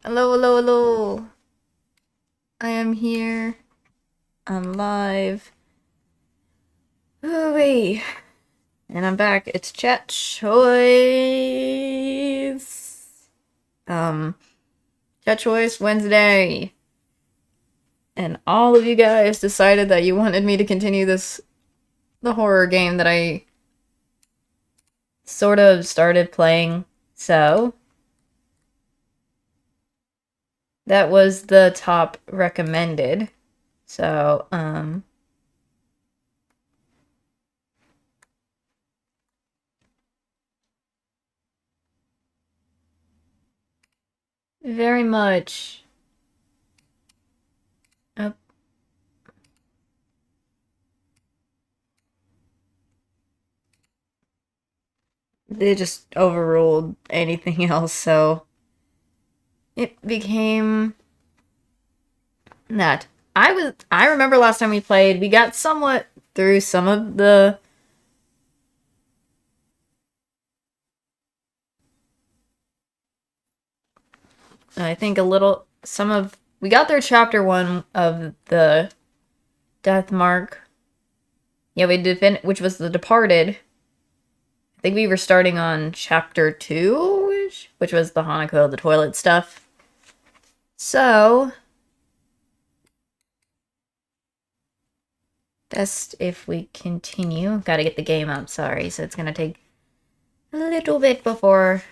Hello, hello, hello. I am here. I'm live. Ooh-wee. And I'm back. It's Chat Choice. Um, Chat Choice Wednesday. And all of you guys decided that you wanted me to continue the horror game that I sort of started playing. So, that was the top recommended. So, very much. Oh, they just overruled anything else, so it became that. I remember last time we played, we got somewhat through some of the I think a little some of we got through chapter 1 of the Death Mark. Yeah, we did which was The Departed. I think we were starting on chapter 2, which was the Hanako, the toilet stuff. So, best if we continue. Gotta get the game up, sorry. So it's gonna take a little bit before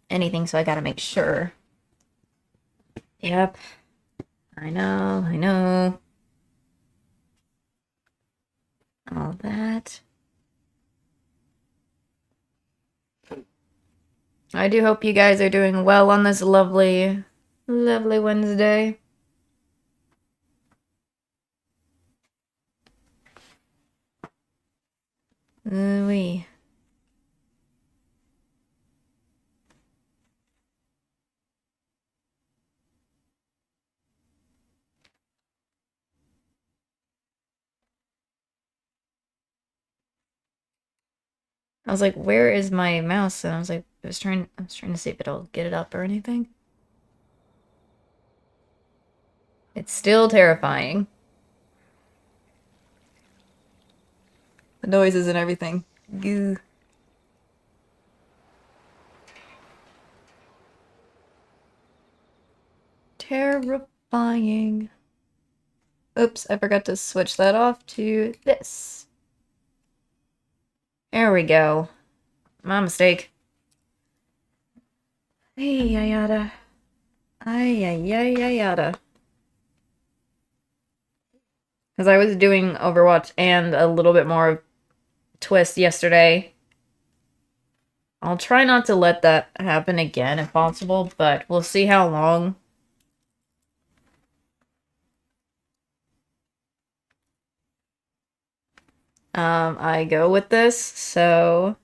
anything, so I gotta make sure. Yep. I know, I know. All that. I do hope you guys are doing well on this lovely, lovely Wednesday. We. I was like, where is my mouse? And I was like, I was trying to see if it'll get it up or anything. It's still terrifying. The noises and everything. Goo. Terrifying. Oops, I forgot to switch that off to this. There we go. My mistake. Hey, yada. Ay, ay, ay, ay, yada. Because I was doing Overwatch and a little bit more of Twist yesterday. I'll try not to let that happen again if possible, but we'll see how long. I go with this, so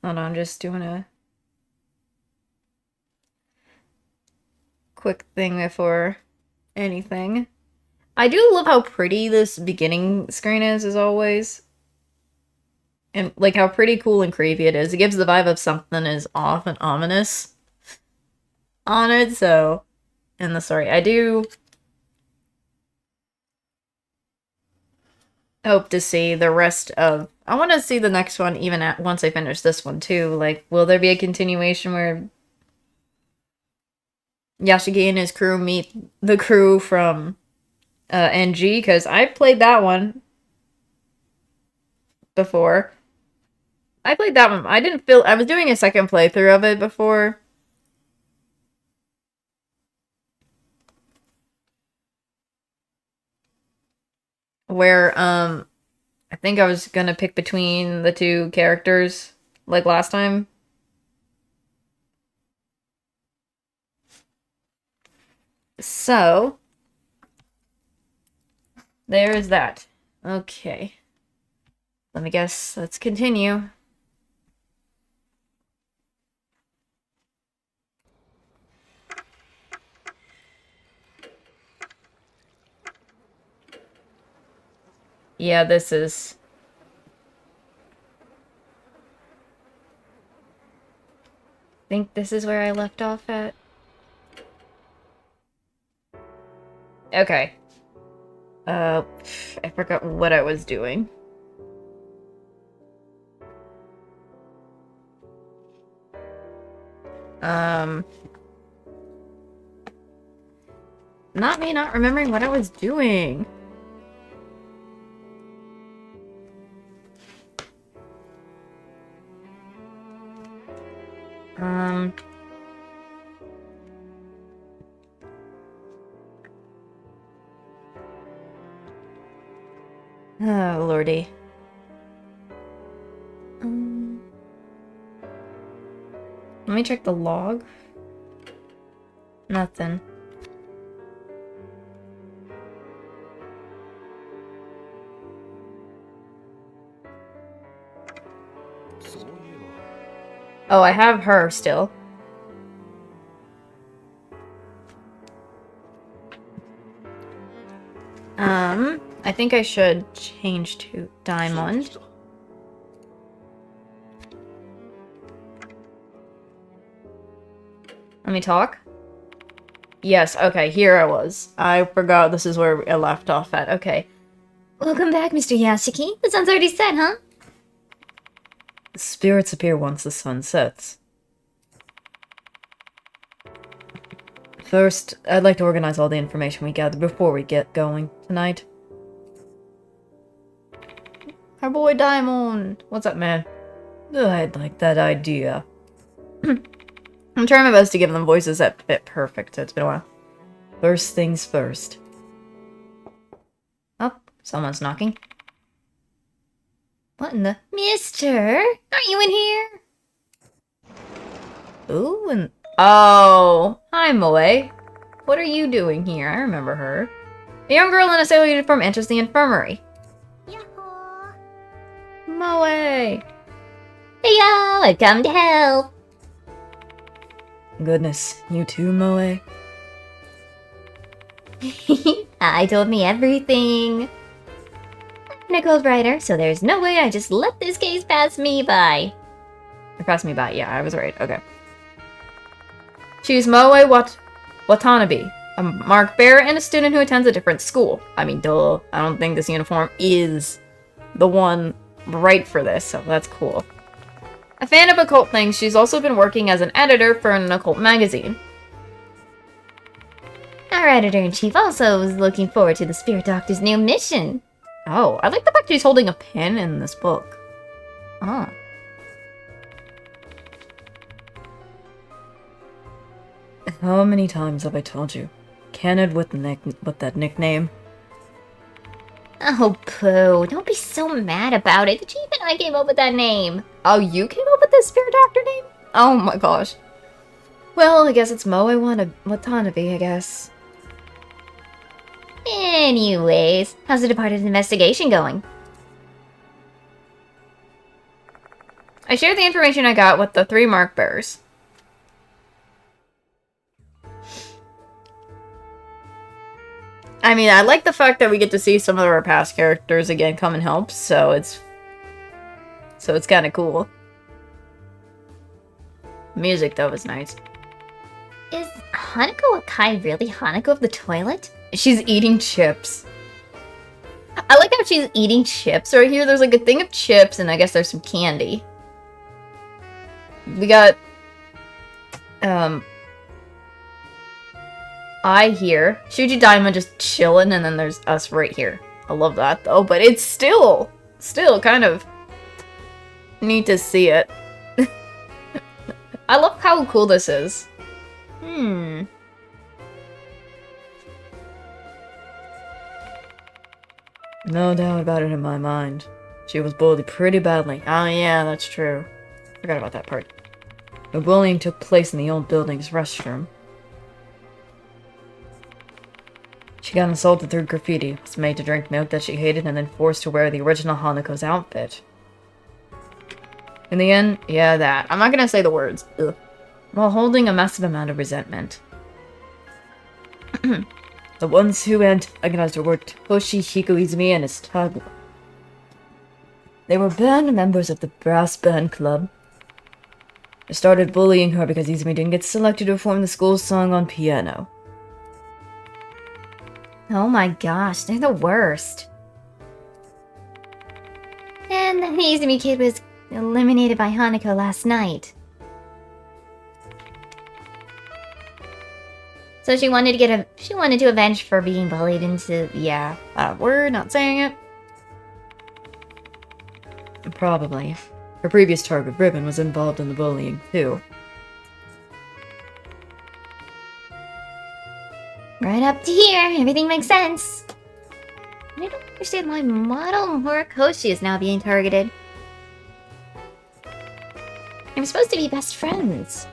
hold on, just doing a quick thing before anything. I do love how pretty this beginning screen is, as always. And like how pretty cool and creepy it is. It gives the vibe of something is off and ominous on it, so in the story. I do hope to see the rest of I want to see the next one even at once I finish this one too. Like, will there be a continuation where Yashigi and his crew meet the crew from NG? Because I played that one before. I played that one. I didn't feel I was doing a second playthrough of it before. Where I think I was gonna pick between the two characters like last time. So there is that. Okay. Let me guess. Let's continue. Yeah, this is think this is where I left off at. Okay. I forgot what I was doing. Not me not remembering what I was doing. Oh, lordy. Let me check the log. Nothing. Oh, I have her still. I think I should change to Diamond. Let me talk. Yes, okay, here I was. I forgot this is where I left off at. Okay. Welcome back, Mr. Yashiki. The sun's already set, huh? Spirits appear once the sun sets. First, I'd like to organize all the information we gather before we get going tonight. Our boy Diamond! What's up, man? I'd like that idea. I'm trying my best to give them voices that fit perfect. It's been a while. First things first. Oh, someone's knocking. What in the... Mister, aren't you in here? Ooh, and... Oh! Hi, Moe. What are you doing here? I remember her. A young girl in a sailor uniform enters the infirmary. Yahoo! Moe! Hey y'all, I've come to help. Goodness, you too, Moe? I told me everything. I'm a cold writer, so there's no way I just let this case pass me by. Or pass me by, yeah, I was right, okay. She's Moe Watanabe, a mark bearer and a student who attends a different school. I mean, duh, I don't think this uniform is the one right for this, so that's cool. A fan of occult things, she's also been working as an editor for an occult magazine. Our editor-in-chief also was looking forward to the Spirit Doctor's new mission. Oh, I like the fact she's holding a pen in this book. Oh. How many times have I told you? Candid with that nickname. Oh, Pooh, don't be so mad about it. The chief and I came up with that name. Oh, you came up with this Spirit Doctor name? Oh my gosh. Well, I guess it's Moe Watanabe, I guess. Anyways, how's the departed investigation going? I shared the information I got with the 3 mark bearers. I mean, I like the fact that we get to see some of our past characters again come and help, so it's kind of cool. Music, though, was nice. Is Hanako Akai really Hanako of the toilet? She's eating chips. I like how she's eating chips right here. There's like a thing of chips, and I guess there's some candy. We got, I here. Shuji Diamond just chilling, and then there's us right here. I love that, though, but it's still kind of neat to see it. I love how cool this is. No doubt about it in my mind. She was bullied pretty badly. Oh yeah, that's true. Forgot about that part. The bullying took place in the old building's restroom. She got assaulted through graffiti, was made to drink milk that she hated, and then forced to wear the original Hanako's outfit. In the end, yeah, that. I'm not gonna say the words. Ugh. While holding a massive amount of resentment. The ones who antagonized her were Toshihiko Izumi and his tug. They were band members of the Brass Band Club. I started bullying her because Izumi didn't get selected to perform the school song on piano. Oh my gosh, they're the worst. And the Izumi kid was eliminated by Hanako last night. So she wanted to avenge for being bullied into, yeah, We're not saying it. Probably. Her previous target, Ribbon, was involved in the bullying, too. Right up to here, everything makes sense. I don't understand why model Horikoshi is now being targeted. I'm supposed to be best friends.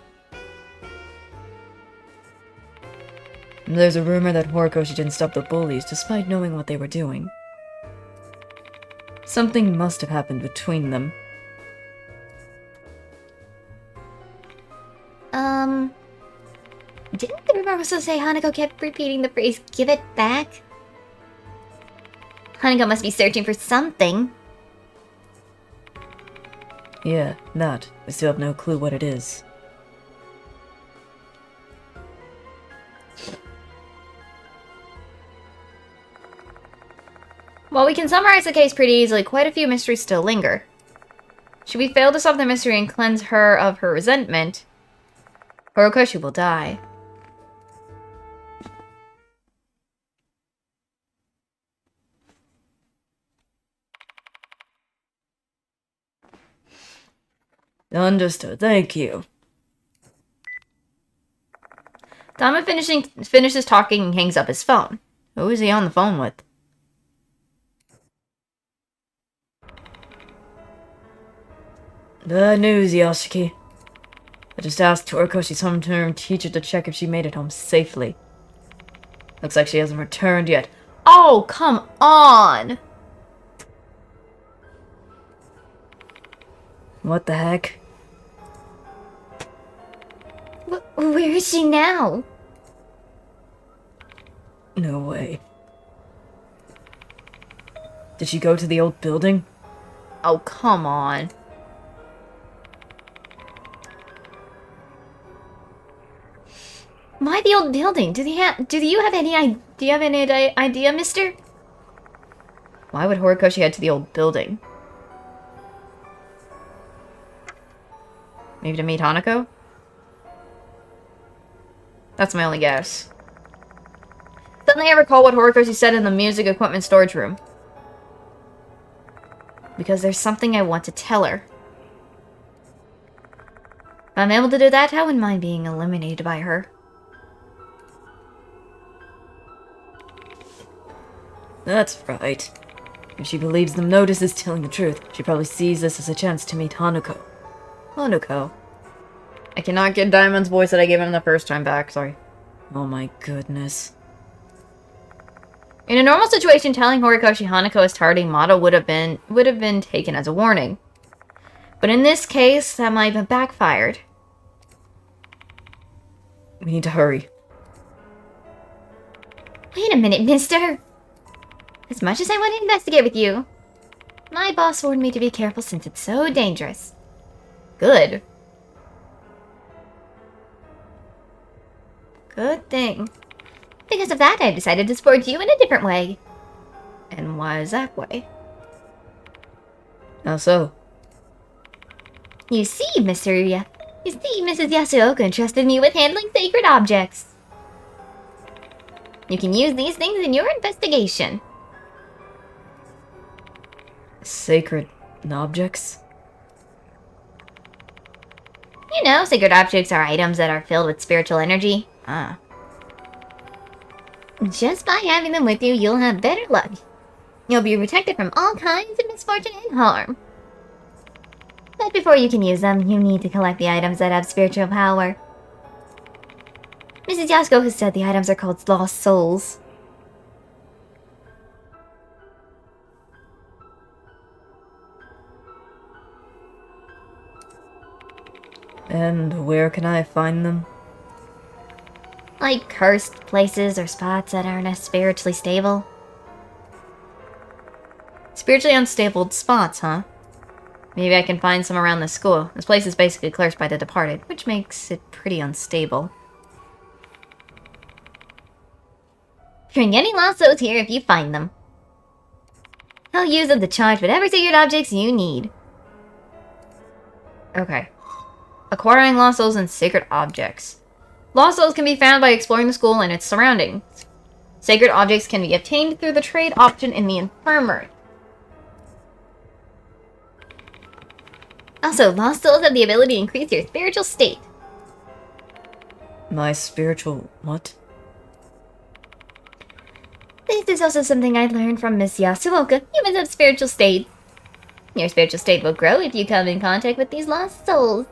There's a rumor that Horikoshi didn't stop the bullies despite knowing what they were doing. Something must have happened between them. Didn't the rumor also say Hanako kept repeating the phrase, "Give it back"? Hanako must be searching for something. Yeah, that. We still have no clue what it is. Well, we can summarize the case pretty easily. Quite a few mysteries still linger. Should we fail to solve the mystery and cleanse her of her resentment, Horikoshi will die. Understood, thank you. Tama finishes talking and hangs up his phone. Who is he on the phone with? Bad news, Yashiki. I just asked Horikoshi's home-term teacher to check if she made it home safely. Looks like she hasn't returned yet. Oh, come on! What the heck? Where is she now? No way. Did she go to the old building? Oh, come on. Why the old building? Do you have any idea, mister? Why would Horikoshi head to the old building? Maybe to meet Hanako? That's my only guess. Suddenly I recall what Horikoshi said in the music equipment storage room. Because there's something I want to tell her. If I'm able to do that, I wouldn't mind being eliminated by her. That's right. If she believes the notice is telling the truth, she probably sees this as a chance to meet Hanako. Hanako. I cannot get Diamond's voice that I gave him the first time back, sorry. Oh my goodness. In a normal situation, telling Horikoshi Hanako is targeting Mata would have been taken as a warning. But in this case, that might have backfired. We need to hurry. Wait a minute, mister! As much as I want to investigate with you, my boss warned me to be careful since it's so dangerous. Good. Good thing. Because of that, I decided to support you in a different way. And why is that way? How so? You see, Mrs. Yasuoka entrusted me with handling sacred objects. You can use these things in your investigation. Sacred objects? You know, sacred objects are items that are filled with spiritual energy. Ah. Just by having them with you, you'll have better luck. You'll be protected from all kinds of misfortune and harm. But before you can use them, you need to collect the items that have spiritual power. Mrs. Yasuko has said the items are called lost souls. And where can I find them? Like cursed places or spots that aren't as spiritually stable. Spiritually unstable spots, huh? Maybe I can find some around the school. This place is basically cursed by the departed, which makes it pretty unstable. You can get any lost souls here if you find them. I'll use them to charge whatever secret objects you need. Okay. Acquiring lost souls and sacred objects. Lost souls can be found by exploring the school and its surroundings. Sacred objects can be obtained through the trade option in the infirmary. Also, lost souls have the ability to increase your spiritual state. My spiritual... what? This is also something I learned from Miss Yasuoka. Humans have spiritual state. Your spiritual state will grow if you come in contact with these lost souls.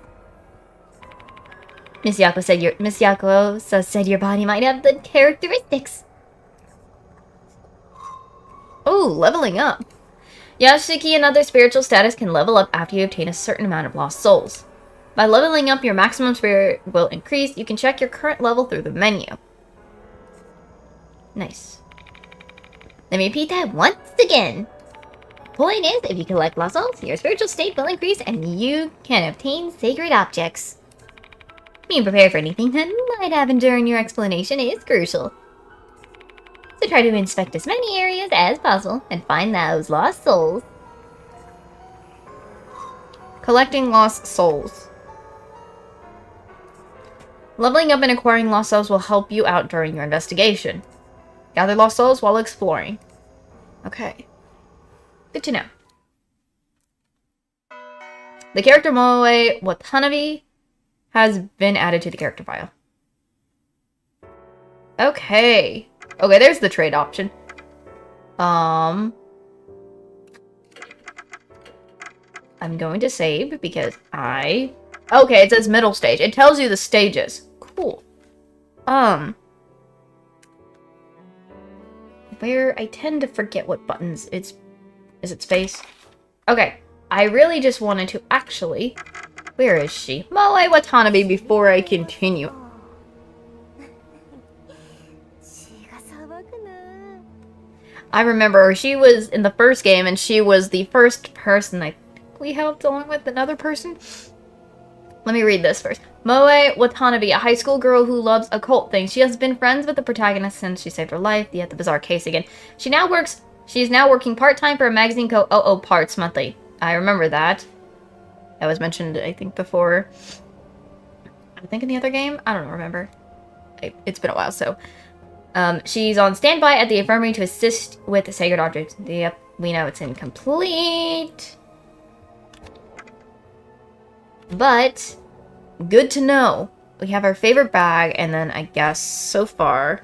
Miss Yako said your body might have the characteristics. Oh, leveling up. Yashiki and other spiritual status can level up after you obtain a certain amount of lost souls. By leveling up, your maximum spirit will increase. You can check your current level through the menu. Nice. Let me repeat that once again. Point is, if you collect lost souls, your spiritual state will increase and you can obtain sacred objects. Being prepared for anything that might happen during your explanation is crucial. So try to inspect as many areas as possible and find those lost souls. Collecting lost souls. Leveling up and acquiring lost souls will help you out during your investigation. Gather lost souls while exploring. Okay. Good to know. The character Moe Watanabe has been added to the character file. Okay. Okay, there's the trade option. I'm going to save because okay, it says middle stage. It tells you the stages. Cool. Where I tend to forget what buttons is its face. Okay, I really just wanted to actually... Where is she? Moe Watanabe before I continue. I remember she was in the first game and she was the first person I think we helped along with another person. Let me read this first. Moe Watanabe, a high school girl who loves occult things. She has been friends with the protagonist since she saved her life. Yet the bizarre case again. She is now working part-time for a magazine called OO Parts Monthly. I remember that. That was mentioned, I think, before. I think in the other game? I don't remember. It's been a while, so. She's on standby at the infirmary to assist with the sacred objects. Yep, we know it's incomplete. But, good to know. We have our favorite bag, and then I guess, so far,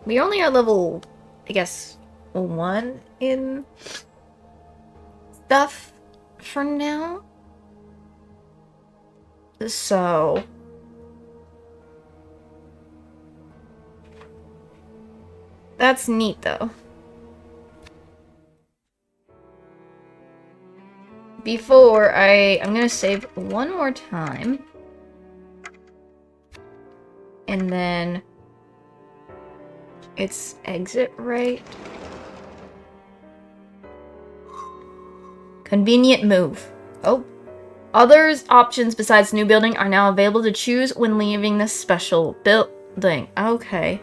we only are level, I guess, 1 in stuff for now. So... that's neat, though. Before I'm gonna save one more time. And then... it's exit, right? Convenient move. Oh. Others options besides new building are now available to choose when leaving this special building. Okay.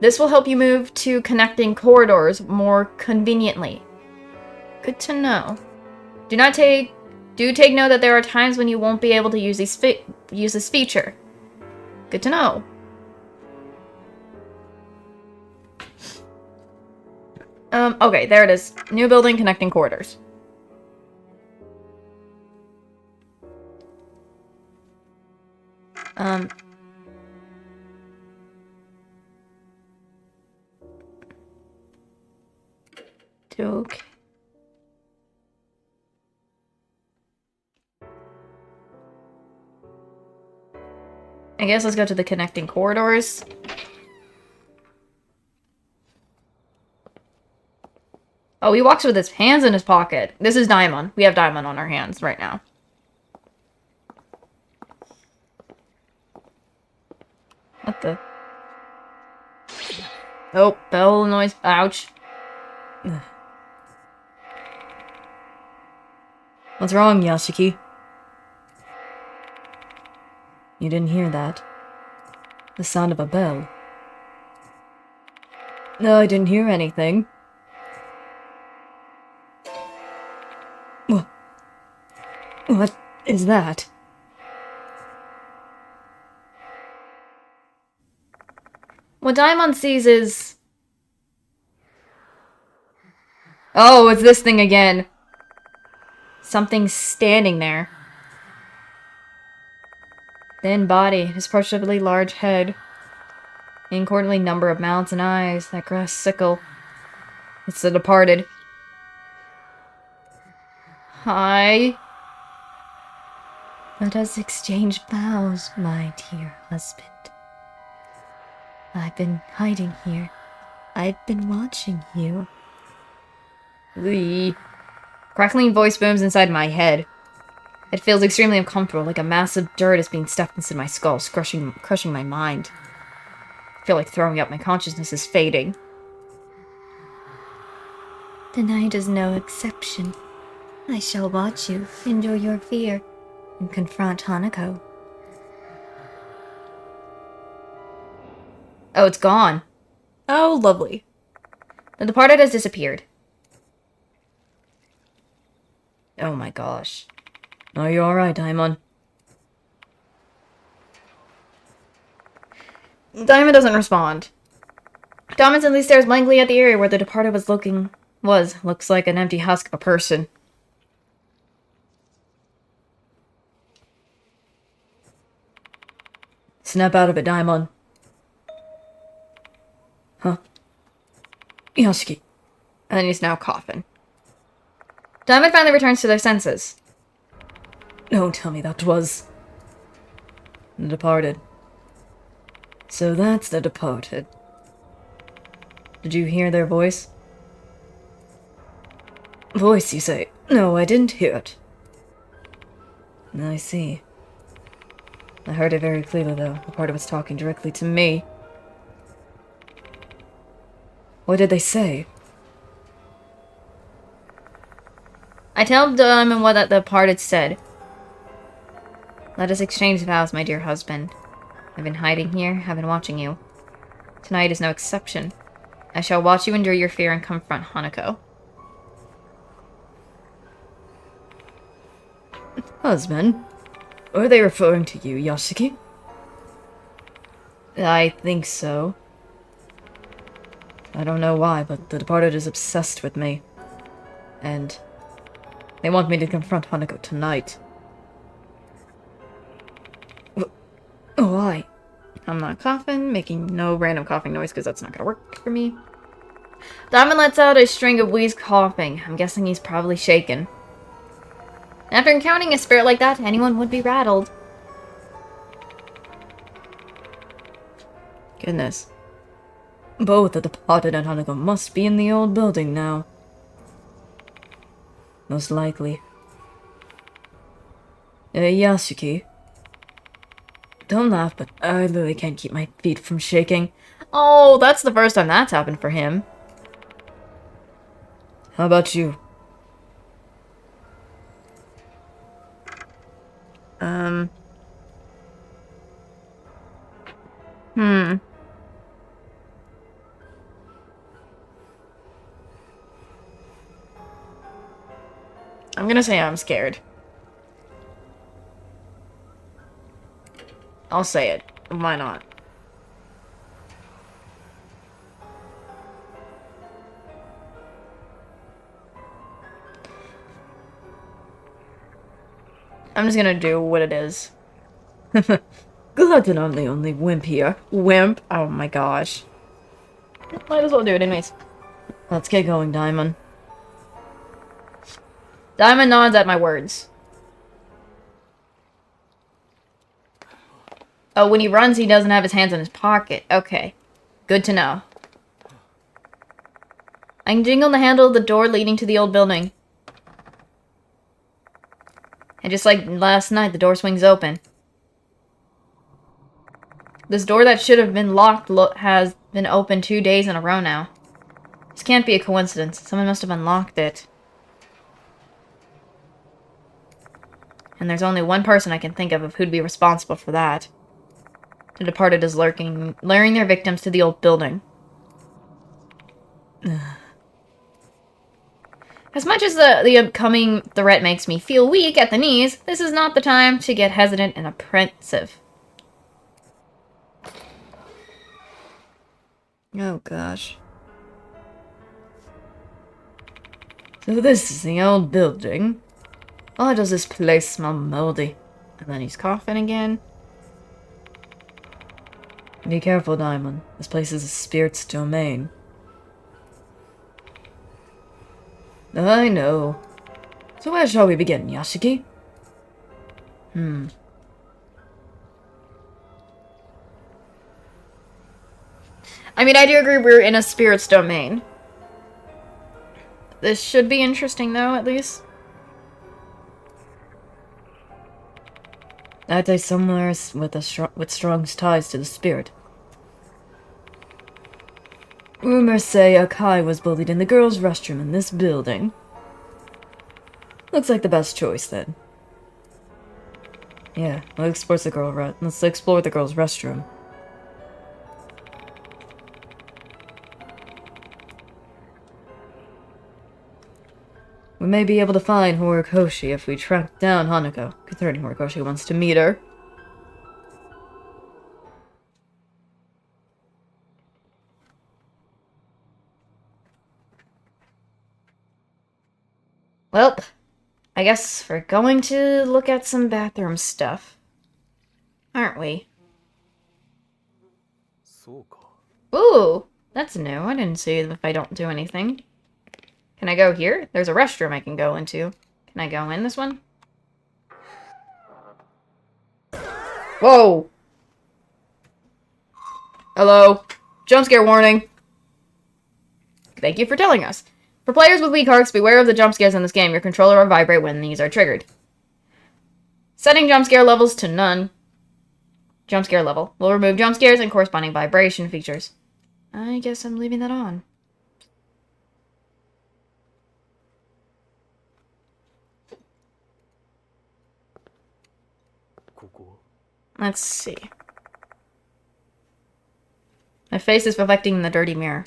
This will help you move to connecting corridors more conveniently. Good to know. Do take note that there are times when you won't be able to use this feature. Good to know. Okay, there it is. New building, connecting corridors. Okay. I guess let's go to the connecting corridors. Oh, he walks with his hands in his pocket. This is Daimon. We have Daimon on our hands right now. What the? Oh, bell noise. Ouch. What's wrong, Yashiki? You didn't hear that? The sound of a bell. No, I didn't hear anything. What is that? What Daimon sees is... Oh, it's this thing again. Something's standing there. Thin body, disproportionately large head. Incoordinately number of mouths and eyes. That grass sickle. It's the departed. Hi. Let us exchange vows, my dear husband. I've been hiding here. I've been watching you. The crackling voice booms inside my head. It feels extremely uncomfortable, like a mass of dirt is being stuffed into my skull, crushing my mind. I feel like throwing up. My consciousness is fading. Tonight is no exception. I shall watch you endure your fear and confront Hanako. Oh, it's gone. Oh, lovely. The departed has disappeared. Oh my gosh. Are you alright, Daimon? Daimon doesn't respond. Daimon simply stares blankly at the area where the departed looks like an empty husk of a person. Snap out of it, Daimon. Huh? Yashiki. And he's now coughing. Daimon finally returns to their senses. Don't tell me that was... the departed. So that's the departed. Did you hear their voice? Voice, you say? No, I didn't hear it. I see. I heard it very clearly, though. The departed was talking directly to me. What did they say? I tell Daimon what the departed said. Let us exchange vows, my dear husband. I've been hiding here, I've been watching you. Tonight is no exception. I shall watch you endure your fear and confront Hanako. Husband? Are they referring to you, Yashiki? I think so. I don't know why, but the departed is obsessed with me. And they want me to confront Hanako tonight. Why? I'm not coughing, making no random coughing noise because that's not gonna work for me. Daimon lets out a string of wheezed coughing. I'm guessing he's probably shaken. After encountering a spirit like that, anyone would be rattled. Goodness. Both the departed and Hanako must be in the old building now. Most likely. Yasuki. Don't laugh, but I literally can't keep my feet from shaking. Oh, that's the first time that's happened for him. How about you? I'm gonna say I'm scared. I'll say it. Why not? I'm just gonna do what it is. Glad that I'm the only wimp here. Wimp? Oh my gosh. Might as well do it anyways. Let's get going, Daimon. Daimon nods at my words. Oh, when he runs, he doesn't have his hands in his pocket. Okay. Good to know. I can jingle the handle of the door leading to the old building. And just like last night, the door swings open. This door that should have been locked has Been open 2 days in a row now. This can't be a coincidence. Someone must have unlocked it. And there's only one person I can think of who'd be responsible for that. The departed is luring their victims to the old building. As much as the upcoming threat makes me feel weak at the knees, this is not the time to get hesitant and apprehensive. Oh gosh. So this is the old building. Why does this place smell moldy? And then he's coughing again. Be careful, Diamond. This place is a spirit's domain. I know. So where shall we begin, Yashiki? I mean, I do agree we're in a spirit's domain. This should be interesting, though, at least. I'd say somewhere with strong ties to the spirit. Rumors say Akai was bullied in the girls' restroom in this building. Looks like the best choice, then. Yeah, let's explore the girls' restroom. We may be able to find Horikoshi if we track down Hanako, considering Horikoshi wants to meet her. Well, I guess we're going to look at some bathroom stuff. Aren't we? Ooh, that's new. I didn't see it if I don't do anything. Can I go here? There's a restroom I can go into. Can I go in this one? Whoa! Hello. Jump scare warning. Thank you for telling us. For players with weak hearts, beware of the jump scares in this game. Your controller will vibrate when these are triggered. Setting jump scare levels to none. Jump scare level. Will remove jump scares and corresponding vibration features. I guess I'm leaving that on. Let's see. My face is reflecting in the dirty mirror.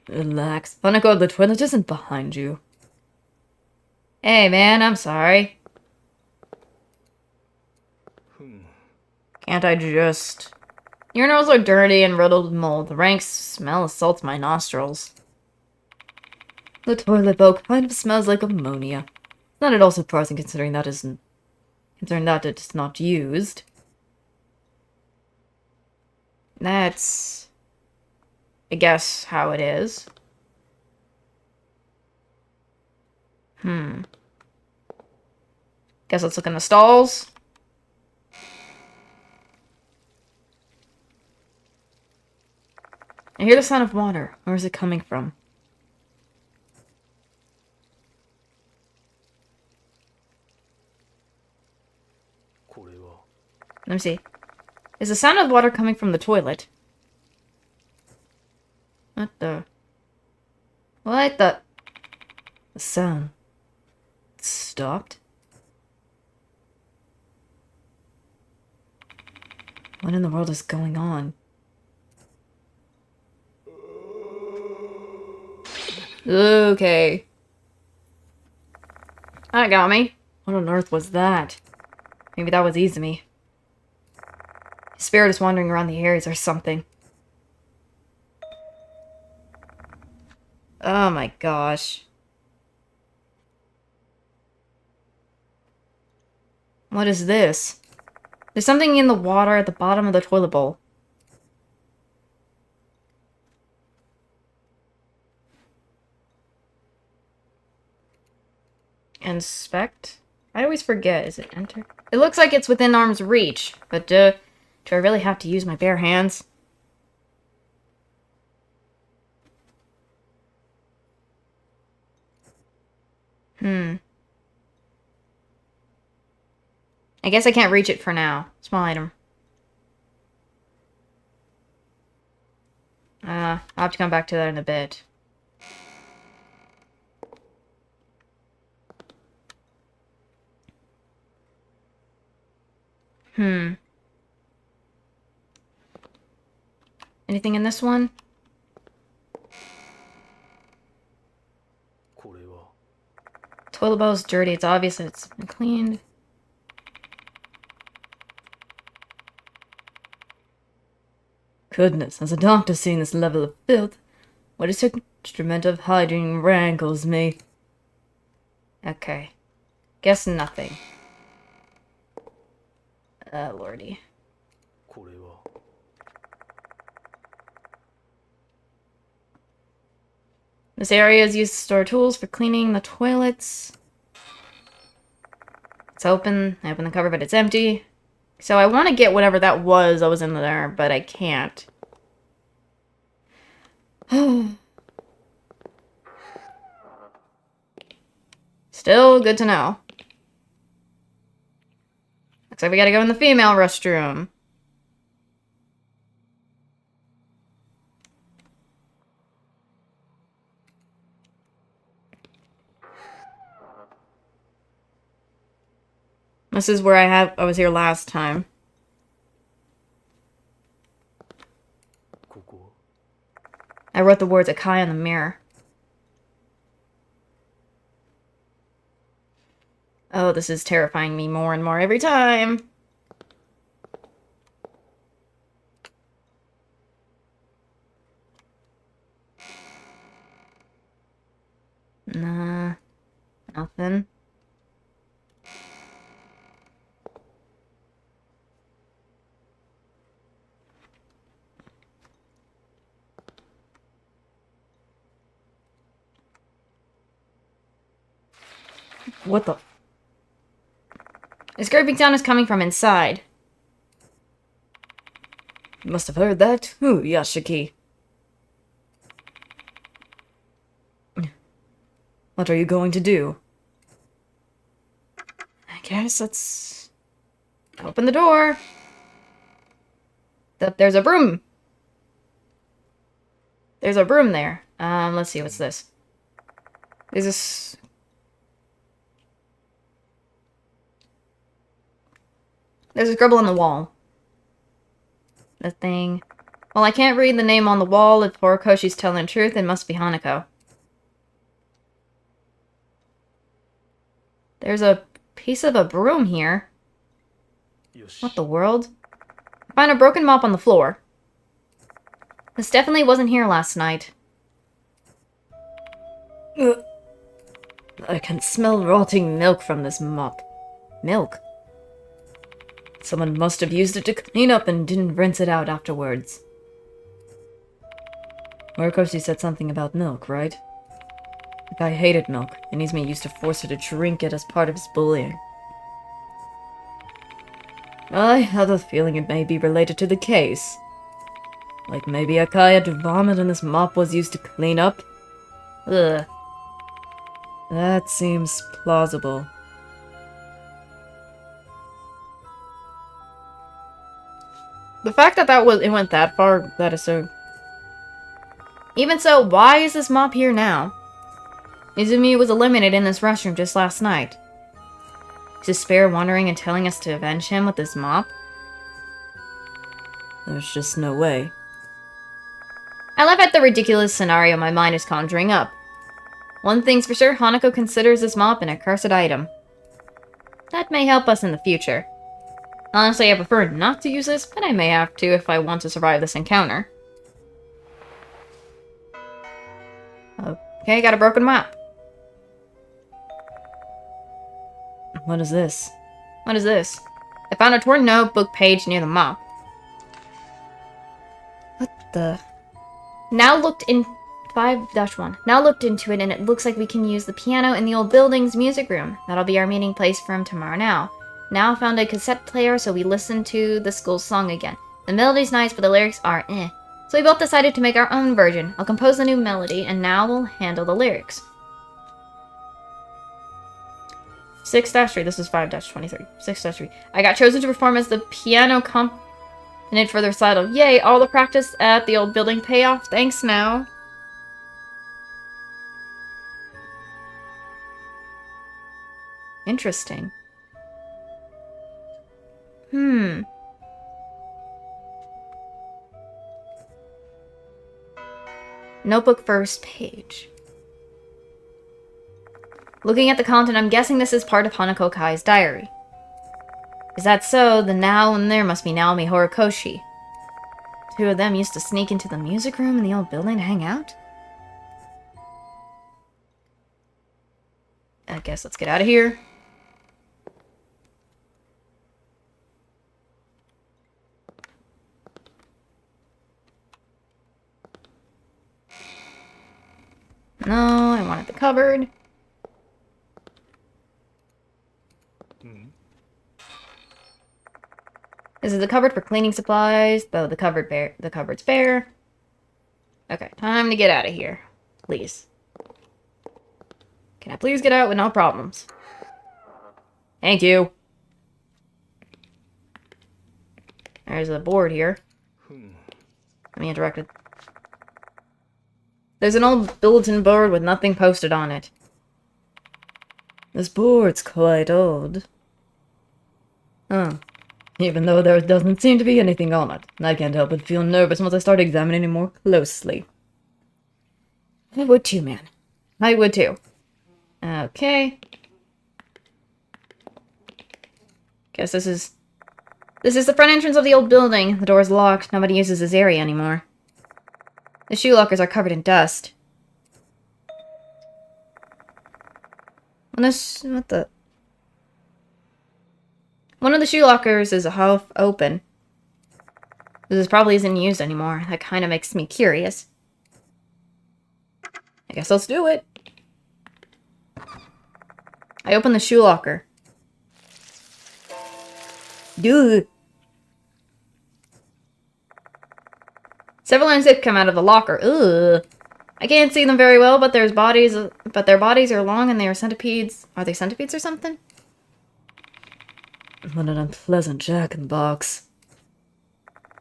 Relax. Hanako, the toilet isn't behind you. Hey, man, I'm sorry. Can't I just... Urinals are dirty and riddled with mold. The rank smell assaults my nostrils. The toilet bowl kind of smells like ammonia. It's not at all surprising considering that it's not used. That's... I guess how it is. Guess let's look in the stalls. I hear the sound of water. Where is it coming from? Let me see. Is the sound of water coming from the toilet? What the... What the... The sound... It stopped? What in the world is going on? Okay. That got me. What on earth was that? Maybe that was Izumi. His spirit is wandering around the areas or something. Oh my gosh. What is this? There's something in the water at the bottom of the toilet bowl. Inspect? I always forget. Is it enter? It looks like it's within arm's reach, but do I really have to use my bare hands? I guess I can't reach it for now. Small item. I'll have to come back to that in a bit. Anything in this one? これは Toilet bowl's dirty. It's obvious that it's been cleaned. Goodness, has a doctor seen this level of filth? What is her instrument of hygiene rankles me. Okay. Guess nothing. Lordy. これは This area is used to store tools for cleaning the toilets. It's open. I open the cover, but it's empty. So I want to get whatever that was in there, but I can't. Still good to know. Looks like we gotta go in the female restroom. This is where I was here last time. ここ I wrote the words Akai on the mirror. Oh, this is terrifying me more and more every time. Nah. Nothing. What the? This garbage sound is coming from inside. You must have heard that. Ooh, Yashiki. What are you going to do? I guess let's open the door. There's a broom. There's a broom there. Let's see, what's this? Is this... There's a scribble on the wall. The thing. Well, I can't read the name on the wall. If Horikoshi's telling the truth, it must be Hanako. There's a piece of a broom here. よし What the world? I find a broken mop on the floor. This definitely wasn't here last night. Ugh. I can smell rotting milk from this mop. Milk? Someone must have used it to clean up and didn't rinse it out afterwards. Horikoshi said something about milk, right? The guy hated milk, and Izumi used to force her to drink it as part of his bullying. I have a feeling it may be related to the case. Like maybe Akai had vomit and this mop was used to clean up? Ugh. That seems plausible. The fact that it went that far, that is so... Even so, why is this mop here now? Izumi was eliminated in this restroom just last night. Is Despair wandering and telling us to avenge him with this mop? There's just no way. I laugh at the ridiculous scenario my mind is conjuring up. One thing's for sure, Hanako considers this mop an accursed item. That may help us in the future. Honestly, I prefer not to use this, but I may have to if I want to survive this encounter. Okay, got a broken map. What is this? What is this? I found a torn notebook page near the mop. What the... Now looked in 5-1. Now looked into it and it looks like we can use the piano in the old building's music room. That'll be our meeting place from tomorrow now. Now found a cassette player, so we listened to the school song again. The melody's nice, but the lyrics are eh. So we both decided to make our own version. I'll compose the new melody, and now we'll handle the lyrics. 6-3. This is 5-23. 6-3. I got chosen to perform as the piano And then further recital. Yay, all the practice at the old building pay off. Thanks now. Interesting. Notebook first page. Looking at the content, I'm guessing this is part of Hanako Kai's diary. Is that so? Then now and there must be Naomi Horikoshi. Two of them used to sneak into the music room in the old building to hang out? I guess let's get out of here. No, I wanted the cupboard. This is the cupboard for cleaning supplies, though the cupboard's bare. Okay, time to get out of here. Please. Can I please get out with no problems? Thank you. There's a board here. Let me interact with... There's an old bulletin board with nothing posted on it. This board's quite old. Huh. Even though there doesn't seem to be anything on it. I can't help but feel nervous once I start examining it more closely. I would too, man. I would too. Okay. Guess this is the front entrance of the old building. The door's locked. Nobody uses this area anymore. The shoe lockers are covered in dust. What the... One of the shoe lockers is half open. This probably isn't used anymore. That kind of makes me curious. I guess let's do it. I open the shoe locker. Dude. Several insects come out of the locker. Ugh. I can't see them very well, but their bodies are long and they are centipedes. Are they centipedes or something? What an unpleasant jack-in-the-box.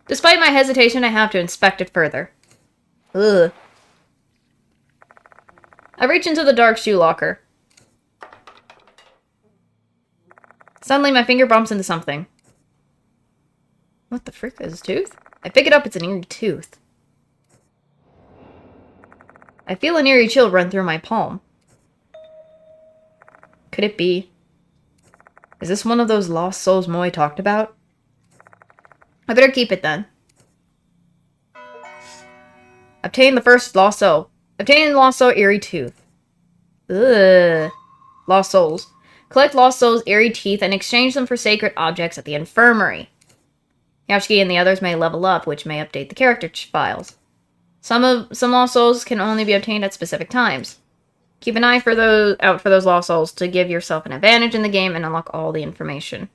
Despite my hesitation, I have to inspect it further. Ugh. I reach into the dark shoe locker. Suddenly, my finger bumps into something. What the frick is a tooth? I pick it up, it's an eerie tooth. I feel an eerie chill run through my palm. Could it be? Is this one of those lost souls Moe talked about? I better keep it then. Obtain the first lost soul. Obtain lost soul eerie tooth. Ugh. Lost souls. Collect lost souls' eerie teeth and exchange them for sacred objects at the infirmary. Yashiki and the others may level up, which may update the character files. Some lost souls can only be obtained at specific times. Keep an eye out for those lost souls to give yourself an advantage in the game and unlock all the information.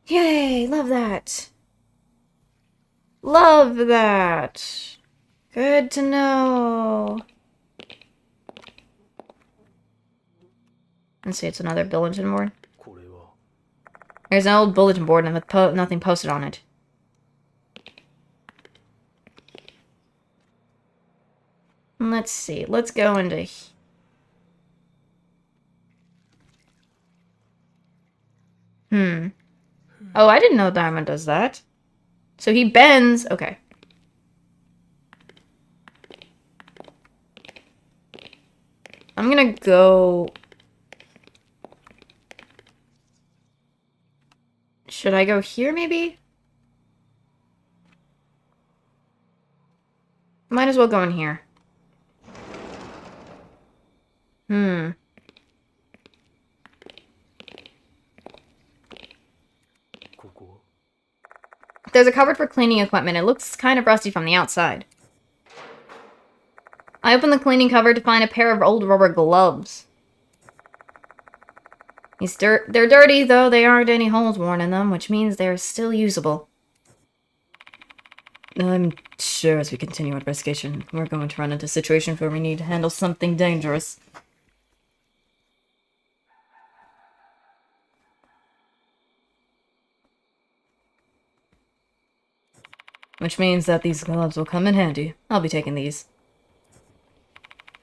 Yay! Love that. Love that. Good to know. Let's see, it's another bulletin board. これは There's an old bulletin board and with nothing posted on it. Let's see. Let's go into... Oh, I didn't know Diamond does that. So he bends... Okay. I'm gonna go... Should I go here, maybe? Might as well go in here. ここ There's a cupboard for cleaning equipment. It looks kind of rusty from the outside. I open the cleaning cupboard to find a pair of old rubber gloves. They're dirty, though there aren't any holes worn in them, which means they're still usable. I'm sure as we continue our investigation, we're going to run into situations where we need to handle something dangerous. Which means that these gloves will come in handy. I'll be taking these.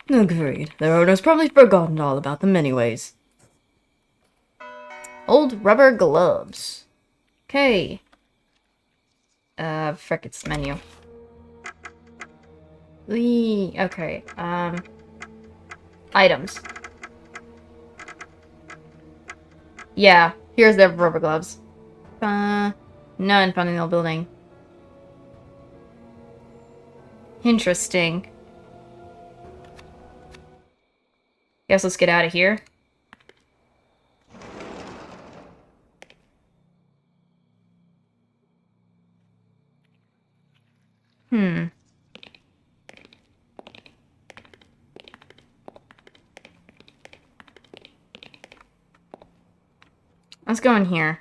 Agreed. Their owner's probably forgotten all about them anyways. Old rubber gloves. Okay. Frick, it's menu. Okay, items. Yeah, here's the rubber gloves. None found in the old building. Interesting. Guess let's get out of here. Let's go in here.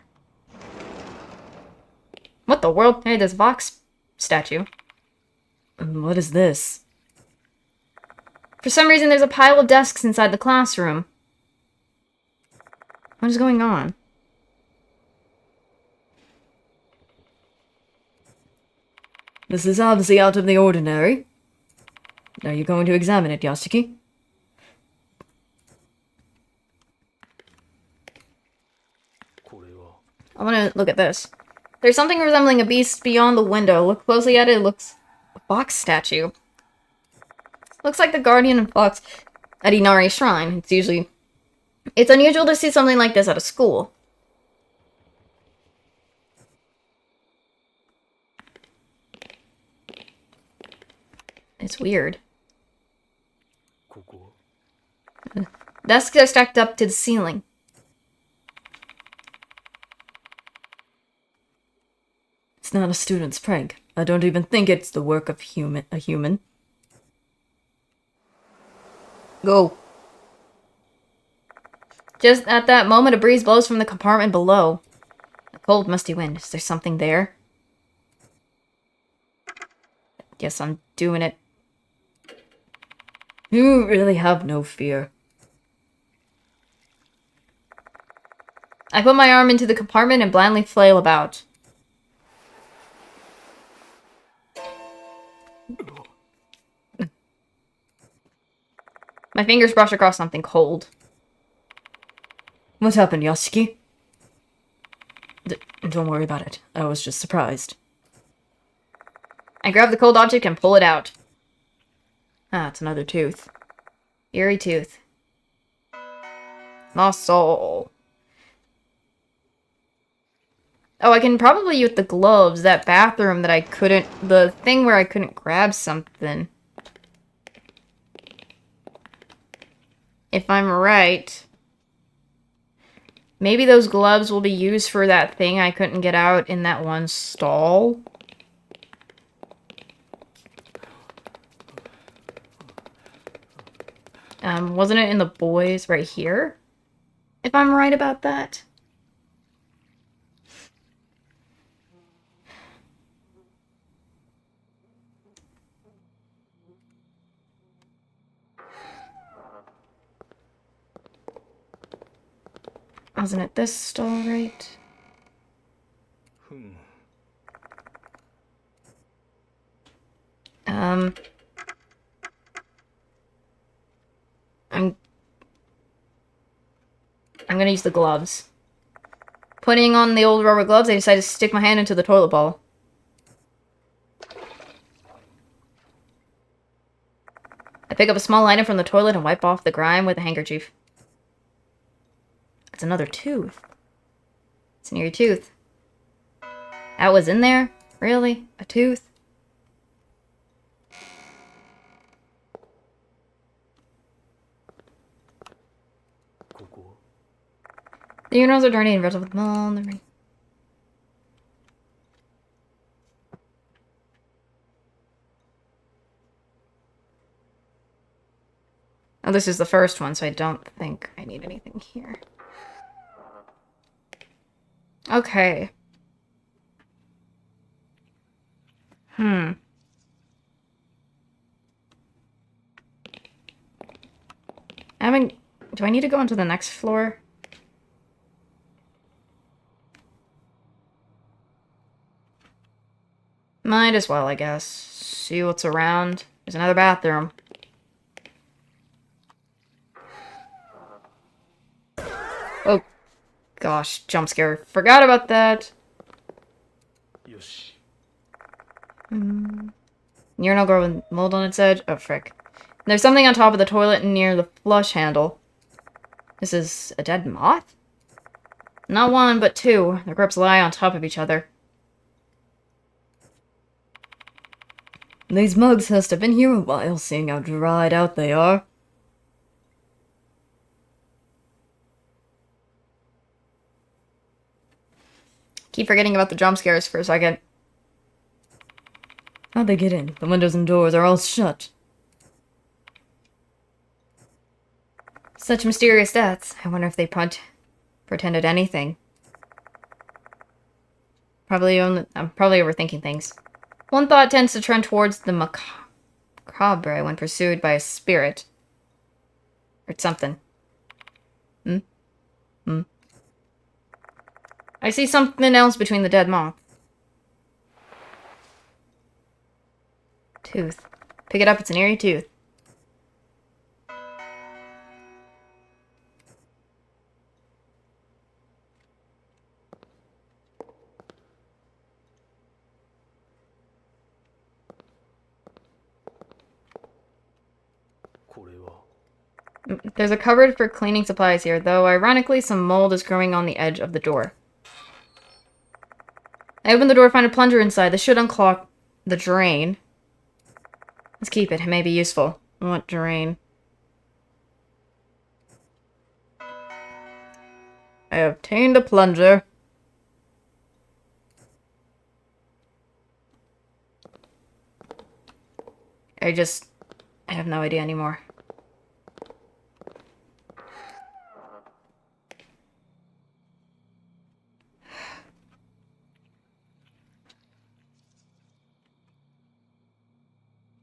What the world? Hey, this Vox statue. What is this? For some reason, there's a pile of desks inside the classroom. What is going on? This is obviously out of the ordinary. Are you going to examine it, Yasuki? I want to look at this. There's something resembling a beast beyond the window. Look closely at it. It looks a Fox statue. Looks like the guardian of Fox at Inari Shrine. It's unusual to see something like this at a school. It's weird. Desks are stacked up to the ceiling. It's not a student's prank. I don't even think it's the work of a human. Go. Just at that moment, a breeze blows from the compartment below. A cold, musty wind. Is there something there? Guess I'm doing it. You really have no fear. I put my arm into the compartment and blindly flail about. My fingers brush across something cold. What happened, Yasuki? Don't worry about it. I was just surprised. I grab the cold object and pull it out. Ah, it's another tooth. Eerie tooth. Lost soul. Oh, I can probably use the gloves. That bathroom that I couldn't... The thing where I couldn't grab something. If I'm right. Maybe those gloves will be used for that thing I couldn't get out in that one stall. Wasn't it in the boys right here? If I'm right about that. Wasn't it this stall, right? I'm gonna use the gloves. Putting on the old rubber gloves, I decided to stick my hand into the toilet bowl. I pick up a small item from the toilet and wipe off the grime with a handkerchief. It's another tooth. It's an eerie tooth. That was in there? Really? A tooth? The urinals are dirty and red with mold. Oh, this is the first one, so I don't think I need anything here. Okay. Do I need to go into the next floor? Might as well, I guess. See what's around. There's another bathroom. Oh, gosh, jump scare. Forgot about that. よし。 Urinal girl with mold on its edge. Oh, frick. There's something on top of the toilet near the flush handle. This is a dead moth? Not one, but two. Their corpses lie on top of each other. These mugs must have been here a while, seeing how dried out they are. Keep forgetting about the jump scares for a second. How'd they get in? The windows and doors are all shut. Such mysterious deaths. I wonder if they pretended anything. I'm probably overthinking things. One thought tends to trend towards the macabre when pursued by a spirit. Or something. I see something else between the dead moth. Tooth. Pick it up, it's an eerie tooth. There's a cupboard for cleaning supplies here, though ironically some mold is growing on the edge of the door. I open the door, find a plunger inside. This should unclog the drain. Let's keep it. It may be useful. What drain? I obtained a plunger. I have no idea anymore.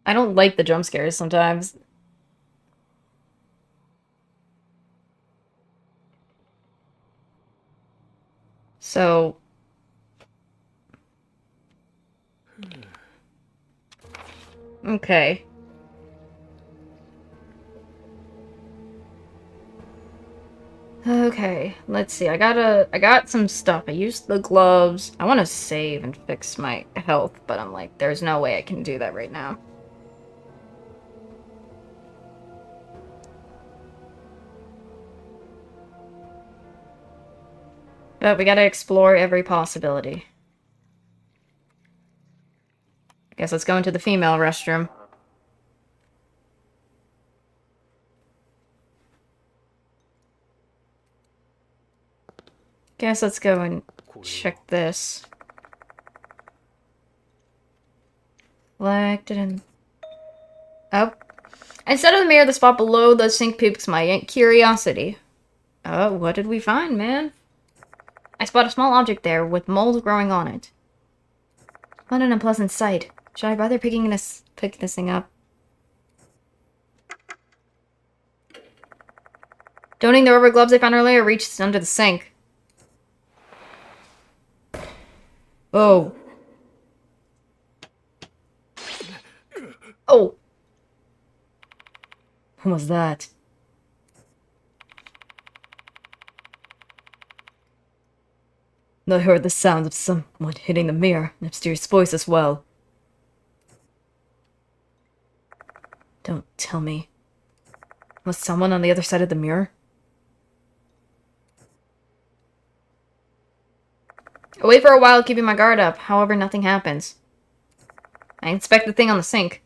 I don't like the jump scares sometimes. So... Okay. Okay, let's see. I got some stuff. I used the gloves. I want to save and fix my health, but I'm like, there's no way I can do that right now. But we gotta explore every possibility. I guess let's go into the female restroom. Guess let's go and check this. Selected and... Oh. Instead of the mirror, the spot below the sink piques my curiosity. Oh, what did we find, man? I spot a small object there with mold growing on it. What an unpleasant sight. Should I bother pick this thing up? Donning the rubber gloves I found earlier reached under the sink. Oh. Oh. What was that? I heard the sound of someone hitting the mirror, an mysterious voice as well. Don't tell me. Was someone on the other side of the mirror? I wait for a while, keeping my guard up. However, nothing happens. I inspect the thing on the sink.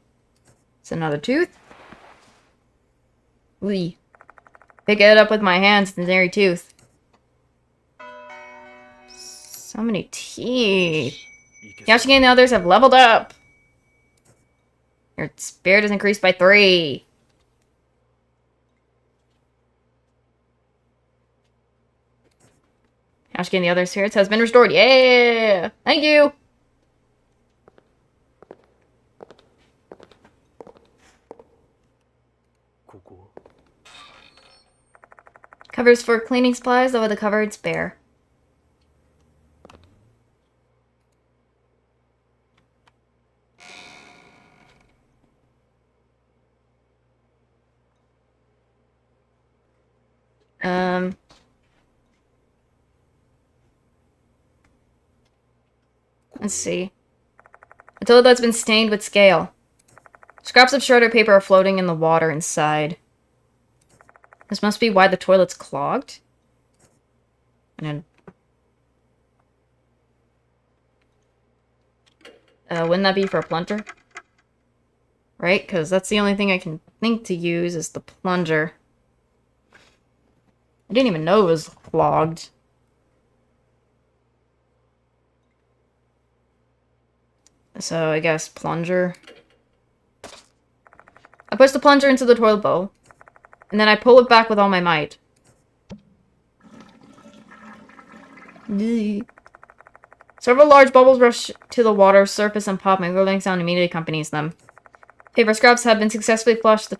It's another tooth. Wee. Pick it up with my hands. It's an airy tooth. So many teeth. Yashiki and the others have leveled up. Your spirit is increased by 3. Yashiki and the other spirits has been restored. Yeah! Thank you! Covers for cleaning supplies, though the cupboard's bare. Let's see. A toilet that's been stained with scale. Scraps of shredded paper are floating in the water inside. This must be why the toilet's clogged. And wouldn't that be for a plunger? Right? Because that's the only thing I can think to use is the plunger. I didn't even know it was clogged. So I guess plunger. I push the plunger into the toilet bowl. And then I pull it back with all my might. Several large bubbles rush to the water's surface and pop. My gurgling sound immediately accompanies them. Paper scraps have been successfully flushed.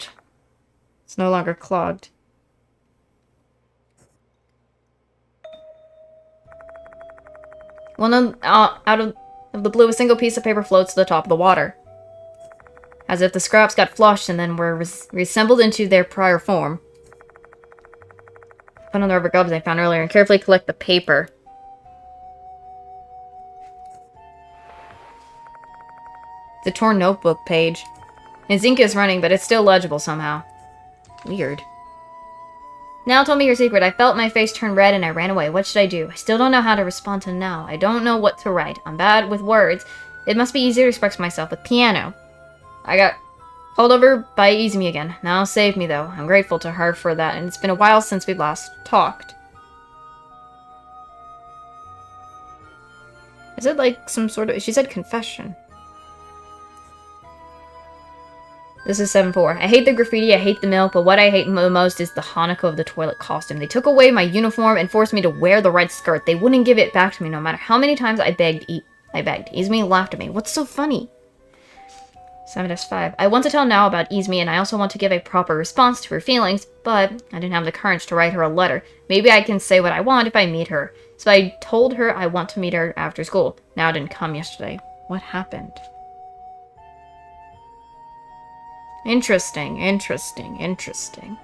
It's no longer clogged. Out of the blue, a single piece of paper floats to the top of the water. As if the scraps got flushed and then were reassembled into their prior form. Put on the rubber gloves I found earlier and carefully collect the paper. It's a torn notebook page. Its ink is running, but it's still legible somehow. Weird. Now told me your secret. I felt my face turn red and I ran away. What should I do? I still don't know how to respond to now. I don't know what to write. I'm bad with words. It must be easier to express myself with piano. I got called over by Izumi again. Now saved me, though. I'm grateful to her for that, and it's been a while since we last talked. Is it like some sort of... She said confession. This is 7-4. I hate the graffiti, I hate the milk, but what I hate the most is the Hanako of the toilet costume. They took away my uniform and forced me to wear the red skirt. They wouldn't give it back to me no matter how many times I begged. Izumi laughed at me. What's so funny? 7-5. I want to tell Nao about Izumi, and I also want to give a proper response to her feelings, but I didn't have the courage to write her a letter. Maybe I can say what I want if I meet her. So I told her I want to meet her after school. Nao didn't come yesterday. What happened? Interesting, interesting, interesting.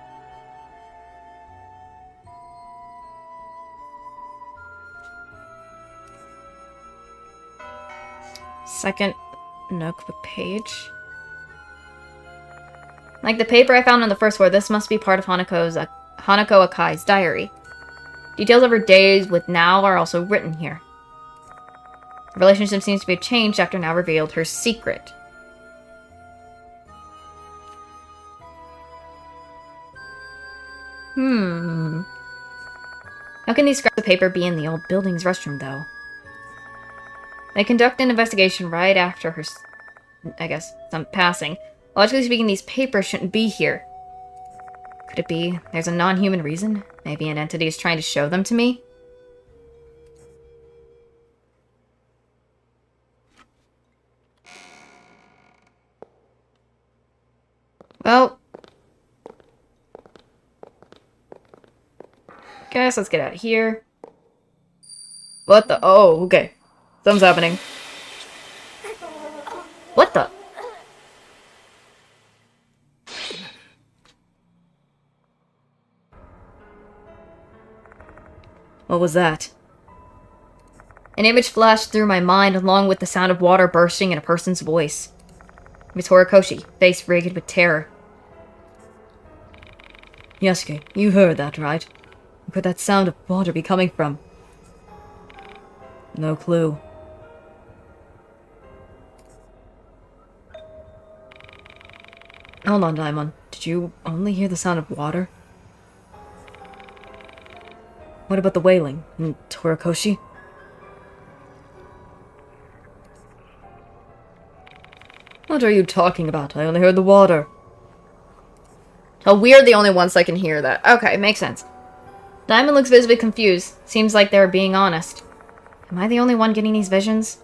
Second notebook page. Like the paper I found on the first floor, this must be part of Hanako Akai's diary. Details of her days with Nao are also written here. The relationship seems to be changed after Nao revealed her secret. How can these scraps of paper be in the old building's restroom, though? They conduct an investigation right after her, I guess, some passing. Logically speaking, these papers shouldn't be here. Could it be there's a non-human reason? Maybe an entity is trying to show them to me? Well... guess let's get out of here. What the? Oh, okay. Something's happening. What the? What was that? An image flashed through my mind along with the sound of water bursting in a person's voice. It was Horikoshi, face rigid with terror. Yasuke, you heard that, right? Where could that sound of water be coming from? No clue. Hold on, Daimon. Did you only hear the sound of water? What about the wailing? And Horikoshi? What are you talking about? I only heard the water. Oh, we're the only ones that can hear that. Okay, makes sense. Diamond looks visibly confused. Seems like they're being honest. Am I the only one getting these visions?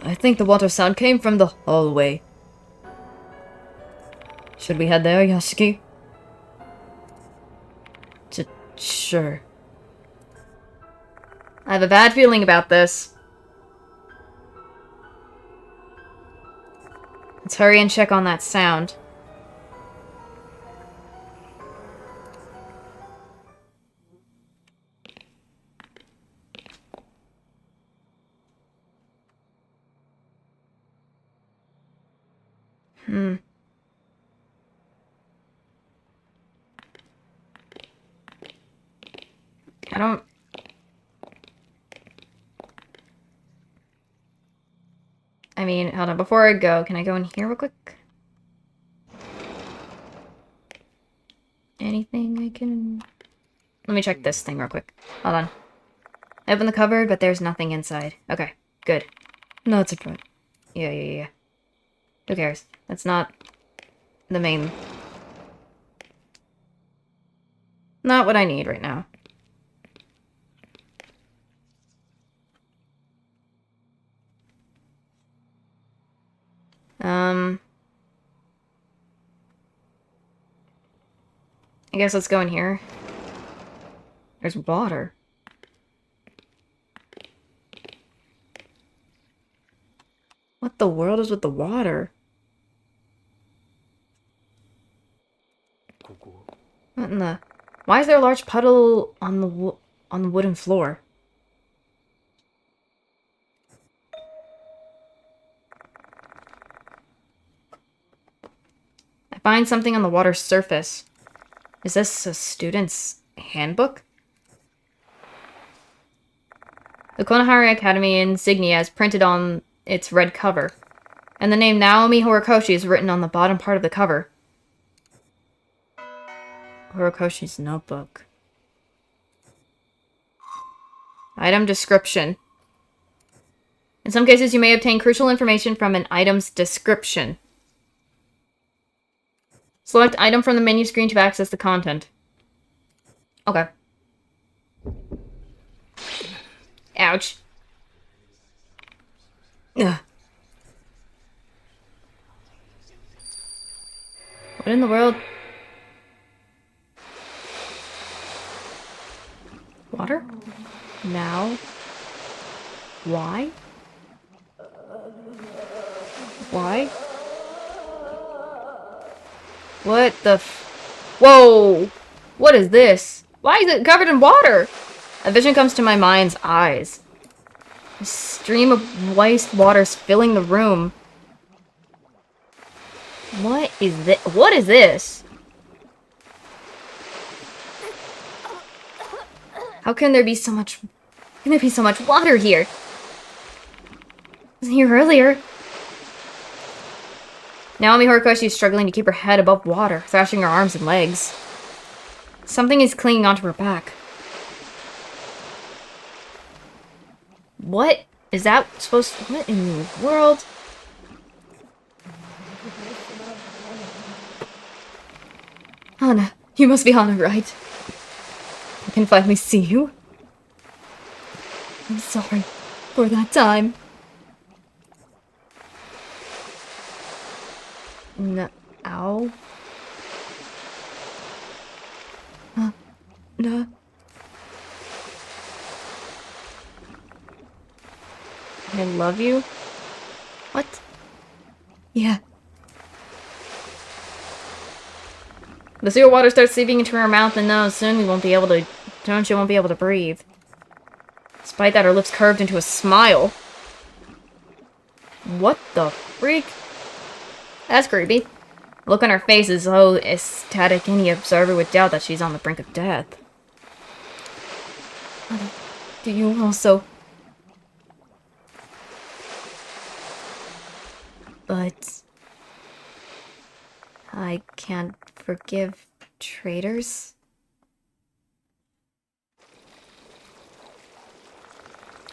I think the water sound came from the hallway. Should we head there, Yasuki? Sure. I have a bad feeling about this. Let's hurry and check on that sound. I don't... I mean, hold on. Before I go, can I go in here real quick? Anything I can... Let me check this thing real quick. Hold on. I opened the cupboard, but there's nothing inside. Okay, good. No, it's a front. Yeah. Who cares? That's not the main... Not what I need right now. I guess let's go in here. There's water. What the world is with the water? ここ What in the... Why is there a large puddle on the on the wooden floor? I find something on the water's surface. Is this a student's handbook? The Konohari Academy insignia is printed on its red cover, and the name Naomi Horikoshi is written on the bottom part of the cover. Horikoshi's notebook. Item description. In some cases, you may obtain crucial information from an item's description. Select item from the menu screen to access the content. Okay. Ouch. Ugh. What in the world? Water? Now? Why? Why? What the Whoa! What is this? Why is it covered in water? A vision comes to my mind's eyes. A stream of waste water's filling the room. What is this? What is this? How can there be so much... Can there be so much water here? I wasn't here earlier. Naomi Horikoshi is struggling to keep her head above water, thrashing her arms and legs. Something is clinging onto her back. What is that supposed to... What in the world? Hana, you must be Hana, right? I can finally see you. I'm sorry for that time. No. Ow. No. I love you? What? Yeah. The sewer water starts seeping into her mouth and nose. Soon she won't be able to breathe. Despite that, her lips curved into a smile. What the freak? That's creepy. The look on her face is so ecstatic any observer would doubt that she's on the brink of death. Do you also... But... I can't forgive traitors?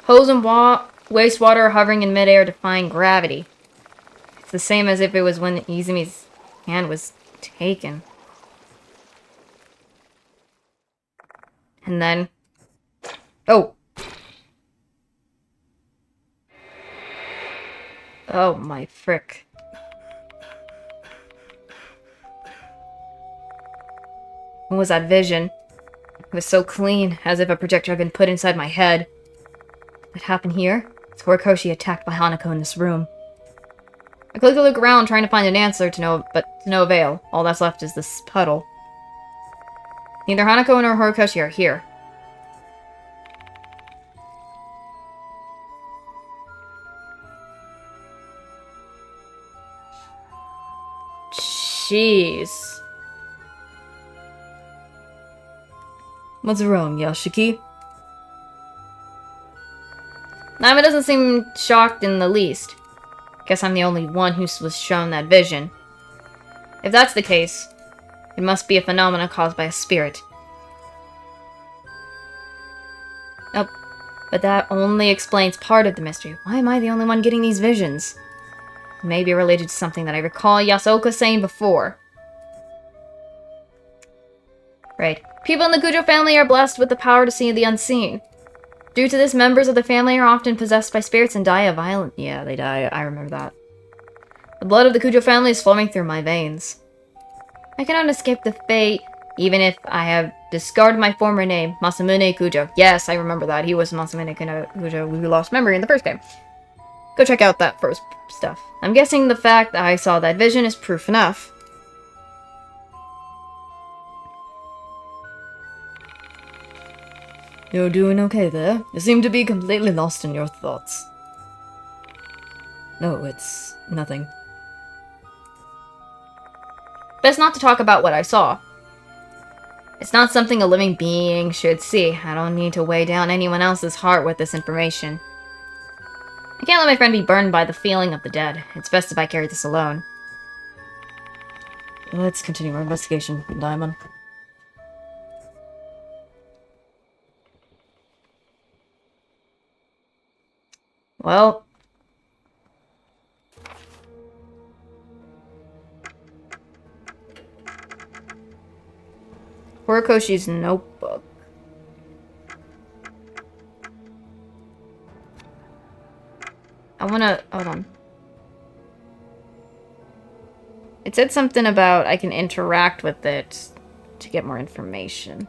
Hose and wastewater are hovering in midair, defying gravity. It's the same as if it was when Izumi's hand was taken. And then... Oh! Oh my frick. What was that vision? It was so clean, as if a projector had been put inside my head. What happened here? It's Horikoshi attacked by Hanako in this room. I quickly look around, trying to find an answer, but to no avail. All that's left is this puddle. Neither Hanako nor Horikoshi are here. Jeez. What's wrong, Yashiki? Naima doesn't seem shocked in the least. Guess I'm the only one who was shown that vision. If that's the case, it must be a phenomenon caused by a spirit. Oh, but that only explains part of the mystery. Why am I the only one getting these visions? It may be related to something that I recall Yasuoka saying before. Right. People in the Kujo family are blessed with the power to see the unseen. Due to this, members of the family are often possessed by spirits and die a violent... Yeah, they die. I remember that. The blood of the Kujo family is flowing through my veins. I cannot escape the fate, even if I have discarded my former name, Masamune Kujo. Yes, I remember that. He was Masamune Kujo who lost memory in the first game. Go check out that first stuff. I'm guessing the fact that I saw that vision is proof enough. You're doing okay there? You seem to be completely lost in your thoughts. No, it's nothing. Best not to talk about what I saw. It's not something a living being should see. I don't need to weigh down anyone else's heart with this information. I can't let my friend be burned by the feeling of the dead. It's best if I carry this alone. Let's continue our investigation, Diamond. Well... Horikoshi's notebook. I wanna... hold on. It said something about I can interact with it to get more information.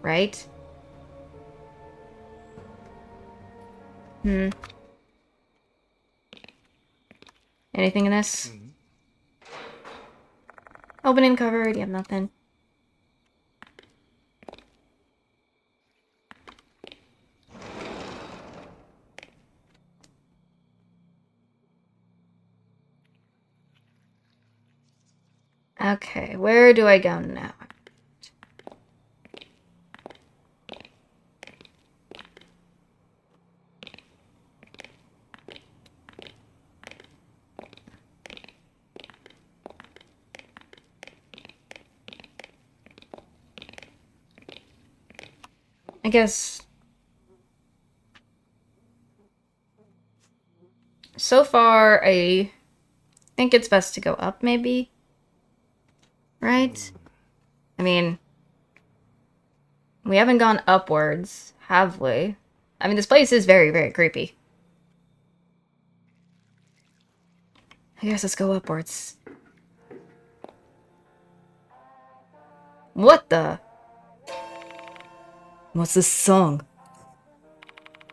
Right? Anything in this? Open and covered. You have nothing. Okay, where do I go now? I guess... so far, I think it's best to go up, maybe? Right? I mean... we haven't gone upwards, have we? I mean, this place is very, very creepy. I guess let's go upwards. What the... What's this song?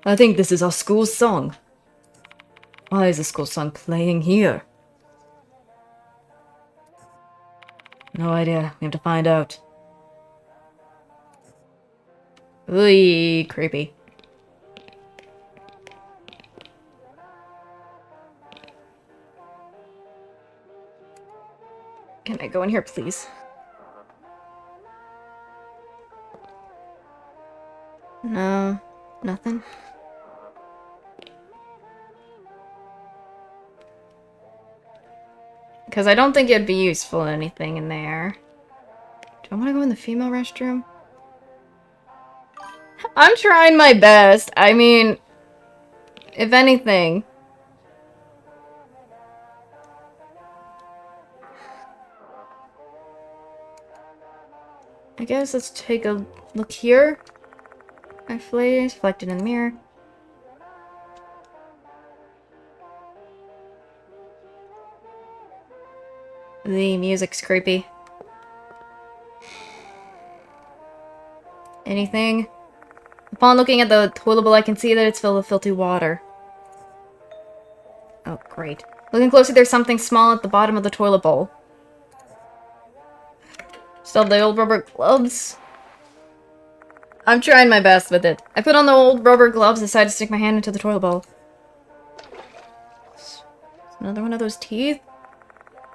I think this is our school song. Why is the school song playing here? No idea. We have to find out. Ooh, creepy. Can I go in here, please? No, nothing. Because I don't think it'd be useful anything in there. Do I want to go in the female restroom? I'm trying my best. I mean, if anything. I guess let's take a look here. My face reflected in the mirror. The music's creepy. Anything? Upon looking at the toilet bowl, I can see that it's filled with filthy water. Oh, great. Looking closely, there's something small at the bottom of the toilet bowl. Still have the old rubber gloves. I'm trying my best with it. I put on the old rubber gloves and decided to stick my hand into the toilet bowl. Another one of those teeth?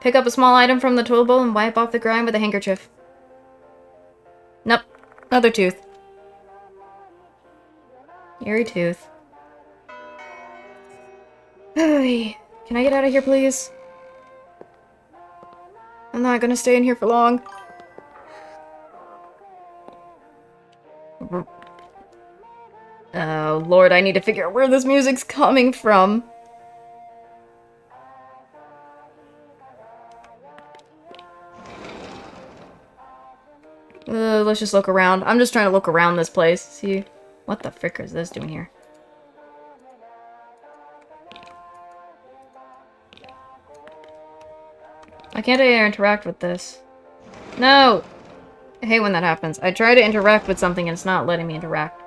Pick up a small item from the tool bowl and wipe off the grime with a handkerchief. Nope. Another tooth. Eerie tooth. Can I get out of here, please? I'm not gonna stay in here for long. Oh, Lord, I need to figure out where this music's coming from. Let's just look around. I'm just trying to look around this place. See, what the frick is this doing here? Why can't I interact with this? No! I hate when that happens. I try to interact with something and it's not letting me interact.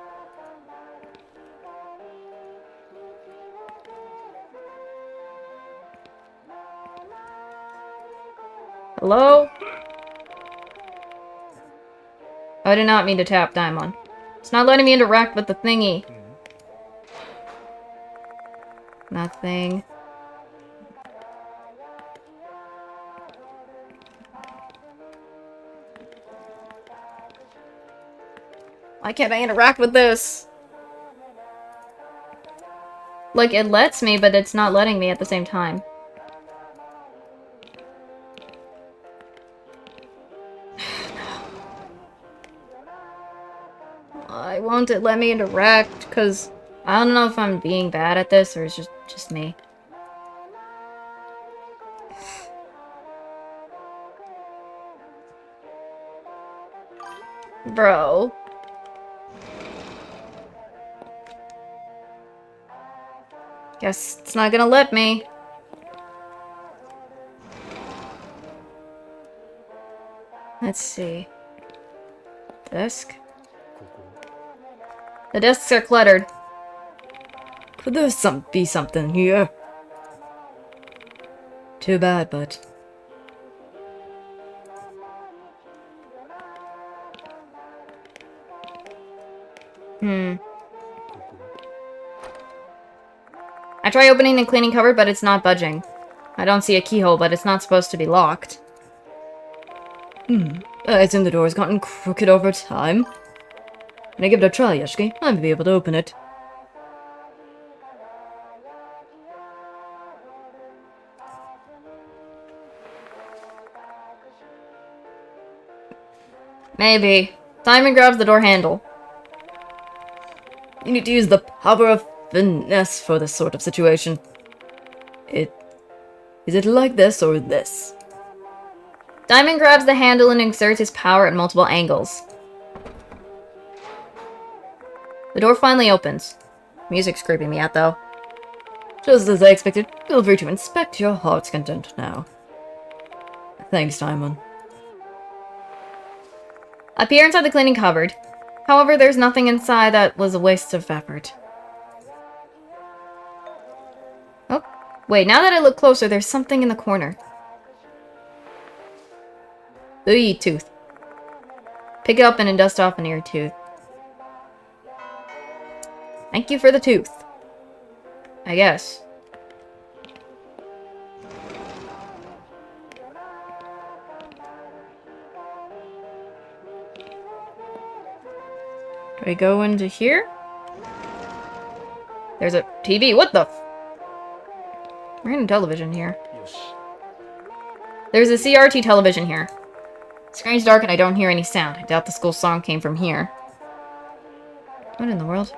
Hello? I did not mean to tap Daimon. It's not letting me interact with the thingy. Nothing. Why can't I interact with this? Like, it lets me, but it's not letting me at the same time. Why won't it let me interact? Because I don't know if I'm being bad at this or it's just me. Bro. Guess it's not gonna let me. Let's see. Desk? The desks are cluttered. Could there be something here? Too bad, but... I try opening the cleaning cupboard, but it's not budging. I don't see a keyhole, but it's not supposed to be locked. I assume the door has gotten crooked over time. Can I give it a try, Yashiki? I might be able to open it. Maybe. Simon grabs the door handle. You need to use the power of finesse for this sort of situation. Is it like this or this? Diamond grabs the handle and exerts his power at multiple angles. The door finally opens. Music's creeping me out, though. Just as I expected, feel free to inspect your heart's content now. Thanks, Diamond. I peer inside the cleaning cupboard. However, there's nothing inside that was a waste of effort. Oh, wait, now that I look closer, there's something in the corner. Ooh, tooth. Pick it up and dust off an ear tooth. Thank you for the tooth. I guess. Do I go into here? There's a TV. What the f- Random television here. Yes. There's a CRT television here. The screen's dark and I don't hear any sound. I doubt the school song came from here. What in the world?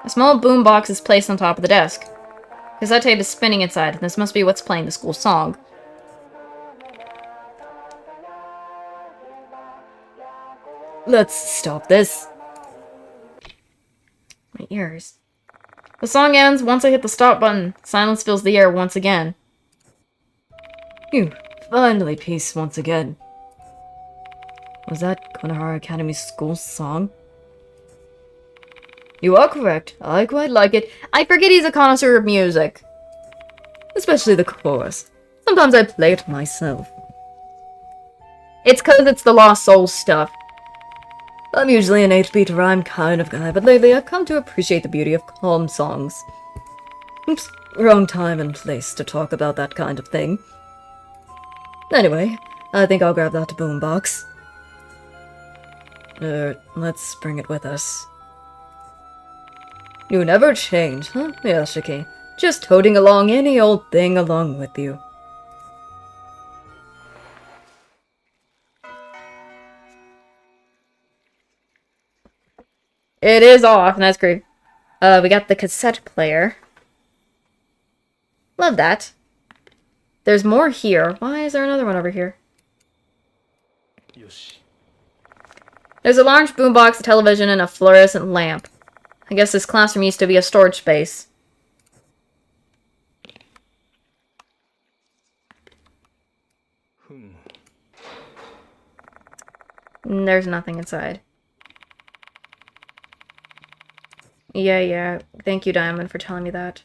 A small boombox is placed on top of the desk. Cassette tape is spinning inside, and this must be what's playing the school song. Let's stop this. My ears. The song ends once I hit the stop button. Silence fills the air once again. Phew, finally peace once again. Was that Konohara Academy school song? You are correct. I quite like it. I forget he's a connoisseur of music. Especially the chorus. Sometimes I play it myself. It's 'cause it's the Lost Souls stuff. I'm usually an 8-beat rhyme kind of guy, but lately I've come to appreciate the beauty of calm songs. Oops, Wrong time and place to talk about that kind of thing. Anyway, I think I'll grab that boombox. Let's bring it with us. You never change, huh, Yashiki? Just toting along any old thing along with you. It is off, and that's great. We got the cassette player. Love that. There's more here. Why is there another one over here? よし。 There's a large boombox, a television, and a fluorescent lamp. I guess this classroom used to be a storage space. There's nothing inside. Yeah. Thank you, Diamond, for telling me that.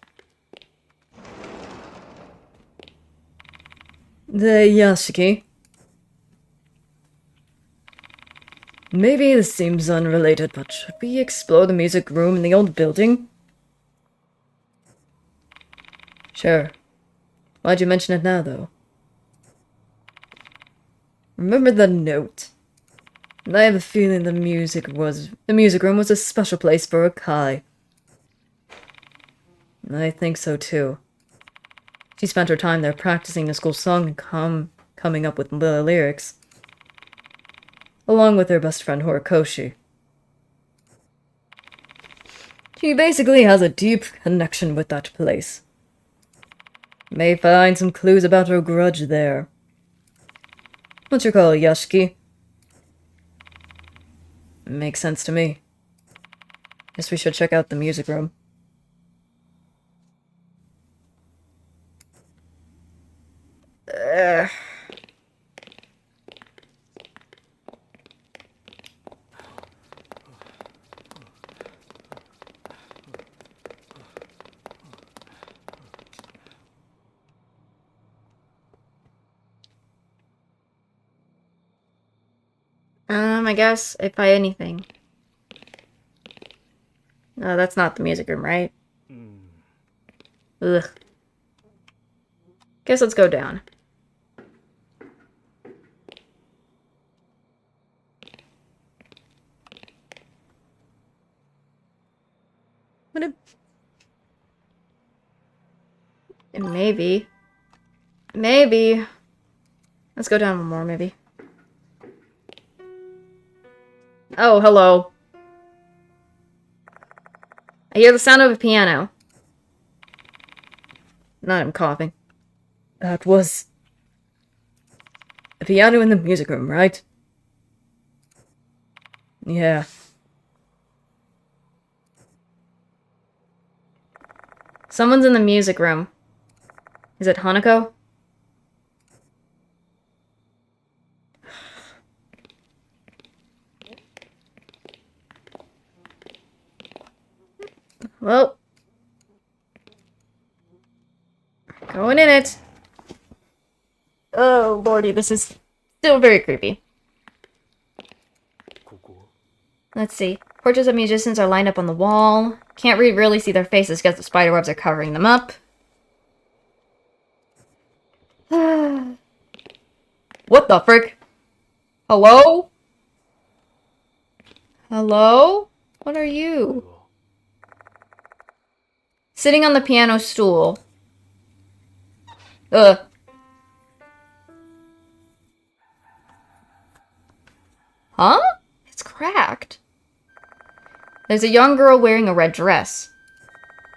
The Yashiki. Maybe this seems unrelated, but should we explore the music room in the old building? Sure. Why'd you mention it now, though? Remember the note? I have a feeling the music room was a special place for Akai. I think so too. She spent her time there practicing the school song and coming up with the lyrics, along with her best friend Horikoshi. She basically has a deep connection with that place. May find some clues about her grudge there. What's your call, Yashiki? Makes sense to me. Guess we should check out the music room. I guess if I anything. No, that's not the music room, right? Ugh. Guess let's go down. Maybe. Let's go down one more, maybe. Oh, hello. I hear the sound of a piano. Not him coughing. That was a piano in the music room, right? Yeah. Someone's in the music room. Is it Hanako? Well. Going in it. Oh, lordy, this is still very creepy. ここ。 Let's see. Portraits of musicians are lined up on the wall. Can't really see their faces because the spider webs are covering them up. What the frick? Hello? Hello? What are you? Sitting on the piano stool. Ugh. Huh? It's cracked. There's a young girl wearing a red dress.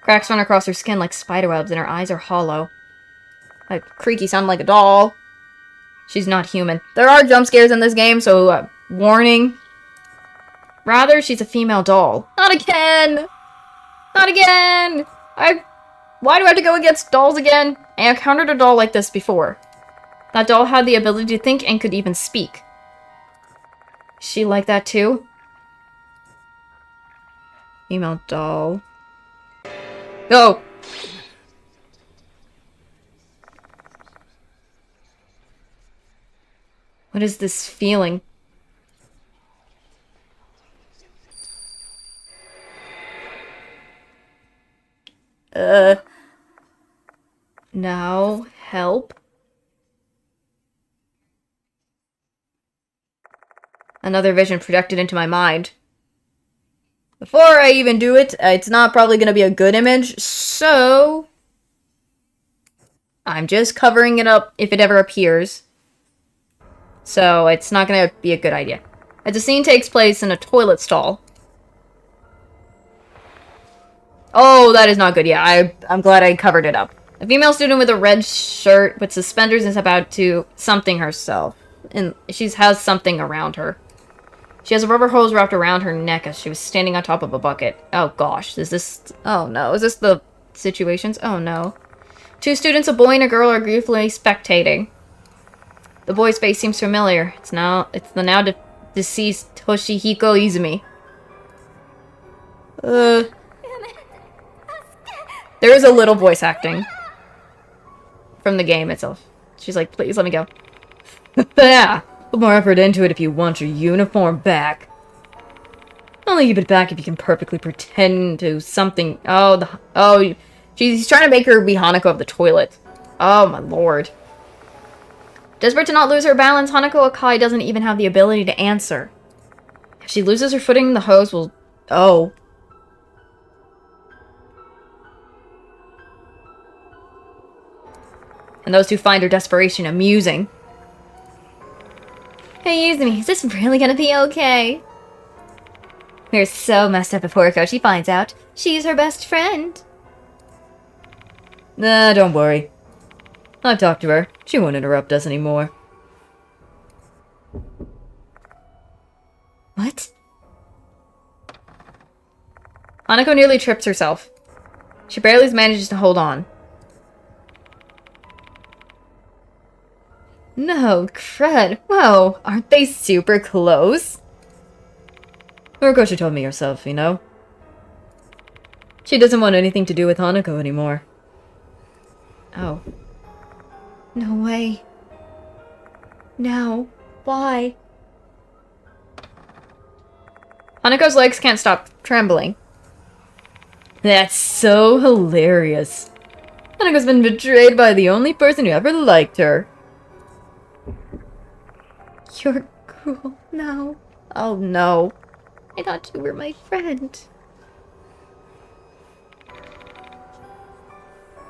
Cracks run across her skin like spiderwebs and her eyes are hollow. That creaky sound like a doll. She's not human. There are jump scares in this game, so warning. Rather, she's a female doll. Not again! Not again! Why do I have to go against dolls again? I encountered a doll like this before. That doll had the ability to think and could even speak. Is she like that too? Female doll. Go! What is this feeling? Now, help. Another vision projected into my mind. Before I even do it, it's not probably going to be a good image, so I'm just covering it up if it ever appears. So it's not going to be a good idea. As the scene takes place in a toilet stall. Oh, that is not good. Yeah, I'm glad I covered it up. A female student with a red shirt with suspenders is about to something herself. And she has something around her. She has a rubber hose wrapped around her neck as she was standing on top of a bucket. Oh gosh, is this... Oh no, is this the situations? Oh no. Two students, a boy and a girl, are gleefully spectating. The boy's face seems familiar. It's the now deceased Toshihiko Izumi. There is a little voice acting from the game itself. She's like, please let me go. Yeah. Put more effort into it if you want your uniform back. Only give it back if you can perfectly pretend to something. He's trying to make her be Hanako of the toilet. Oh my lord. Desperate to not lose her balance, Hanako Akai doesn't even have the ability to answer. If she loses her footing, the hose will... Oh. And those two find her desperation amusing. Hey, Izumi, is this really gonna be okay? We're so messed up if Horiko she finds out. She's her best friend. Nah, don't worry. I've talked to her. She won't interrupt us anymore. What? Hanako nearly trips herself. She barely manages to hold on. No, crud. Whoa, aren't they super close? Horikoshi told me herself, you know? She doesn't want anything to do with Hanako anymore. Oh. No way. No. Why? Hanako's legs can't stop trembling. That's so hilarious. Hanako's been betrayed by the only person who ever liked her. You're cruel now. Oh no. I thought you were my friend.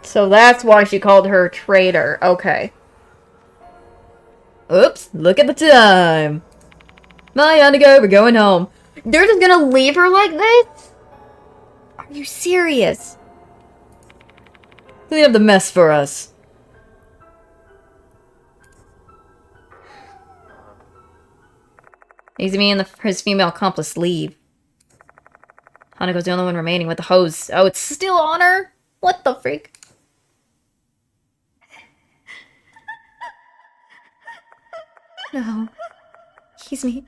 So that's why she called her traitor. Okay. Oops, look at the time. Bye, Hanako, we're going home. They're just gonna leave her like this? Are you serious? Clean up the mess for us. Izumi and his female accomplice leave. Hanako's the only one remaining with the hose. Oh, it's still on her? What the freak? No. Izumi.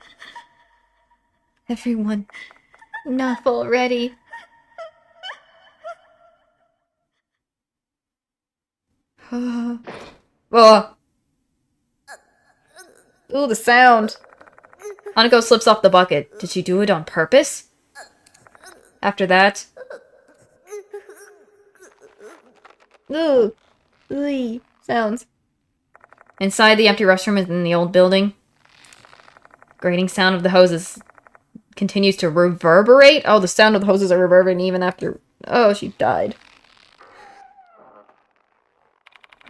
Everyone. Enough already. Oh. Ooh, the sound. Hanako slips off the bucket. Did she do it on purpose? After that... Ooh. Ooh. Sounds. Inside the empty restroom is in the old building. Grating sound of the hoses continues to reverberate. Oh, the sound of the hoses are reverberating even after... Oh, she died.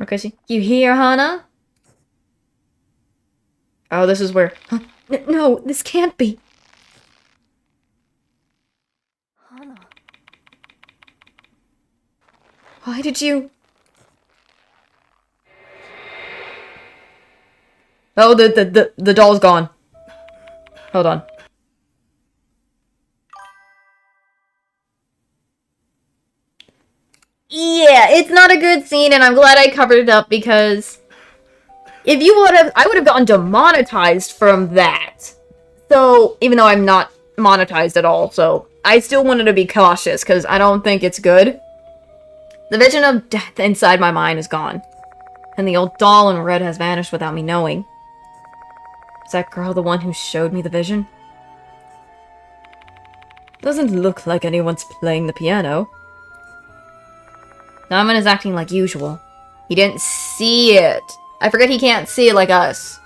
Okay, you hear, Hana? Oh, this is where... Huh? No, this can't be. Hana. Why did you... Oh, the doll's gone. Hold on. Yeah, it's not a good scene, and I'm glad I covered it up because if you would have, I would have gotten demonetized from that. So, even though I'm not monetized at all, so I still wanted to be cautious because I don't think it's good. The vision of death inside my mind is gone, and the old doll in red has vanished without me knowing. Is that girl the one who showed me the vision? Doesn't look like anyone's playing the piano. Diamond is acting like usual. He didn't see it. I forget he can't see it like us.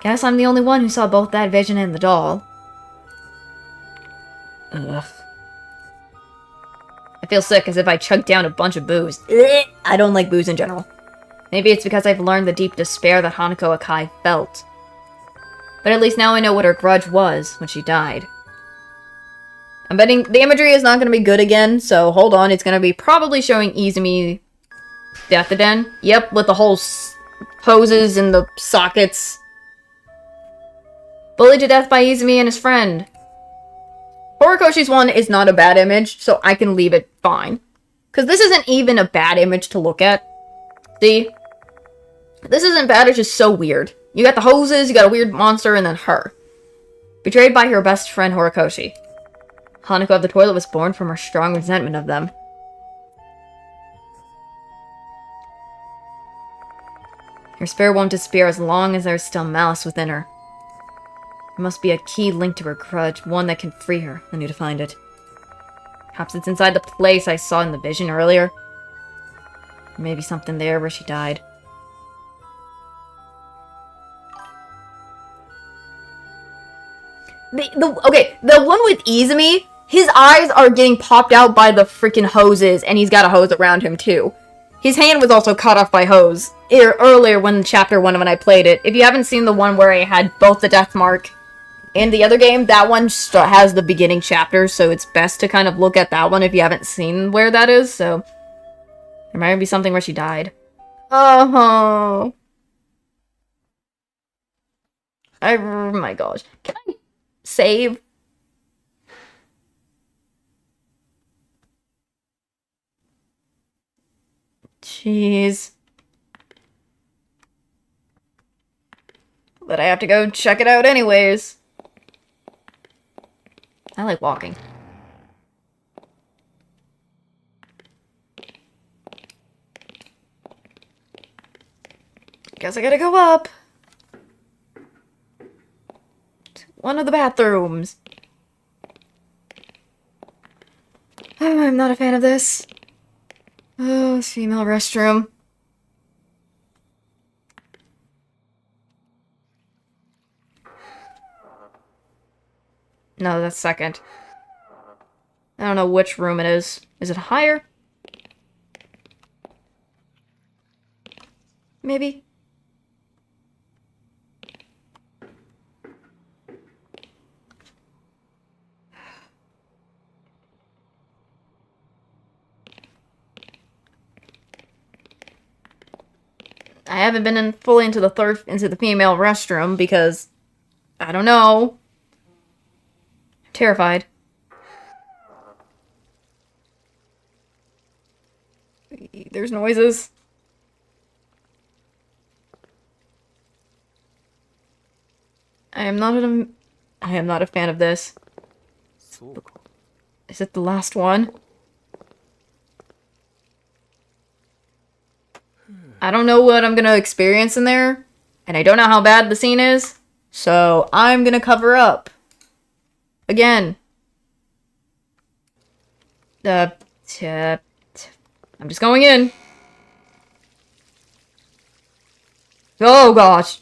Guess I'm the only one who saw both that vision and the doll. Ugh. I feel sick as if I chugged down a bunch of booze. I don't like booze in general. Maybe it's because I've learned the deep despair that Hanako Akai felt. But at least now I know what her grudge was when she died. I'm betting the imagery is not going to be good again, so hold on. It's going to be probably showing Izumi death again. Yep, with the whole poses and the sockets. Bullied to death by Izumi and his friend. Horikoshi's one is not a bad image, so I can leave it fine. Because this isn't even a bad image to look at. See? This isn't bad, it's just so weird. You got the hoses, you got a weird monster, and then her. Betrayed by her best friend Horikoshi. Hanako of the Toilet was born from her strong resentment of them. Her spirit won't disappear as long as there is still malice within her. There must be a key link to her grudge, one that can free her. I need to find it. Perhaps it's inside the place I saw in the vision earlier. Maybe something there where she died. The one with Izumi, his eyes are getting popped out by the freaking hoses, and he's got a hose around him too. His hand was also cut off by hose earlier when chapter 1 when I played it. If you haven't seen the one where I had both the death mark and the other game, that one has the beginning chapter, so it's best to kind of look at that one if you haven't seen where that is, so... There might be something where she died. Oh my gosh. Can I save? Jeez. But I have to go check it out anyways. I like walking. Guess I gotta go up. To one of the bathrooms. Oh, I'm not a fan of this. Oh, female restroom. No, that's second. I don't know which room it is. Is it higher? Maybe? I haven't been fully into the female restroom because I don't know. I'm terrified. There's noises. I am not a fan of this. Is it the last one? I don't know what I'm gonna experience in there, and I don't know how bad the scene is, so I'm gonna cover up. Again. I'm just going in. Oh gosh.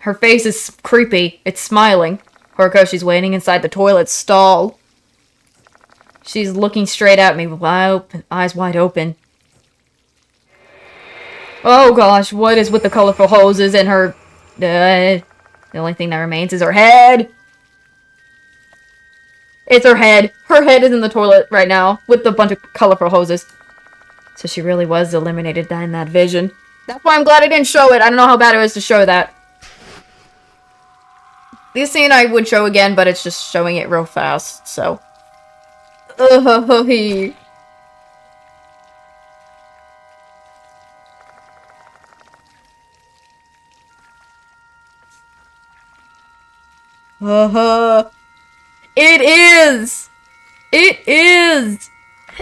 Her face is creepy. It's smiling. Horikoshi's waiting inside the toilet stall. She's looking straight at me with eyes wide open. Oh gosh, what is with the colorful hoses and her... the only thing that remains is her head! It's her head. Her head is in the toilet right now with a bunch of colorful hoses. So she really was eliminated in that vision. That's why I'm glad I didn't show it. I don't know how bad it was to show that. This scene I would show again, but it's just showing it real fast, so... It is! It is!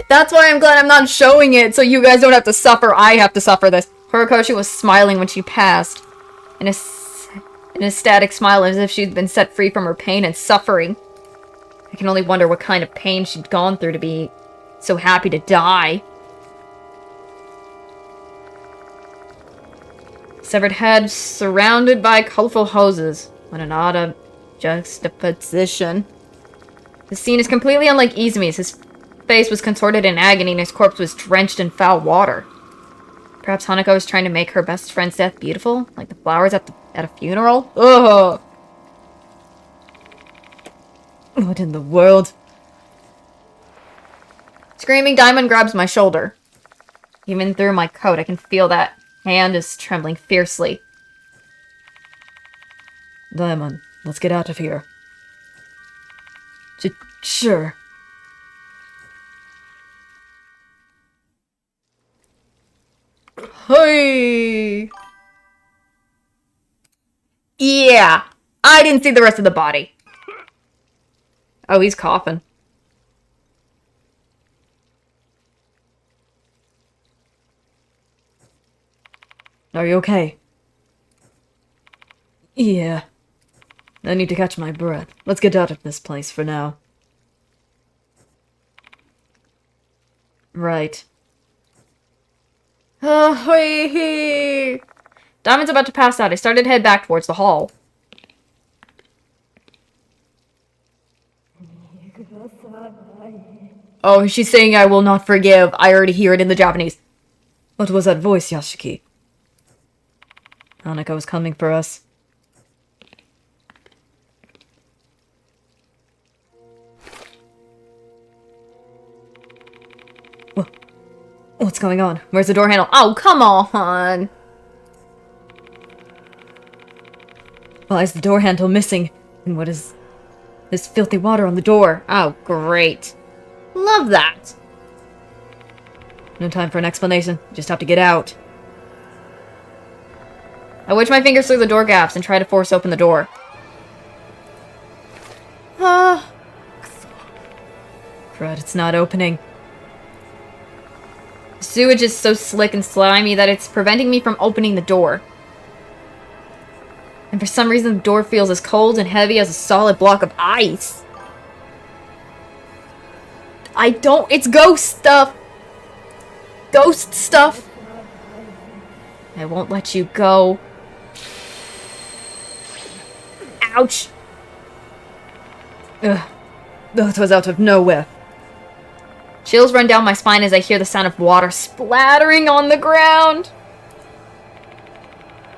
That's why I'm glad I'm not showing it, so you guys don't have to suffer. I have to suffer this. Horikoshi was smiling when she passed. An ecstatic smile as if she'd been set free from her pain and suffering. I can only wonder what kind of pain she'd gone through to be so happy to die. severed head surrounded by colorful hoses. What an odd juxtaposition. The scene is completely unlike Izumi's. His face was contorted in agony and his corpse was drenched in foul water. Perhaps Hanako was trying to make her best friend's death beautiful? Like the flowers at a funeral? Ugh! What in the world? Screaming, Diamond grabs my shoulder. Even through my coat, I can feel that hand is trembling fiercely. Diamond, let's get out of here. Sure. Hey! Yeah! I didn't see the rest of the body. Oh, he's coughing. Are you okay? Yeah. I need to catch my breath. Let's get out of this place for now. Right. Hey! Diamond's about to pass out. I started to head back towards the hall. Oh, she's saying I will not forgive. I already hear it in the Japanese. What was that voice, Yashiki? Hanako was coming for us. What's going on? Where's the door handle? Oh, come on! Why is the door handle missing? And what is this filthy water on the door? Oh, great. Love that. No time for an explanation. Just have to get out. I wedge my fingers through the door gaps and try to force open the door. Crud, it's not opening. The sewage is so slick and slimy that it's preventing me from opening the door. And for some reason the door feels as cold and heavy as a solid block of ice. It's ghost stuff! Ghost stuff! I won't let you go. Ouch! Ugh. That was out of nowhere. Chills run down my spine as I hear the sound of water splattering on the ground.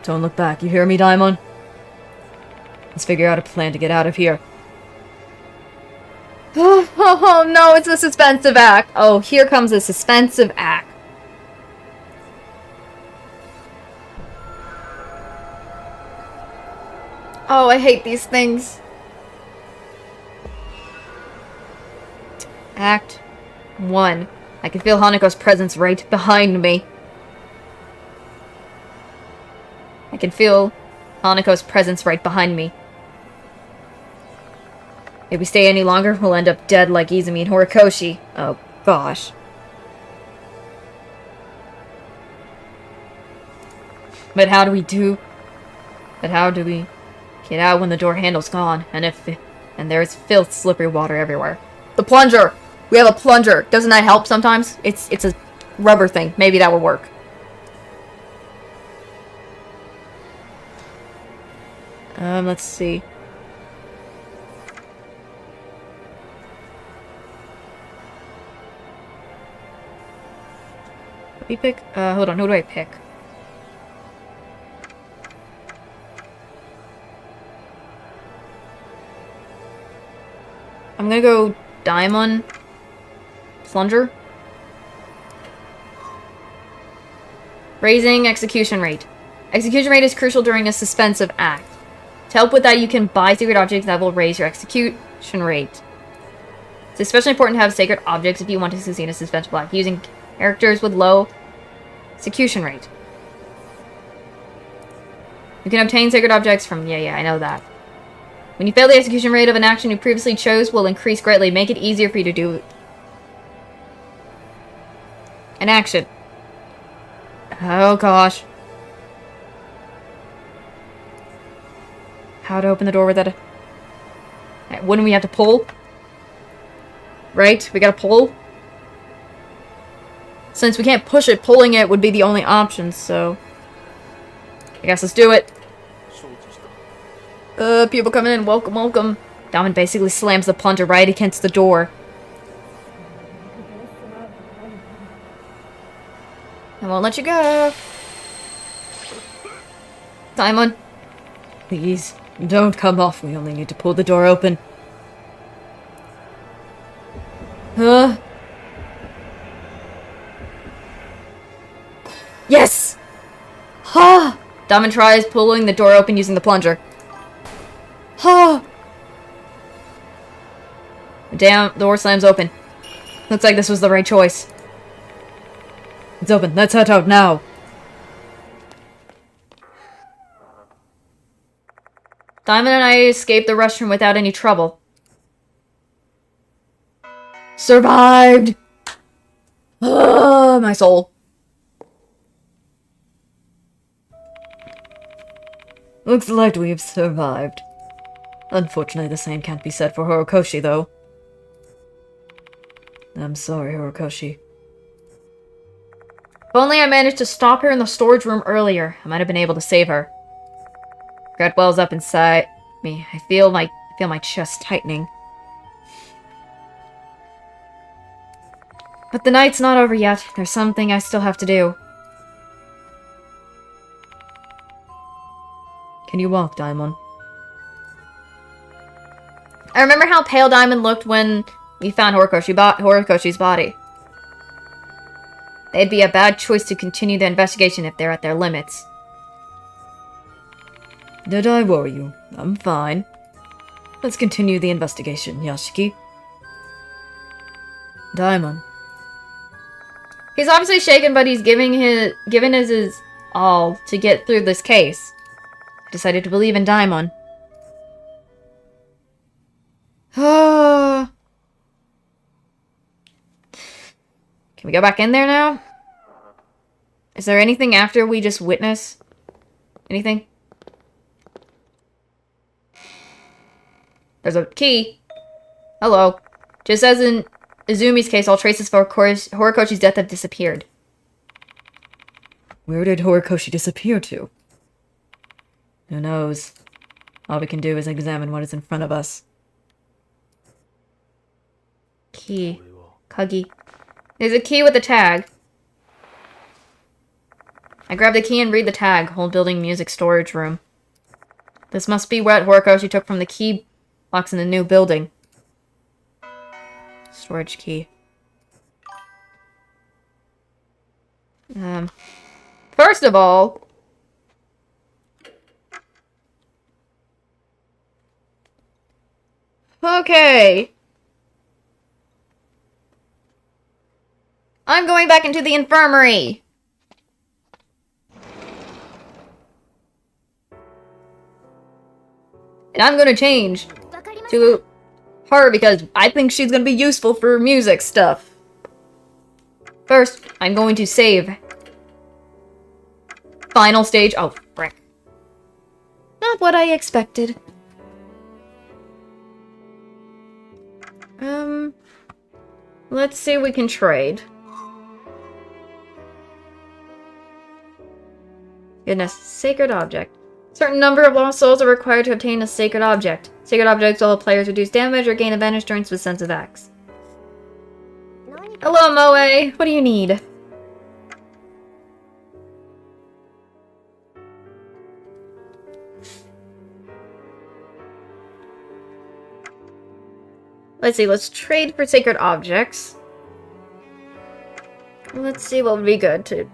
Don't look back, you hear me, Daimon? Let's figure out a plan to get out of here. Oh no, it's a suspensive act. Oh, here comes a suspensive act. Oh, I hate these things. Act 1. I can feel Hanako's presence right behind me. I can feel Hanako's presence right behind me. If we stay any longer, we'll end up dead like Izumi and Horikoshi. Oh, gosh. But how do we get out when the door handle's gone? And there's filth, slippery water everywhere. The plunger! We have a plunger. Doesn't that help sometimes? It's a rubber thing. Maybe that would work. Let's see. What do you pick? Hold on. Who do I pick? I'm gonna go Diamond Plunger. Raising execution rate. Execution rate is crucial during a suspensive act. To help with that, you can buy secret objects that will raise your execution rate. It's especially important to have sacred objects if you want to succeed in a suspenseful act, using characters with low execution rate. You can obtain sacred objects from... Yeah, I know that. When you fail, the execution rate of an action you previously chose will increase greatly. Make it easier for you to do an action. Oh, gosh. How to open the door with that? Wouldn't we have to pull? Right? We gotta pull? Since we can't push it, pulling it would be the only option, so... I guess let's do it. 承知した People coming in. Welcome, welcome. Diamond basically slams the plunger right against the door. I won't let you go. Diamond. Please, don't come off. We only need to pull the door open. Huh? Yes! Ha! Diamond tries pulling the door open using the plunger. Ha! The door slams open. Looks like this was the right choice. It's open. Let's head out now. Diamond and I escaped the restroom without any trouble. Survived! Oh, my soul. Looks like we've survived. Unfortunately, the same can't be said for Horikoshi, though. I'm sorry, Horikoshi. If only I managed to stop her in the storage room earlier, I might have been able to save her. Regret wells up inside me. I feel my chest tightening. But the night's not over yet. There's something I still have to do. Can you walk, Daimon? I remember how pale Diamond looked when we found Horikoshi's body. It'd be a bad choice to continue the investigation if they're at their limits. Did I worry you? I'm fine. Let's continue the investigation, Yashiki. Daimon. He's obviously shaken, but he's giving his all to get through this case. I decided to believe in Daimon. Can we go back in there now? Is there anything after we just witness? Anything? There's a key. Hello. Just as in Izumi's case, all traces for Horikoshi's death have disappeared. Where did Horikoshi disappear to? Who knows? All we can do is examine what is in front of us. Key. Kagi. There's a key with a tag. I grab the key and read the tag. Whole building music storage room. This must be what Horikoshi took from the key box in the new building. Storage key. First of all... Okay. I'm going back into the infirmary. And I'm gonna change to her because I think she's gonna be useful for music stuff. First, I'm going to save. Final stage. Oh, frick. Not what I expected. Let's see if we can trade. Goodness, sacred object. Certain number of lost souls are required to obtain a sacred object. Sacred objects will help players reduce damage or gain advantage during defensive acts. Hello, Moe. What do you need? Let's see, let's trade for sacred objects. Let's see what would be good to...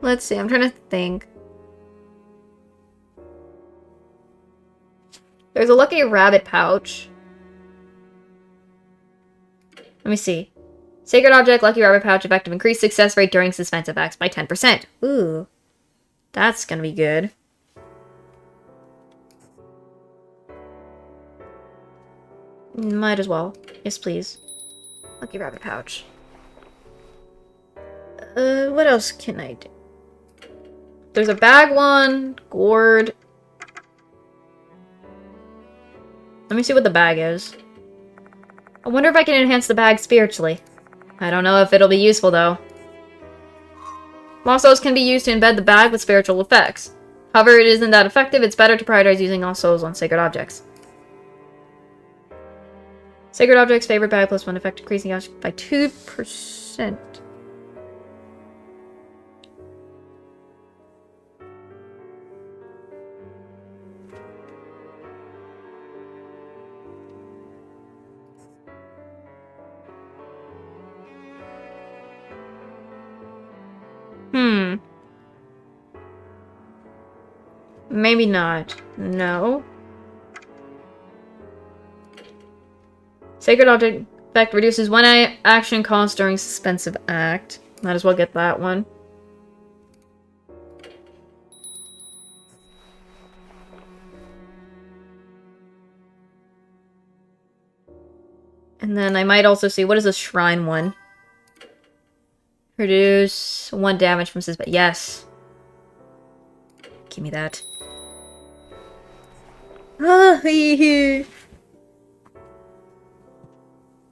Let's see, I'm trying to think. There's a lucky rabbit pouch. Let me see. Sacred object, lucky rabbit pouch, effective increased success rate during suspensive acts by 10%. Ooh. That's gonna be good. Might as well. Yes, please. Lucky rabbit pouch. What else can I do? There's a bag one, gourd. Let me see what the bag is. I wonder if I can enhance the bag spiritually. I don't know if it'll be useful, though. Lost Souls can be used to embed the bag with spiritual effects. However, it isn't that effective. It's better to prioritize using Lost Souls on sacred objects. Sacred objects, favorite bag, +1 effect, increasing by 2%. Maybe not. No. Sacred object effect reduces 1 action cost during suspensive act. Might as well get that one. And then I might also see, what is the shrine one? Reduce 1 damage from suspense. Yes. Give me that. Ah,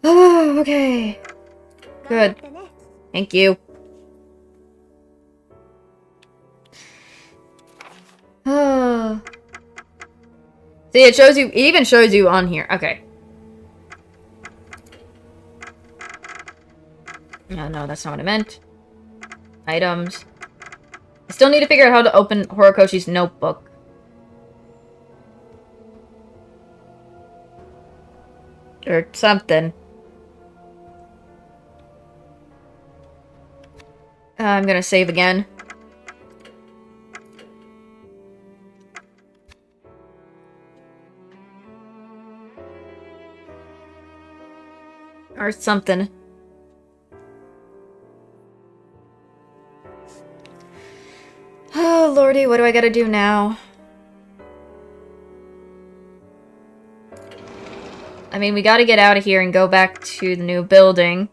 oh, okay. Good. Thank you. Oh. See, it shows you, it even shows you on here. Okay. No, that's not what I meant. Items. I still need to figure out how to open Horikoshi's notebook. Or something. I'm gonna save again. Or something. Oh, lordy, what do I gotta do now? I mean, we gotta get out of here and go back to the new building.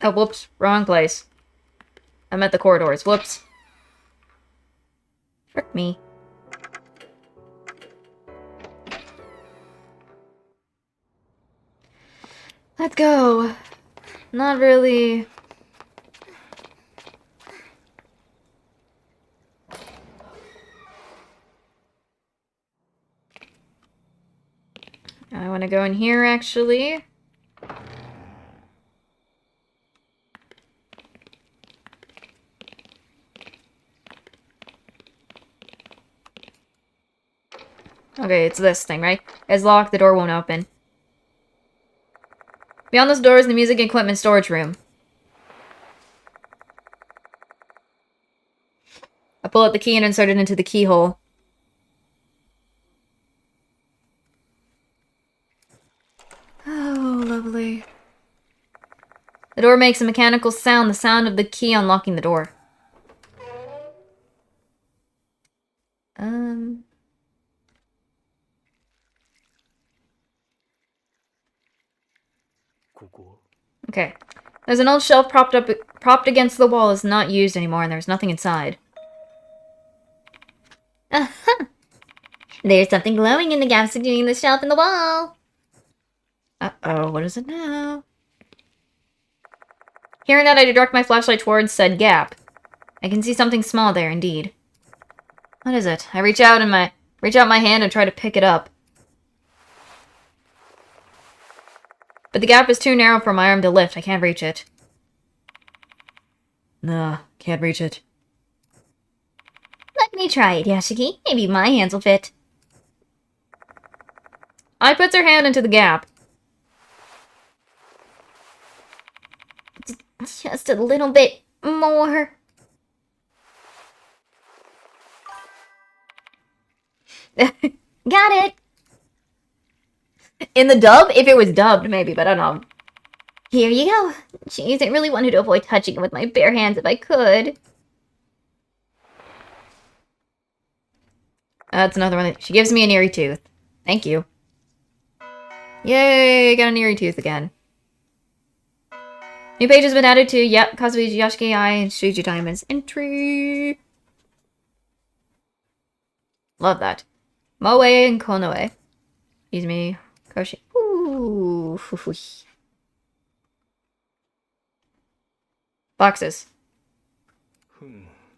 Oh, whoops. Wrong place. I'm at the corridors. Whoops. Frick me. Let's go. Not really... I want to go in here, actually. Okay, it's this thing, right? It's locked, the door won't open. Beyond this door is the music equipment storage room. I pull out the key and insert it into the keyhole. Oh, lovely. The door makes a mechanical sound, the sound of the key unlocking the door. Okay. There's an old shelf propped against the wall. It's not used anymore, and there's nothing inside. Uh-huh. There's something glowing in the gaps between the shelf and the wall. Uh-oh, what is it now? Hearing that, I direct my flashlight towards said gap. I can see something small there, indeed. What is it? I reach out my hand and try to pick it up. But the gap is too narrow for my arm to lift. I can't reach it. Nah, can't reach it. Let me try it, Yashiki. Maybe my hands will fit. I puts her hand into the gap. Just a little bit more. Got it. In the dub? If it was dubbed, maybe, but I don't know. Here you go. Jeez, I really wanted to avoid touching it with my bare hands if I could. That's another one. She gives me an eerie tooth. Thank you. Yay, got an eerie tooth again. New page has been added to, yep, Kazuya Yashiki Eye and Shuji Diamond's entry. Love that. Moe and Konoe. Excuse me. Koshi. Ooh. Boxes.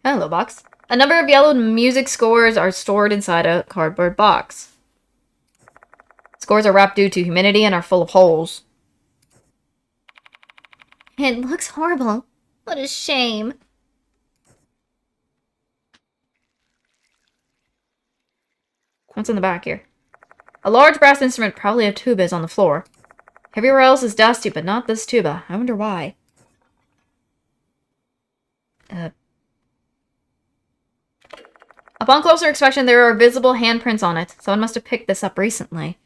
Hello, box. A number of yellowed music scores are stored inside a cardboard box. Scores are wrapped due to humidity and are full of holes. It looks horrible. What a shame. What's in the back here? A large brass instrument, probably a tuba, is on the floor. Everywhere else is dusty, but not this tuba. I wonder why. Upon closer inspection, there are visible handprints on it. Someone must have picked this up recently.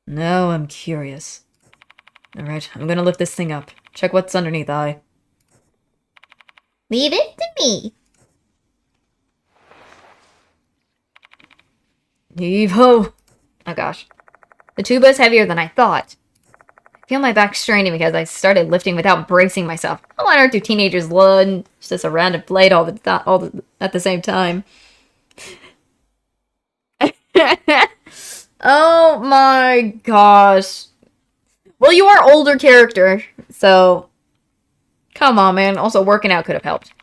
Now I'm curious. Alright, I'm gonna lift this thing up. Check what's underneath, Eye. Leave it to me. Heave-ho! Oh gosh. The tuba is heavier than I thought. I feel my back straining because I started lifting without bracing myself. Why aren't two teenagers lunge just a random blade at the same time? Oh my gosh. Well, you are older character, so come on, man. Also, working out could have helped.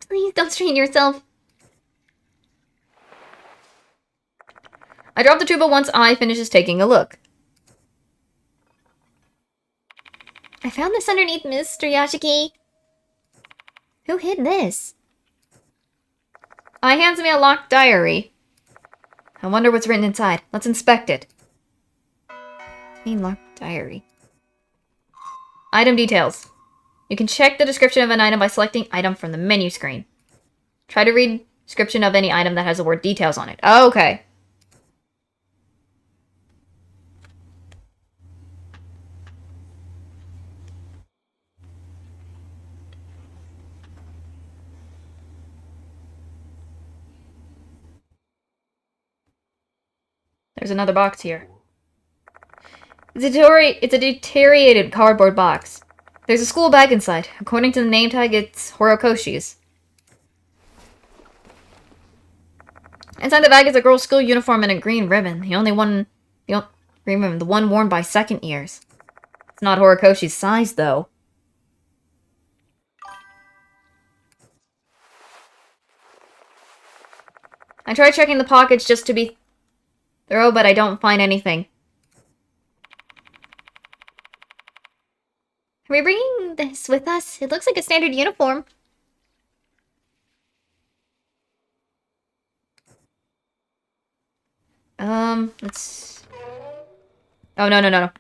Please don't strain yourself. I drop the tuba once Eye finishes taking a look. I found this underneath Mr. Yashiki. Who hid this? Eye hands me a locked diary. I wonder what's written inside. Let's inspect it. Locked diary. Item details. You can check the description of an item by selecting item from the menu screen. Try to read description of any item that has the word details on it. Oh, okay. There's another box here. It's a deteriorated cardboard box. There's a school bag inside. According to the name tag, it's Horikoshi's. Inside the bag is a girl's school uniform and a green ribbon. The one worn by second years. It's not Horikoshi's size, though. I tried checking the pockets just to be thorough, but I don't find anything. Are we bringing this with us? It looks like a standard uniform. Let's... Oh, no.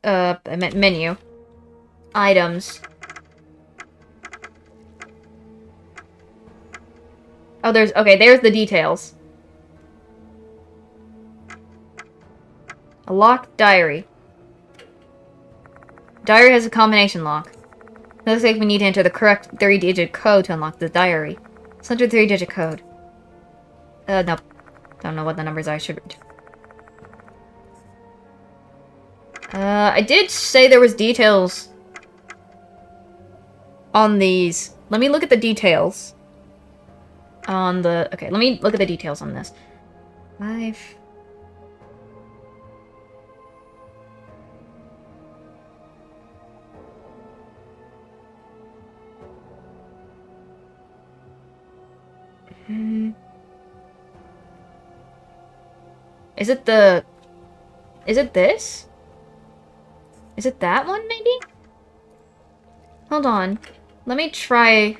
I meant menu. Items. Oh, there's the details. A locked diary. Diary has a combination lock. It looks like we need to enter the correct 3-digit code to unlock the diary. Let's enter the 3-digit code. Nope. Don't know what the numbers I should read. I did say there was details on these. Let me look at the details. Okay, let me look at the details on this. 5... Is it this? Is it that one, maybe? Hold on. Let me try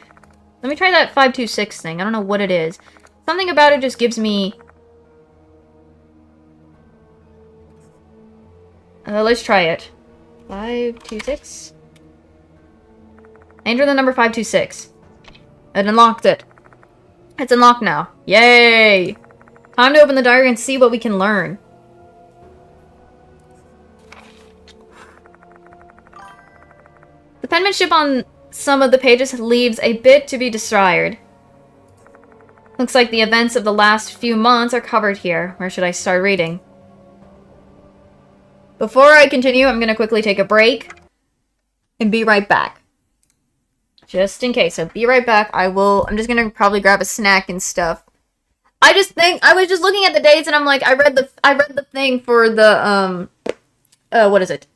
that 526 thing. I don't know what it is. Something about it just gives me... let's try it. 526? I entered the number 526. It unlocked it. It's unlocked now. Yay! Time to open the diary and see what we can learn. The penmanship on some of the pages leaves a bit to be desired. Looks like the events of the last few months are covered here. Where should I start reading? Before I continue, I'm gonna quickly take a break and be right back. Just in case, so be right back. I'm just gonna probably grab a snack and stuff. I was just looking at the dates and I'm like, I read the thing for the, what is it?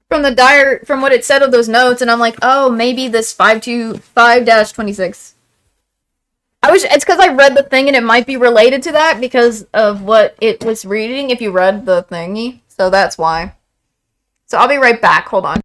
From what it said of those notes, and I'm like, oh, maybe this 525-26. It's because I read the thing and it might be related to that because of what it was reading if you read the thingy. So that's why. So I'll be right back. Hold on.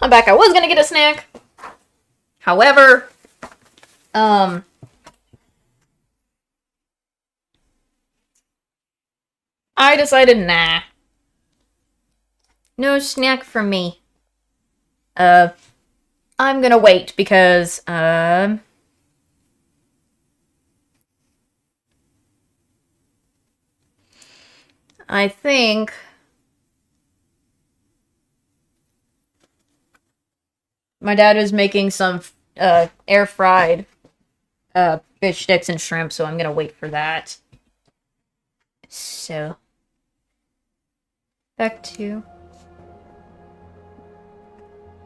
I'm back. I was gonna get a snack. However, I decided, nah. No snack for me. I'm gonna wait because, I think my dad is making some, air fried, fish sticks and shrimp, so I'm gonna wait for that. So, back to...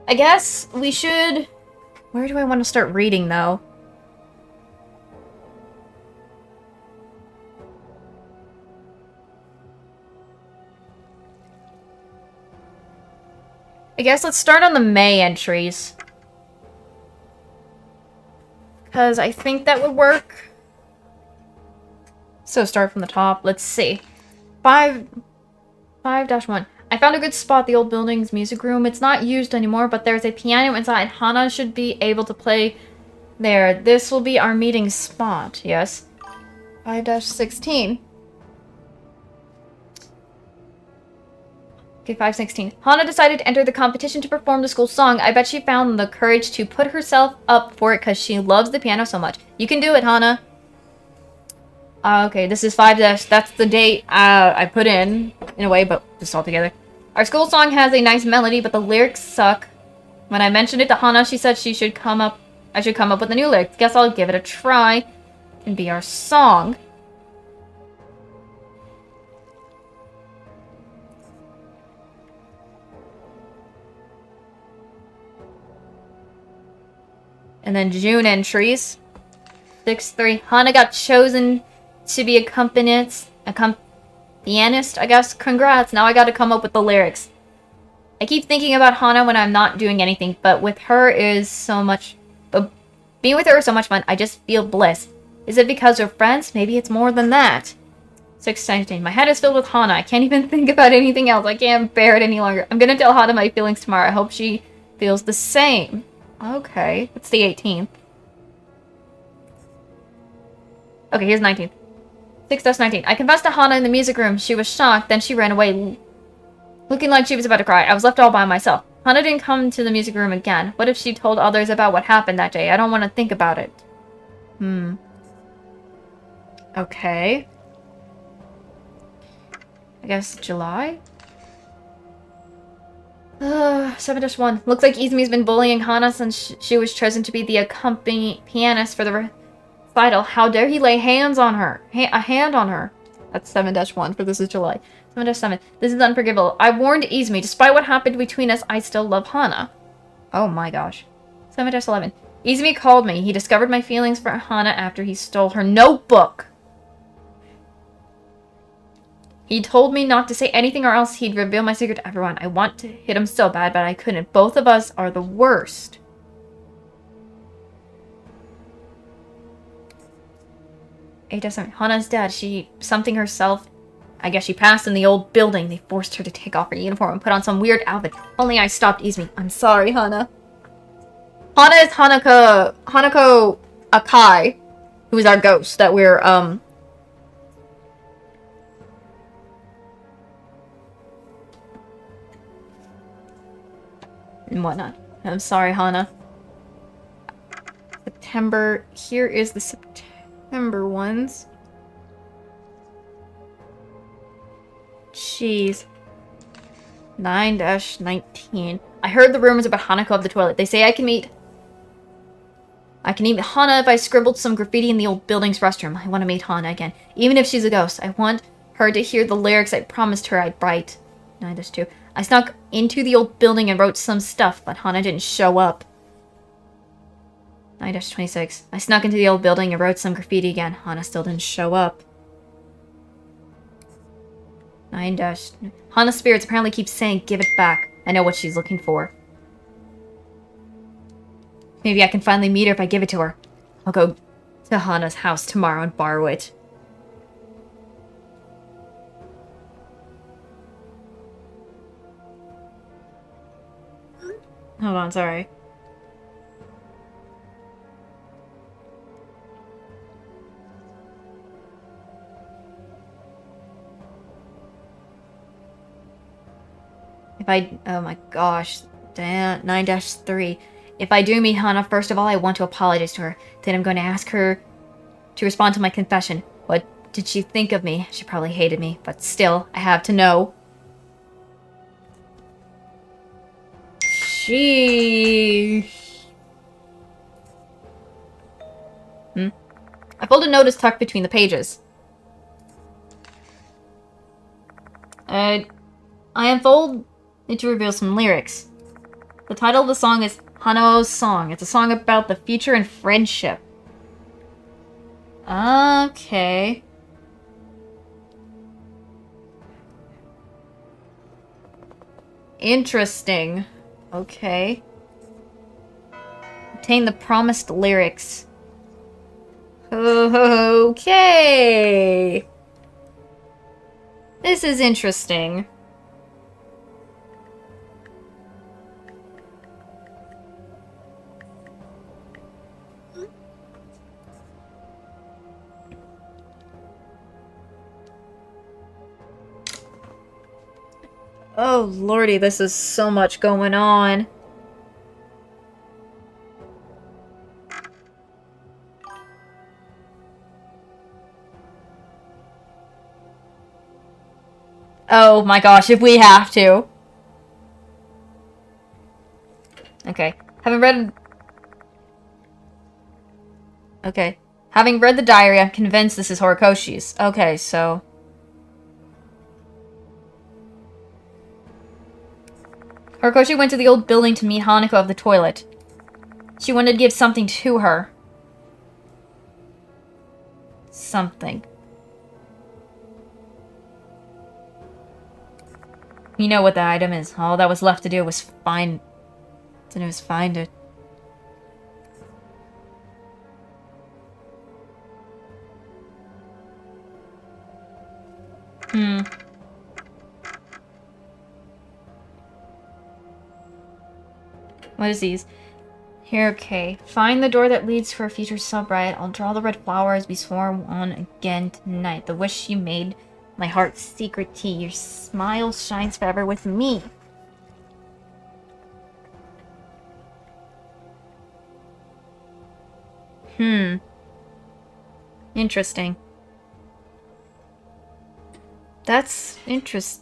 I guess we should... Where do I want to start reading, though? I guess let's start on the May entries. Because I think that would work. So start from the top. Let's see. 5-1. I found a good spot, the old building's music room. It's not used anymore, but there's a piano inside. Hana should be able to play there. This will be our meeting spot. Yes. 5-16. Okay, 5-16. Hana decided to enter the competition to perform the school song. I bet she found the courage to put herself up for it because she loves the piano so much. You can do it, Hana. Okay, this is 5-. That's the date I put in a way, but just all together. Our school song has a nice melody, but the lyrics suck. When I mentioned it to Hana, she said I should come up with a new lyric. Guess I'll give it a try. It can be our song. And then June entries. 6-3. Hana got chosen to be a pianist, I guess. Congrats. Now I gotta come up with the lyrics. I keep thinking about Hana when I'm not doing anything, but with her is so much... But being with her is so much fun. I just feel bliss. Is it because we're friends? Maybe it's more than that. 6-19. My head is filled with Hana. I can't even think about anything else. I can't bear it any longer. I'm gonna tell Hana my feelings tomorrow. I hope she feels the same. Okay. It's the 18th. Okay, here's 19th. 6-19. I confessed to Hana in the music room. She was shocked, then she ran away, looking like she was about to cry. I was left all by myself. Hana didn't come to the music room again. What if she told others about what happened that day? I don't want to think about it. Okay. I guess July? 7-1. Looks like Izumi's been bullying Hana since she was chosen to be the accompanying pianist for the recital. How dare he lay hands on her? A hand on her. That's 7-1 for this is July. 7-7. This is unforgivable. I warned Izumi. Despite what happened between us, I still love Hana. Oh my gosh. 7-11. Izumi called me. He discovered my feelings for Hana after he stole her notebook. He told me not to say anything or else he'd reveal my secret to everyone. I want to hit him so bad, but I couldn't. Both of us are the worst. Hana's dead. She something herself. I guess she passed in the old building. They forced her to take off her uniform and put on some weird outfit. Only I stopped Izumi. I'm sorry, Hana. Hana is Hanako Akai, who is our ghost that we're, and whatnot. I'm sorry, Hana. September. Here is the September ones. Jeez. 9-19. I heard the rumors about Hanako of the toilet. They say I can meet Hana if I scribbled some graffiti in the old building's restroom. I want to meet Hana again. Even if she's a ghost. I want her to hear the lyrics I promised her I'd write. 9-2. I snuck into the old building and wrote some stuff, but Hana didn't show up. 9-26. I snuck into the old building and wrote some graffiti again. Hana still didn't show up. 9- Hana's spirits apparently keep saying, give it back. I know what she's looking for. Maybe I can finally meet her if I give it to her. I'll go to Hana's house tomorrow and borrow it. Hold on, sorry. If I... Oh my gosh. Damn. 9-3. If I do meet Hana, first of all, I want to apologize to her. Then I'm going to ask her to respond to my confession. What did she think of me? She probably hated me, but still, I have to know. She... I folded a note is tucked between the pages. I unfold it to reveal some lyrics. The title of the song is Hanao's Song. It's a song about the future and friendship. Okay. Interesting. Okay. Obtain the promised lyrics. Okay. This is interesting. Oh lordy, this is so much going on. Oh my gosh, if we have to. Okay. Having read the diary, I'm convinced this is Horikoshi's. Okay, so... Horikoshi went to the old building to meet Hanako of the toilet. She wanted to give something to her. Something. You know what the item is. All that was left to do was find it. What is these? Here, okay. Find the door that leads for a future sunbright. I'll draw the red flowers we swore on again tonight. The wish you made, my heart's secret key. Your smile shines forever with me. Interesting. That's interesting.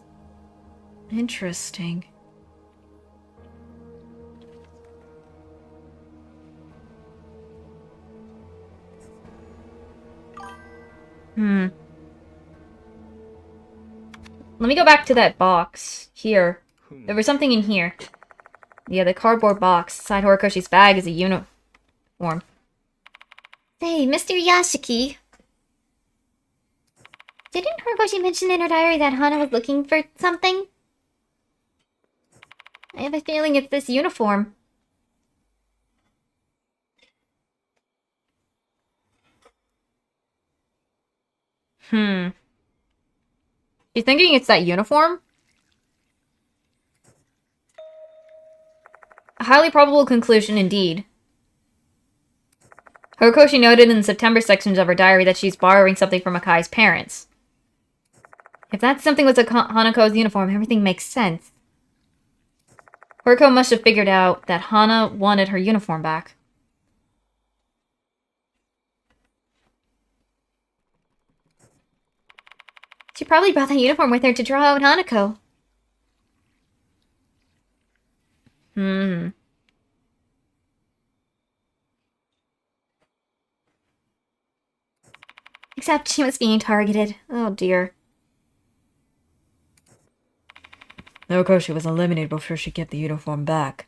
Let me go back to that box. Here. There was something in here. Yeah, the cardboard box. Inside Horikoshi's bag is a uniform. Say, Mr. Yashiki. Didn't Horikoshi mention in her diary that Hana was looking for something? I have a feeling it's this uniform. You thinking it's that uniform? A highly probable conclusion indeed. Horikoshi noted in the September sections of her diary that she's borrowing something from Akai's parents. If that something was Hanako's uniform, everything makes sense. Horiko must have figured out that Hana wanted her uniform back. She probably brought that uniform with her to draw out Hanako. Except she was being targeted. Oh dear. Horikoshi was eliminated before she get the uniform back.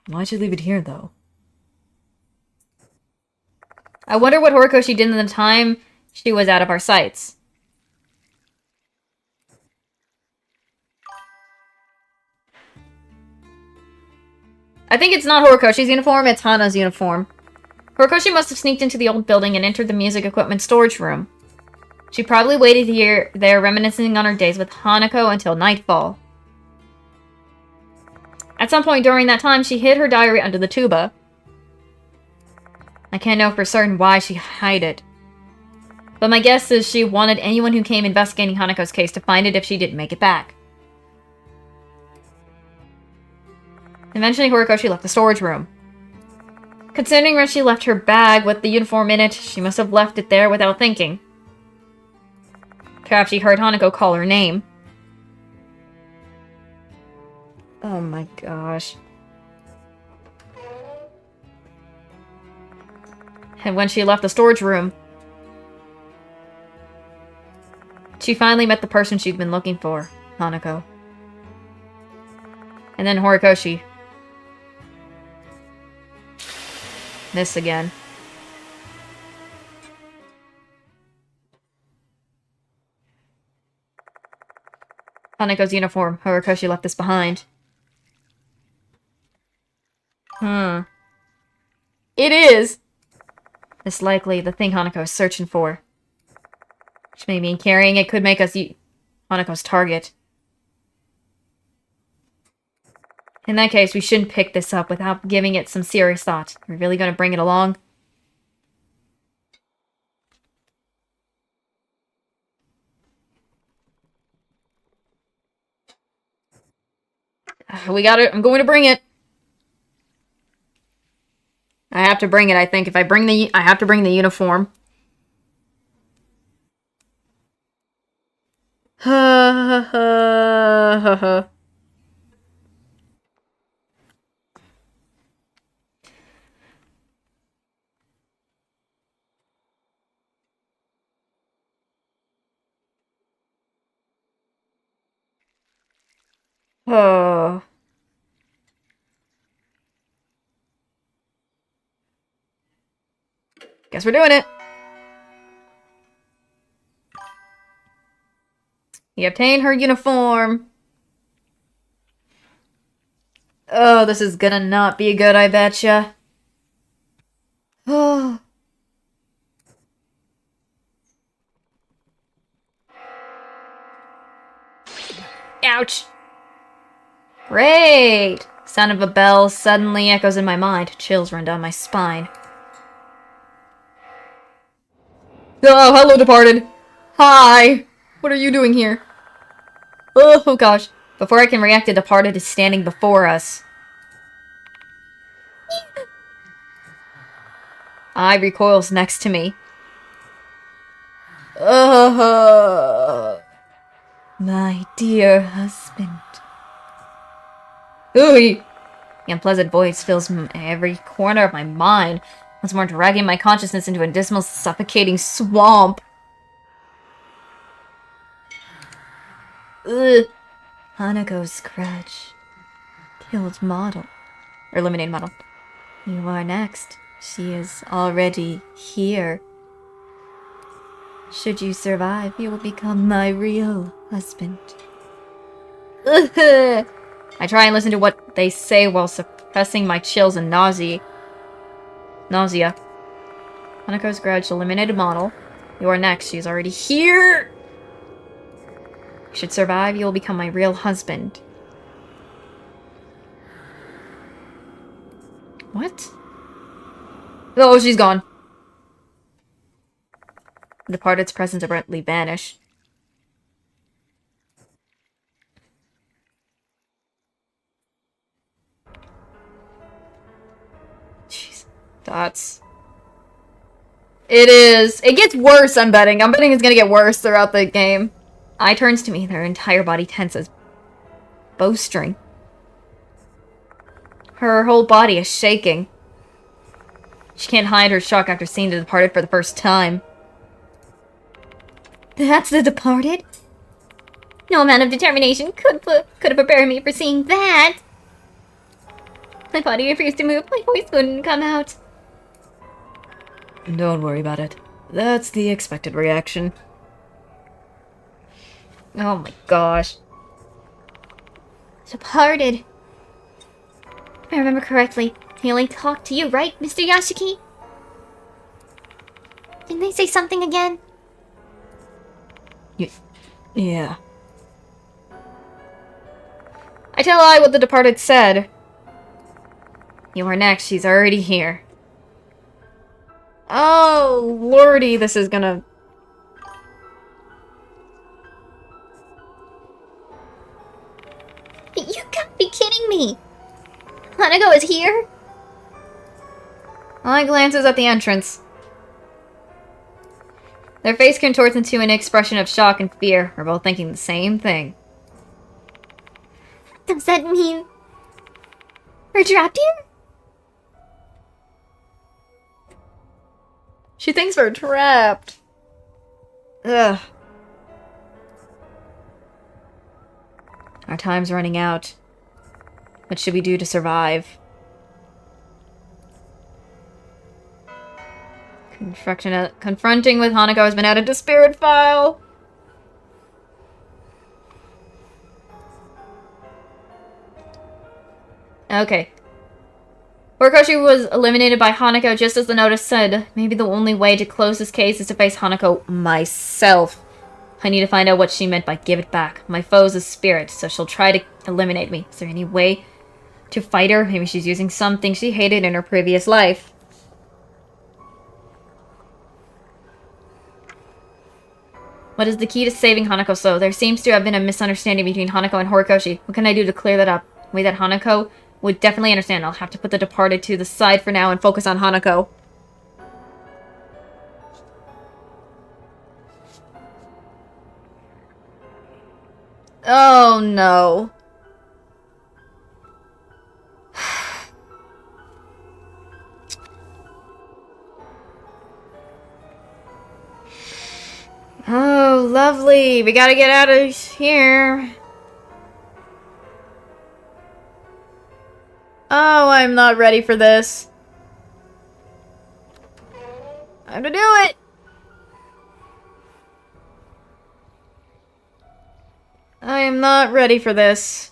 Why'd she leave it here, though? I wonder what Horikoshi did in the time she was out of our sights. I think it's not Horikoshi's uniform, it's Hana's uniform. Horikoshi must have sneaked into the old building and entered the music equipment storage room. She probably waited here, there, reminiscing on her days with Hanako until nightfall. At some point during that time, she hid her diary under the tuba. I can't know for certain why she hid it. But my guess is she wanted anyone who came investigating Hanako's case to find it if she didn't make it back. Eventually, Horikoshi left the storage room. Considering where she left her bag with the uniform in it, she must have left it there without thinking. Perhaps she heard Hanako call her name. Oh my gosh. And when she left the storage room, she finally met the person she'd been looking for, Hanako. And then Horikoshi. This again. Hanako's uniform. Horikoshi left this behind. It is! It's likely the thing Hanako is searching for. Which may mean carrying it could make us Hanako's target. In that case, we shouldn't pick this up without giving it some serious thought. We're really gonna bring it along? We got it. I'm going to bring it. I have to bring it, I think. If I bring the... I have to bring the uniform. Oh. Guess we're doing it. You obtained her uniform. Oh, this is gonna not be good, I betcha. Oh. Ouch. Great! Sound of a bell suddenly echoes in my mind. Chills run down my spine. Oh, hello, departed. Hi. What are you doing here? Oh, gosh. Before I can react, the departed is standing before us. I recoils next to me. My dear husband. Ooh! The unpleasant voice fills every corner of my mind, once more dragging my consciousness into a dismal, suffocating swamp. Ugh. Hanako's grudge. Killed model. Or eliminated model. You are next. She is already here. Should you survive, you will become my real husband. Ugh. I try and listen to what they say while suppressing my chills and nausea. Hanako's grudge, eliminated model. You are next. She's already here. Should survive, you will become my real husband. What? Oh, she's gone. The departed's presence abruptly vanished. Jeez. That's... It is. It gets worse, I'm betting. I'm betting it's gonna get worse throughout the game. Ai turns to me, her entire body tense as bowstring. Her whole body is shaking. She can't hide her shock after seeing the departed for the first time. That's the departed? No amount of determination could have prepared me for seeing that. My body refused to move. My voice couldn't come out. Don't worry about it. That's the expected reaction. Oh my gosh. Departed. If I remember correctly, they only talked to you, right, Mr. Yashiki? Didn't they say something again? Yeah. I tell Ai what the departed said. You are next. She's already here. Oh, lordy, this is gonna... You gotta be kidding me! Hanako is here? I glances at the entrance. Their face contorts into an expression of shock and fear. We're both thinking the same thing. Does that mean we're trapped here? She thinks we're trapped. Ugh. Our time's running out. What should we do to survive? Confronting with Hanako has been added to Spirit File. Okay. Horikoshi was eliminated by Hanako just as the notice said. Maybe the only way to close this case is to face Hanako myself. I need to find out what she meant by give it back. My foe's a spirit, so she'll try to eliminate me. Is there any way to fight her? Maybe she's using something she hated in her previous life. What is the key to saving Hanako so? There seems to have been a misunderstanding between Hanako and Horikoshi. What can I do to clear that up? A way that Hanako would definitely understand. I'll have to put the departed to the side for now and focus on Hanako. Oh no. Oh, lovely. We gotta get out of here. Oh, I'm not ready for this. Time to do it. I am not ready for this.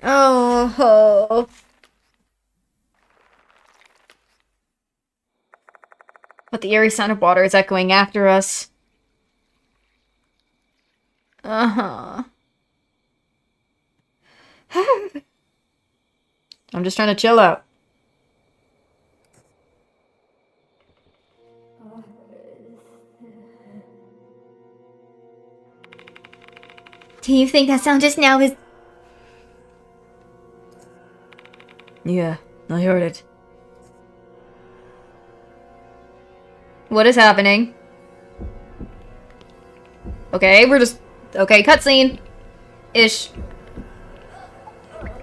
Oh. But the eerie sound of water is echoing after us. Uh-huh. I'm just trying to chill out. Do you think that sound just now is... Yeah, I heard it. What is happening? Okay, we're just... Okay, cutscene. Ish.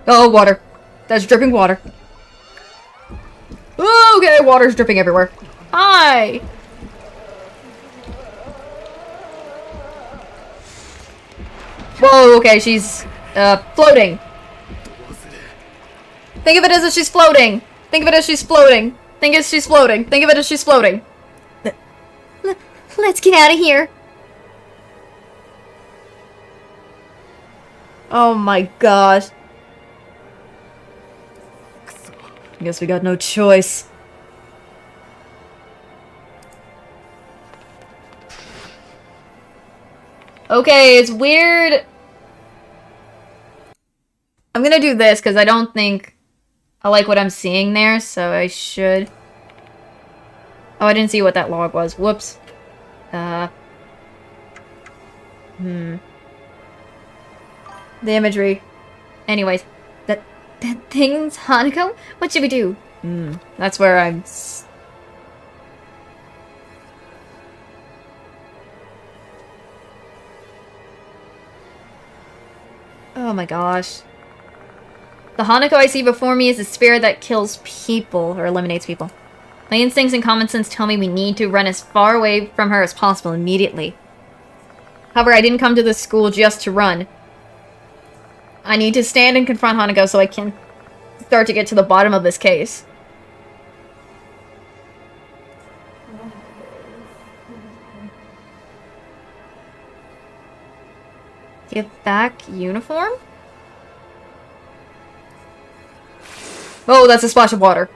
Oh, water. That's dripping water. Oh, okay, water's dripping everywhere. Hi! Whoa, okay, she's, floating. Think of it as if she's floating. Think of it as she's floating. Think as she's floating. Think of it as she's floating. Let's get out of here. Oh my gosh. Guess we got no choice. Okay, it's weird. I'm gonna do this because I don't think I like what I'm seeing there, so I should... Oh, I didn't see what that log was. Whoops. The imagery. Anyways, That thing's Hanako? What should we do? that's where I'm... Oh my gosh. The Hanako I see before me is a spirit that kills people, or eliminates people. My instincts and common sense tell me we need to run as far away from her as possible immediately. However, I didn't come to this school just to run. I need to stand and confront Hanako so I can start to get to the bottom of this case. Give back uniform? Oh, that's a splash of water.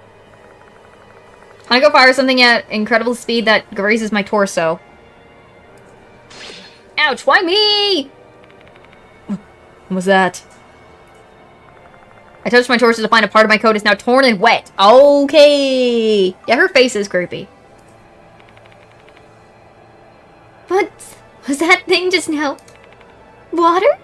Hanako fires something at incredible speed that grazes my torso. Ouch, why me? What was that? I touched my torso to find a part of my coat is now torn and wet. Okay. Yeah, her face is creepy. What was that thing just now? Water?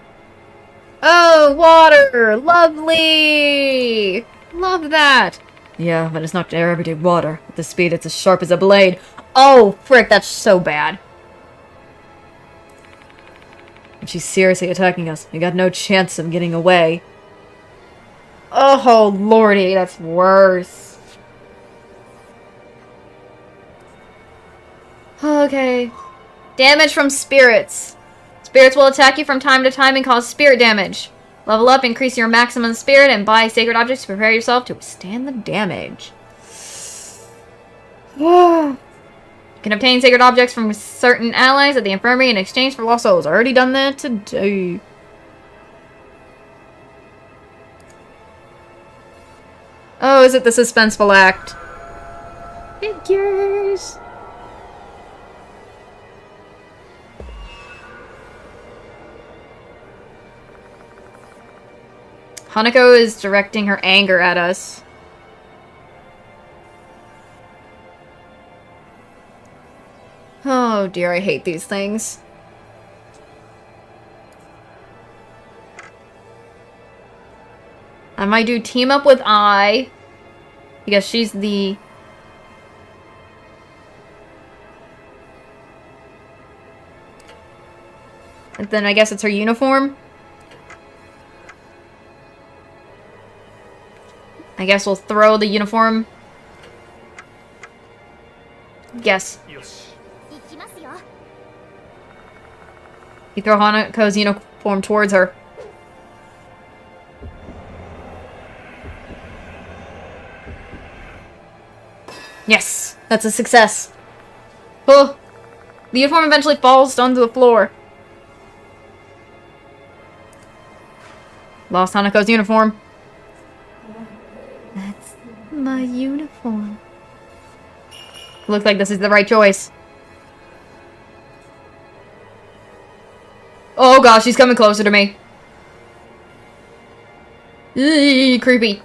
Oh, water! Lovely! Love that. Yeah, but it's not their everyday water. At the speed, it's as sharp as a blade. Oh, frick, that's so bad. If she's seriously attacking us, we got no chance of getting away. Oh, lordy, that's worse. Okay. Damage from spirits. Spirits will attack you from time to time and cause spirit damage. Level up, increase your maximum spirit, and buy sacred objects to prepare yourself to withstand the damage. You can obtain sacred objects from certain allies at the infirmary in exchange for lost souls. I already done that today. Oh, is it the suspenseful act? Figures. Hanako is directing her anger at us. Oh dear, I hate these things. I might do team up with I, because she's the... And then I guess it's her uniform. I guess we'll throw the uniform. Yes. よし。 行きますよ。 You throw Hanako's uniform towards her. Yes, that's a success. Oh, the uniform eventually falls onto the floor. Lost Hanako's uniform. That's my uniform. Looks like this is the right choice. Oh gosh, she's coming closer to me. Eee, creepy.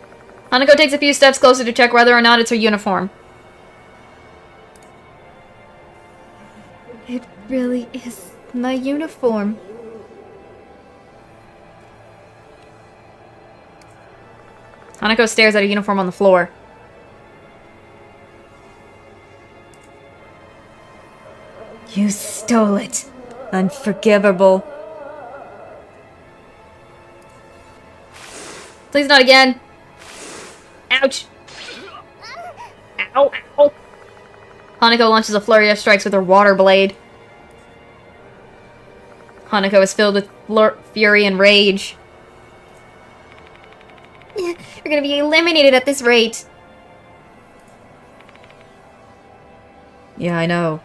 Hanako takes a few steps closer to check whether or not it's her uniform. It really is my uniform. Hanako stares at a uniform on the floor. You stole it. Unforgivable. Please not again. Ouch. Ow, ow. Hanako launches a flurry of strikes with her water blade. Hanako is filled with fury and rage. You're gonna be eliminated at this rate. Yeah, I know.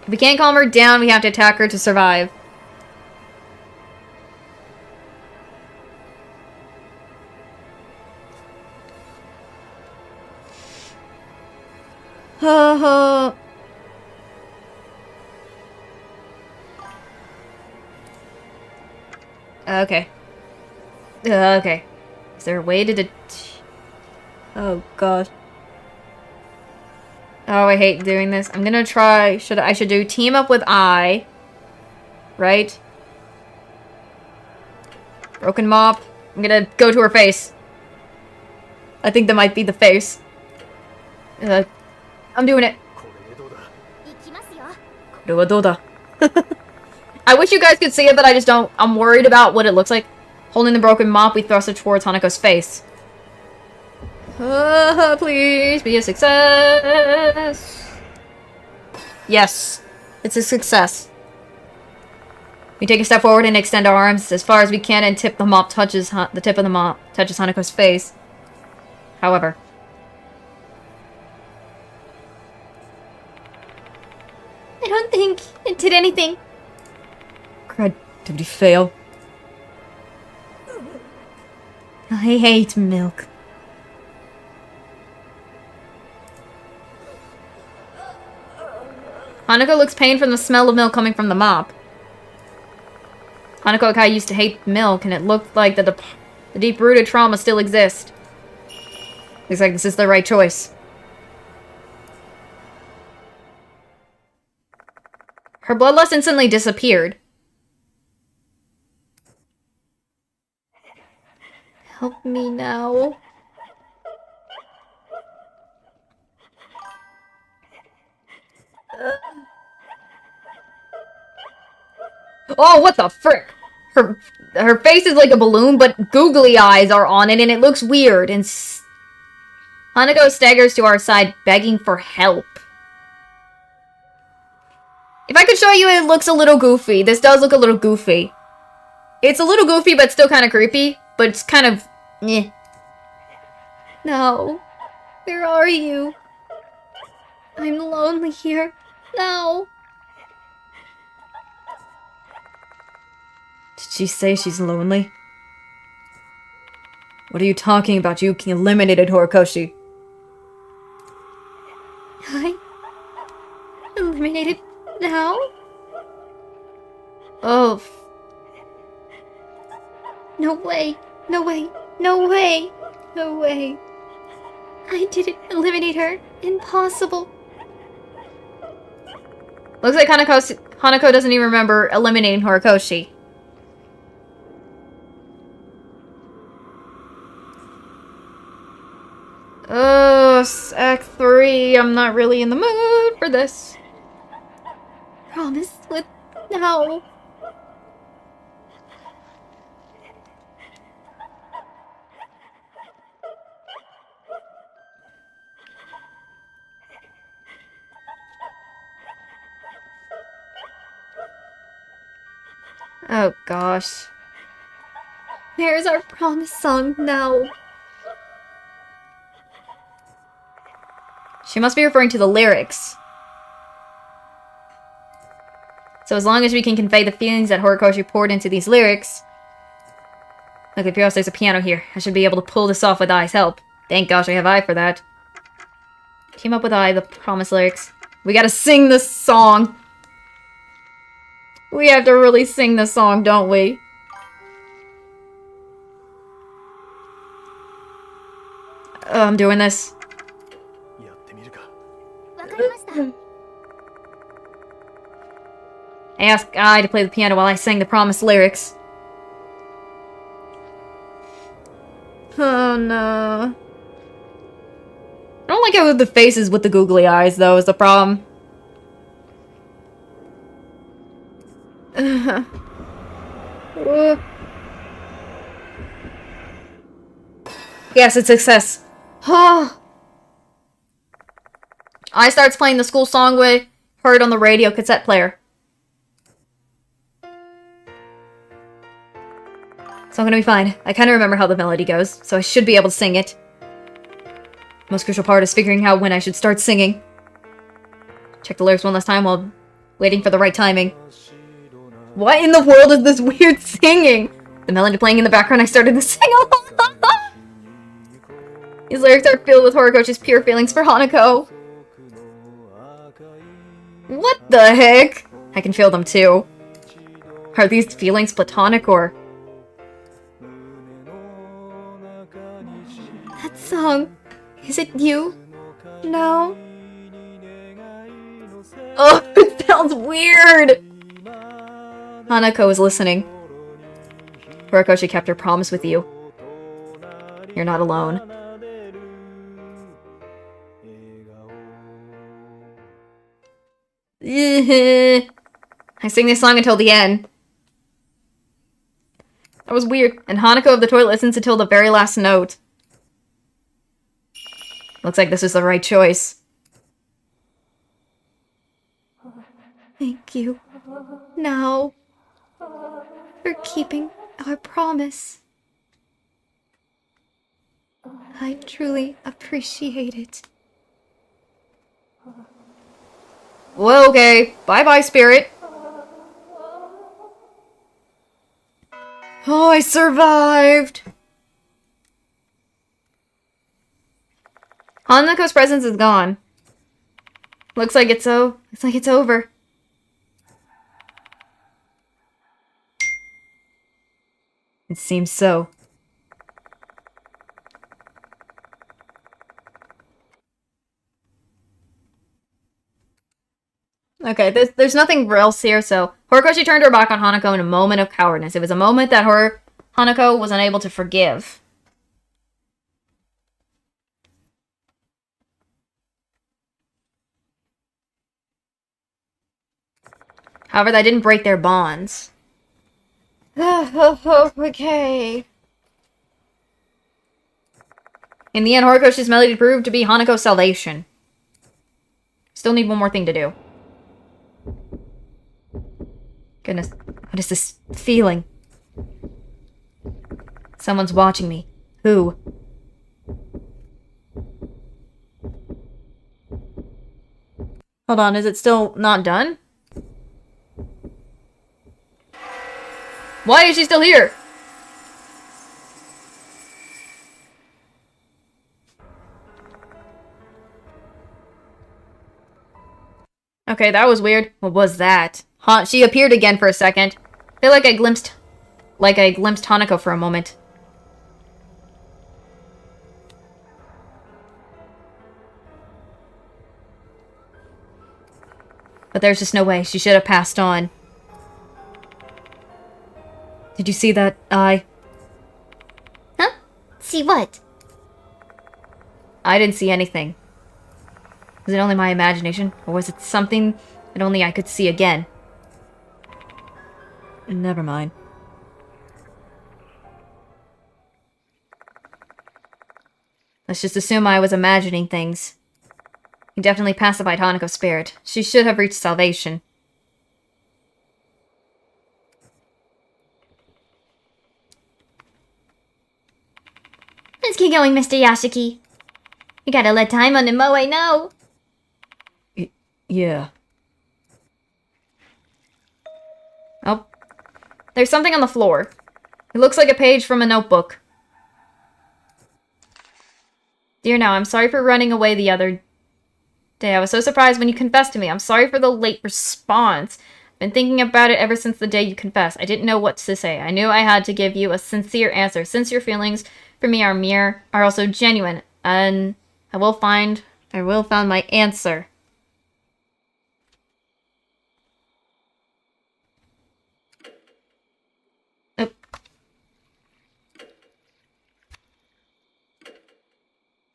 If we can't calm her down, we have to attack her to survive. Ha ha. Okay. Okay. Is there a way to Oh god. Oh, I hate doing this. I'm gonna try... I should do team up with I. Right? Broken mop. I'm gonna go to her face. I think that might be the face. I'm doing it. これでどうだ。行きますよ。 Ruadoda. I wish you guys could see it, but I just don't. I'm worried about what it looks like. Holding the broken mop, we thrust it towards Hanako's face. Please be a success. Yes, it's a success. We take a step forward and extend our arms as far as we can, and the tip of the mop touches Hanako's face. However, I don't think it did anything. Crud, did we fail? I hate milk. Hanako looks pained from the smell of milk coming from the mop. Hanako Akai used to hate milk, and it looked like the deep-rooted trauma still exists. Looks like this is the right choice. Her bloodlust instantly disappeared. Help me now. Oh, what the frick? Her face is like a balloon, but googly eyes are on it, and it looks weird. And Hanako staggers to our side, begging for help. If I could show you, it looks a little goofy. This does look a little goofy. It's a little goofy, but still kind of creepy. But it's kind of... eh. No. Where are you? I'm lonely here. No. Did she say she's lonely? What are you talking about? You eliminated Horikoshi. I... eliminated now? Oh. No way. No way. No way. No way. I didn't eliminate her. Impossible. Looks like Hanako doesn't even remember eliminating Horikoshi. Oh, Act 3. I'm not really in the mood for this. Promise with now. Oh gosh. There's our promise song now. She must be referring to the lyrics. So as long as we can convey the feelings that Horikoshi poured into these lyrics... Look, if there's a piano here. I should be able to pull this off with Ai's help. Thank gosh I have Ai for that. Team up with Ai, the promise lyrics. We gotta sing this song. We have to really sing this song, don't we? I'm doing this. やってみるか。わかりました。 I asked Ai to play the piano while I sang the promised lyrics. Oh no. I don't like how the faces with the googly eyes, though, is the problem. Yes, it's success. Ai starts playing the school song we heard on the radio cassette player. So I'm gonna be fine. I kinda remember how the melody goes, so I should be able to sing it. Most crucial part is figuring out when I should start singing. Check the lyrics one last time while waiting for the right timing. What in the world is this weird singing? The melody playing in the background, I started to sing along. These lyrics are filled with Horikoshi's pure feelings for Hanako. What the heck? I can feel them too. Are these feelings platonic or... That song. Is it you? No. Oh, it sounds weird! Hanako is listening. Horikoshi kept her promise with you. You're not alone. I sing this song until the end. That was weird. And Hanako of the toilet listens until the very last note. Looks like this is the right choice. Thank you. Now. For keeping our promise. I truly appreciate it. Well, okay. Bye-bye, spirit. Oh, I survived! Hanako's presence is gone. Looks like it's over. It seems so. Okay, there's nothing else here, so Horikoshi turned her back on Hanako in a moment of cowardness. It was a moment that Hanako was unable to forgive. However, that didn't break their bonds. Okay. In the end, Horikoshi's melody proved to be Hanako's salvation. Still need one more thing to do. Goodness, what is this feeling? Someone's watching me. Who? Hold on, is it still not done? Why is she still here? Okay, that was weird. What was that? She appeared again for a second. I feel like I glimpsed Hanako for a moment. But there's just no way. She should have passed on. Did you see that eye? Huh? See what? I didn't see anything. Was it only my imagination? Or was it something that only I could see again? Never mind. Let's just assume I was imagining things. He definitely pacified Hanako's spirit. She should have reached salvation. Let's keep going, Mr. Yashiki. You gotta let time on the moe know. Yeah. Oh. There's something on the floor. It looks like a page from a notebook. Dear Now, I'm sorry for running away the other day. I was so surprised when you confessed to me. I'm sorry for the late response. I've been thinking about it ever since the day you confessed. I didn't know what to say. I knew I had to give you a sincere answer. Since your feelings for me are also genuine, and I will find my answer.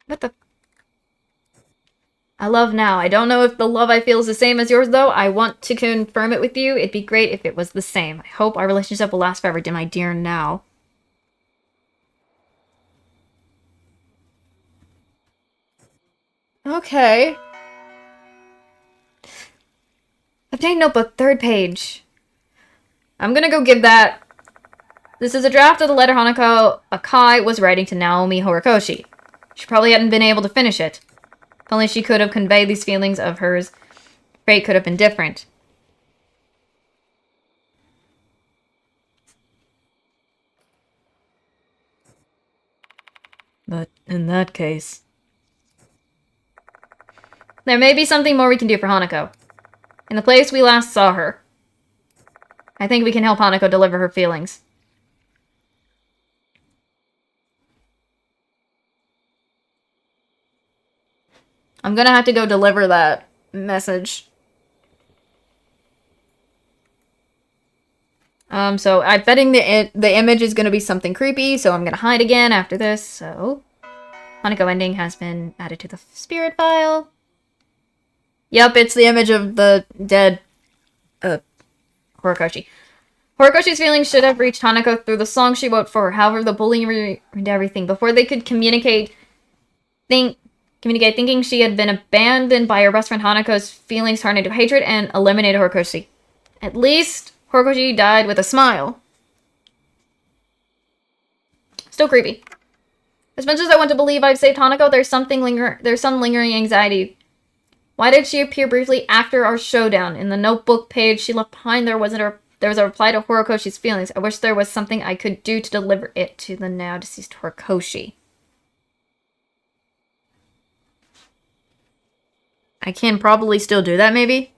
What the? I love now. I don't know if the love I feel is the same as yours, though. I want to confirm it with you. It'd be great if it was the same. I hope our relationship will last forever, my dear Now. Okay. Obtain notebook, 3rd page. I'm gonna go give that. This is a draft of the letter Hanako Akai was writing to Naomi Horikoshi. She probably hadn't been able to finish it. If only she could have conveyed these feelings of hers, fate could have been different. But in that case... There may be something more we can do for Hanako. In the place we last saw her. I think we can help Hanako deliver her feelings. I'm gonna have to go deliver that message. So I'm betting the image is gonna be something creepy, so I'm gonna hide again after this, so... Hanako ending has been added to the spirit file. Yep, it's the image of the dead, Horikoshi. Horikoshi's feelings should have reached Hanako through the song she wrote for her. However, the bullying ruined everything. Before they could communicate, thinking she had been abandoned by her best friend, Hanako's feelings turned into hatred and eliminated Horikoshi. At least, Horikoshi died with a smile. Still creepy. As much as I want to believe I've saved Hanako, there's some lingering anxiety. Why did she appear briefly after our showdown? In the notebook page she left behind, there was a reply to Horikoshi's feelings. I wish there was something I could do to deliver it to the now deceased Horikoshi. I can probably still do that, maybe?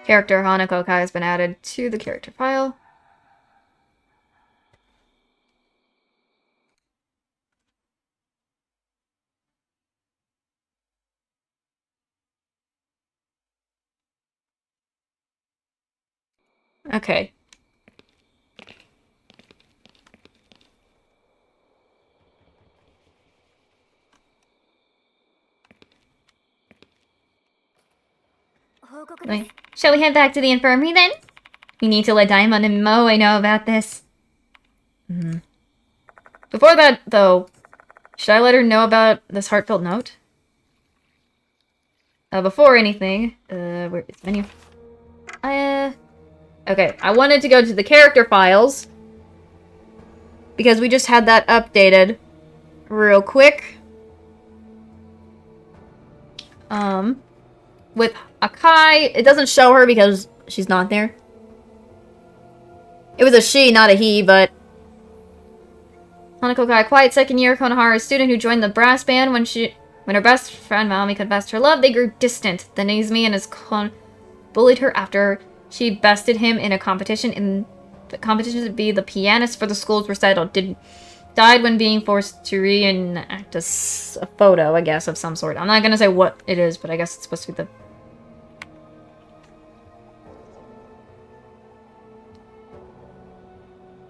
Character Hanako Kai has been added to the character file. Okay. Wait, shall we head back to the infirmary then? We need to let Diamond and Moe know about this. Before that, though, should I let her know about this heartfelt note? Before anything, where is the menu? Okay, I wanted to go to the character files, because we just had that updated real quick. With Akai, it doesn't show her because she's not there. It was a she, not a he, but Hanako Kai, quiet second-year Konohara student who joined the brass band when her best friend Maomi confessed her love. They grew distant. Then Izumi and his clone bullied her after she bested him in a competition. In the competition to be the pianist for the school's recital. Died when being forced to reenact a photo, I guess, of some sort. I'm not gonna say what it is, but I guess it's supposed to be the...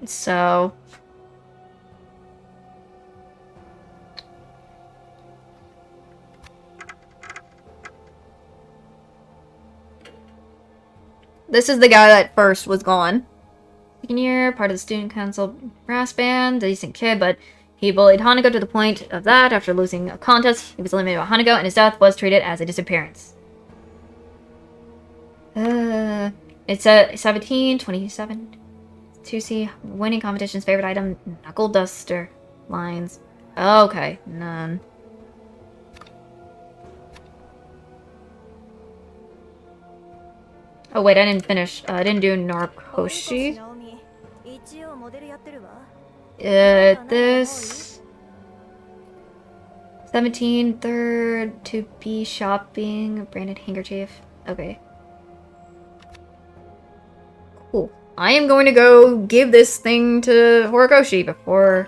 So... This is the guy that first was gone. Second year, part of the student council brass band, decent kid, but he bullied Hanako to the point of that. After losing a contest, he was eliminated by Hanako, and his death was treated as a disappearance. It's at 17, 27. 2C, winning competition's favorite item, knuckle duster lines. Okay, none. Oh wait, I didn't finish. I didn't do Narkoshi. This 17, third to be shopping, branded handkerchief. Okay. Cool. I am going to go give this thing to Horikoshi before...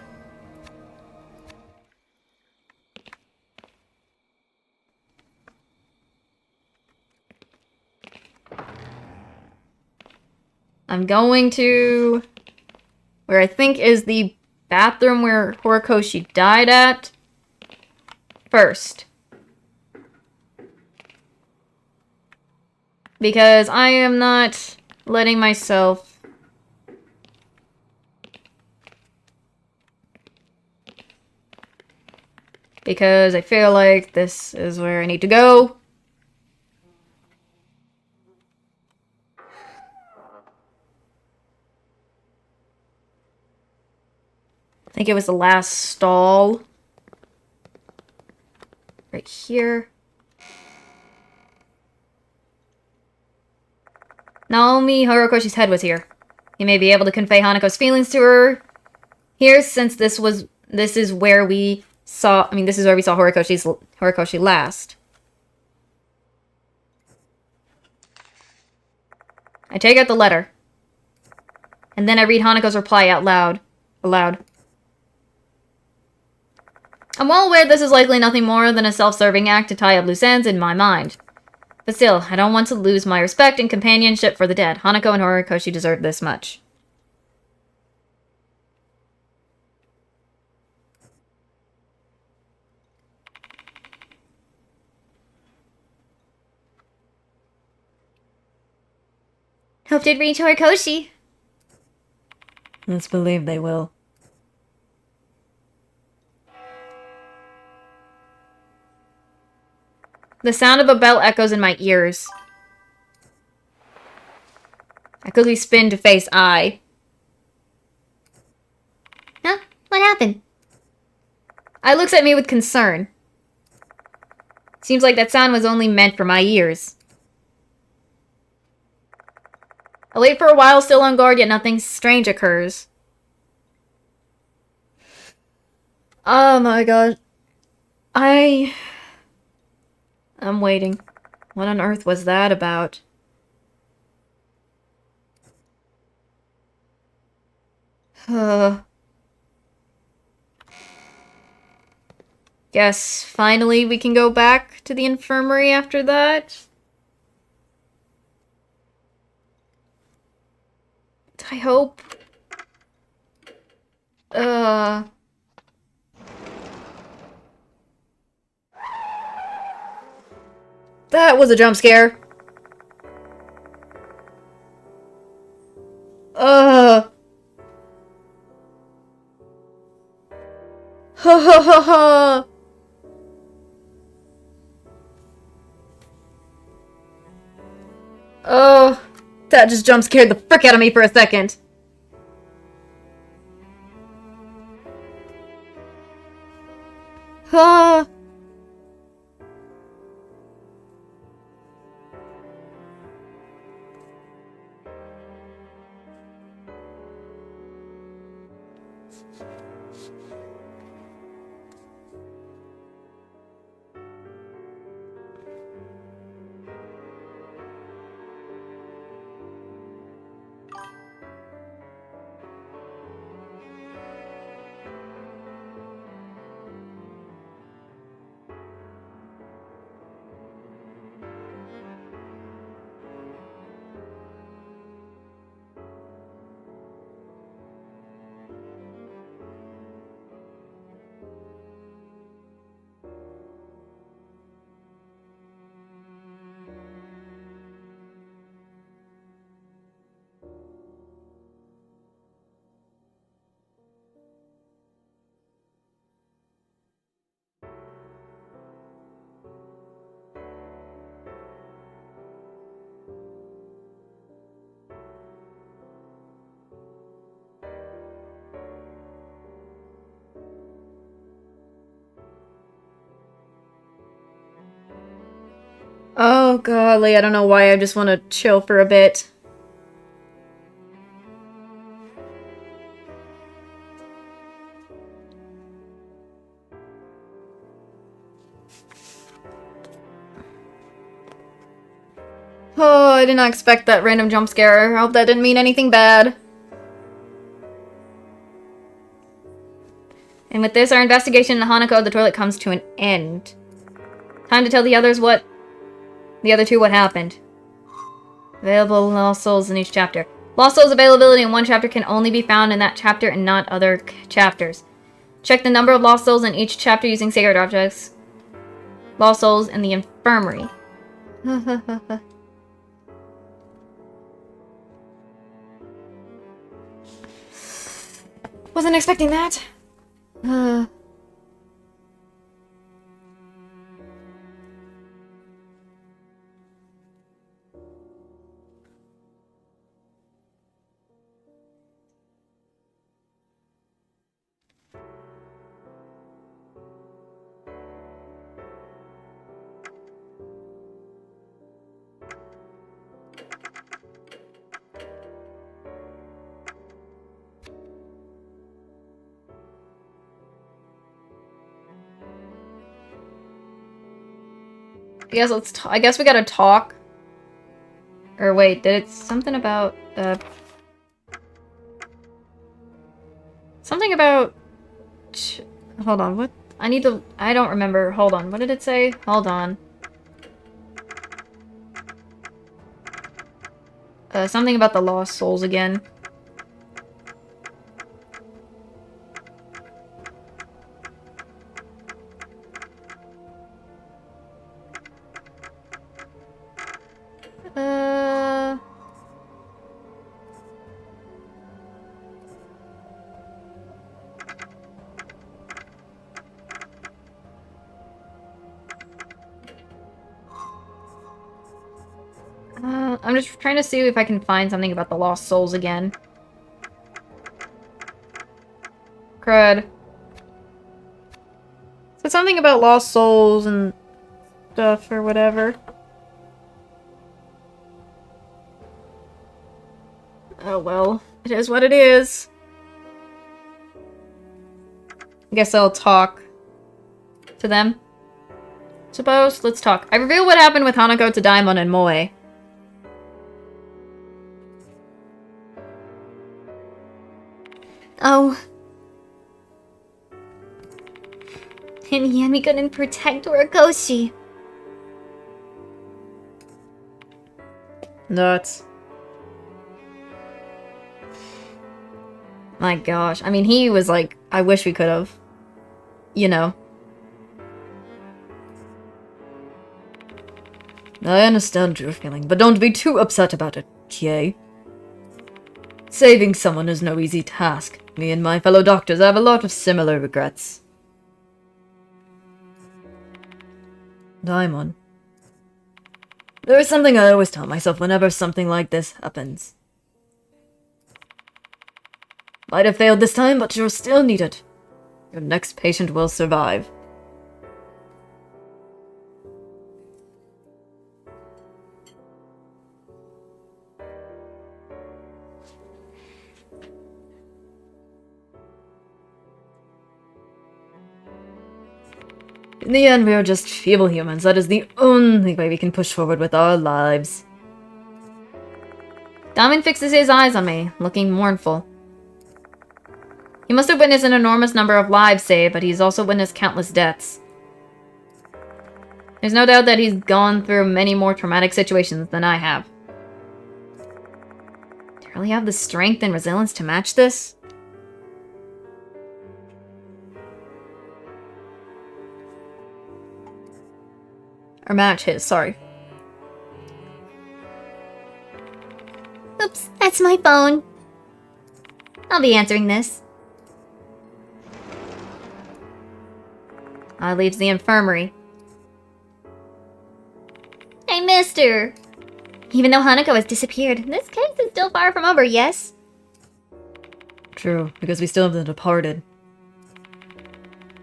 I'm going to where I think is the bathroom where Horikoshi died at first. Because I am not letting myself because I feel like this is where I need to go. I think it was the last stall. Right here. Naomi Horikoshi's head was here. He may be able to convey Hanako's feelings to her here, since this is where we saw, this is where we saw Horikoshi last. I take out the letter. And then I read Hanako's reply aloud. I'm well aware this is likely nothing more than a self-serving act to tie up loose ends in my mind. But still, I don't want to lose my respect and companionship for the dead. Hanako and Horikoshi deserve this much. Hope they'd reach Horikoshi. Let's believe they will. The sound of a bell echoes in my ears. I quickly spin to face Ai. Huh? What happened? Ai looks at me with concern. Seems like that sound was only meant for my ears. I wait for a while, still on guard, yet nothing strange occurs. Oh my god. I'm waiting. What on earth was that about? Guess finally we can go back to the infirmary after that. I hope. That was a jump scare. Ha ha ha ha. Oh, that just jump scared the frick out of me for a second. Ah. Oh golly, I don't know why I just want to chill for a bit. Oh, I did not expect that random jump scare. I hope that didn't mean anything bad. And with this, our investigation in Hanako of the toilet comes to an end. Time to tell the others what... The other two what happened. Available Lost Souls in each chapter. Lost Souls availability in one chapter can only be found in that chapter and not other chapters. Check the number of Lost Souls in each chapter using sacred objects. Lost Souls in the infirmary. Wasn't expecting that. I guess we gotta talk. Or wait, did it something about something about hold on, what? I don't remember. Hold on. What did it say? Hold on. Something about the Lost Souls again. I'm just trying to see if I can find something about the Lost Souls again. Crud. So something about Lost Souls and stuff or whatever. Oh well, it is what it is. I guess I'll talk to them. Suppose, let's talk. I reveal what happened with Hanako to Daimon and Moe. Oh. And Yami couldn't protect Urakoshi. Nuts. My gosh. I mean, he was like, I wish we could have. You know. I understand your feeling, but don't be too upset about it, Kie. Saving someone is no easy task. Me and my fellow doctors have a lot of similar regrets. Daimon. There is something I always tell myself whenever something like this happens. Might have failed this time, but you're still needed. Your next patient will survive. In the end, we are just feeble humans. That is the only way we can push forward with our lives. Daimon fixes his eyes on me, looking mournful. He must have witnessed an enormous number of lives saved, but he's also witnessed countless deaths. There's no doubt that he's gone through many more traumatic situations than I have. Do you really have the strength and resilience to match this? Or match his, sorry. Oops, that's my phone. I'll be answering this. Leaves the infirmary. I missed her. Even though Hanako has disappeared, this case is still far from over, yes? True, because we still have the departed.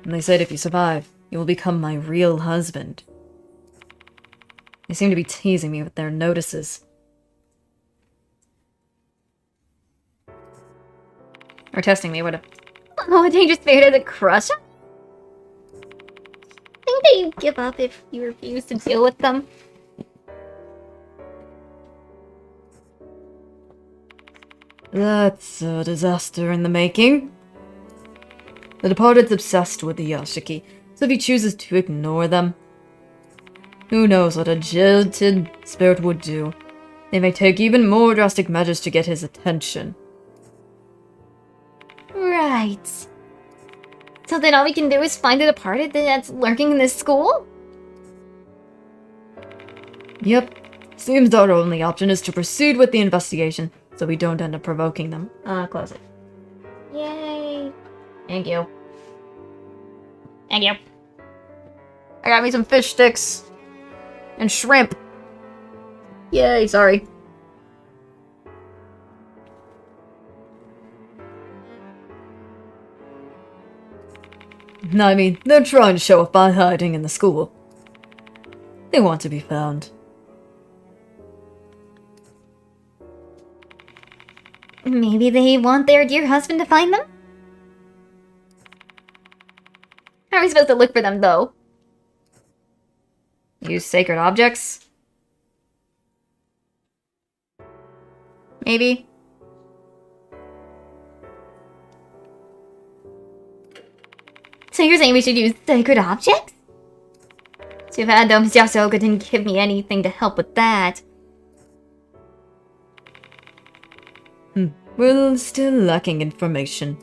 And they said if you survive, you will become my real husband. They seem to be teasing me with their notices. Or testing me, what Oh, a dangerous spirit has a crush on? Think that you'd give up if you refuse to deal with them? That's a disaster in the making. The departed's obsessed with the Yashiki, so if he chooses to ignore them, who knows what a jilted spirit would do. They may take even more drastic measures to get his attention. Right. So then all we can do is find the departed that's lurking in this school? Yep. Seems our only option is to proceed with the investigation, so we don't end up provoking them. Close it. Yay. Thank you. Thank you. I got me some fish sticks. And shrimp. Yay, sorry. I mean, they're trying to show off by hiding in the school. They want to be found. Maybe they want their dear husband to find them? How are we supposed to look for them, though? Use sacred objects? Maybe. So you're saying we should use sacred objects? Too bad though, Miss Yasuoka didn't give me anything to help with that. We're still lacking information.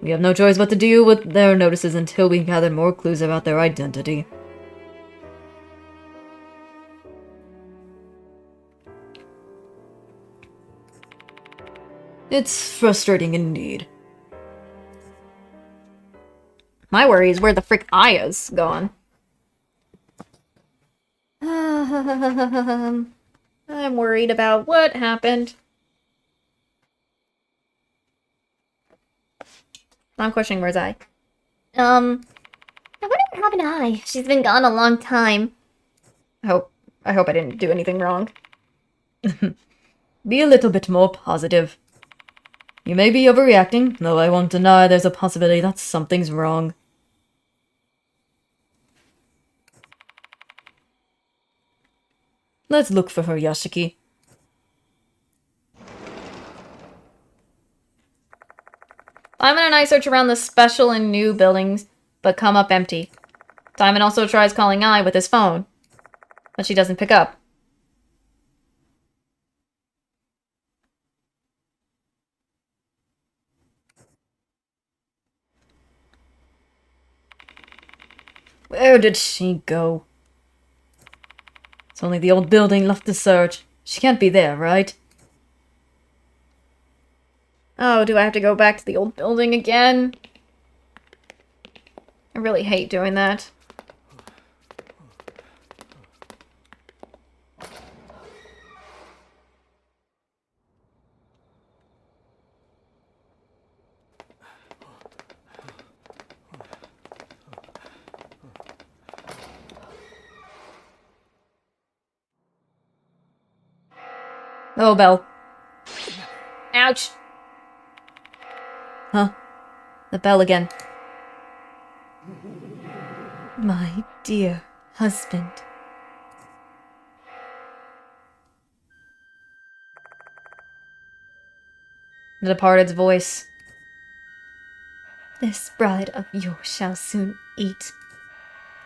We have no choice but to deal with their notices until we gather more clues about their identity. It's frustrating indeed. My worry is where the frick Aya's gone. I'm worried about what happened. I'm questioning where's I. I wonder what happened to Ai. She's been gone a long time. I hope I didn't do anything wrong. Be a little bit more positive. You may be overreacting, though I won't deny there's a possibility that something's wrong. Let's look for her, Yashiki. Simon and I search around the special and new buildings, but come up empty. Simon also tries calling Ai with his phone, but she doesn't pick up. Where did she go? It's only the old building left to search. She can't be there, right? Oh, do I have to go back to the old building again? I really hate doing that. Oh, bell. Ouch! Huh? The bell again. My dear husband. The departed's voice. This bride of yours shall soon eat.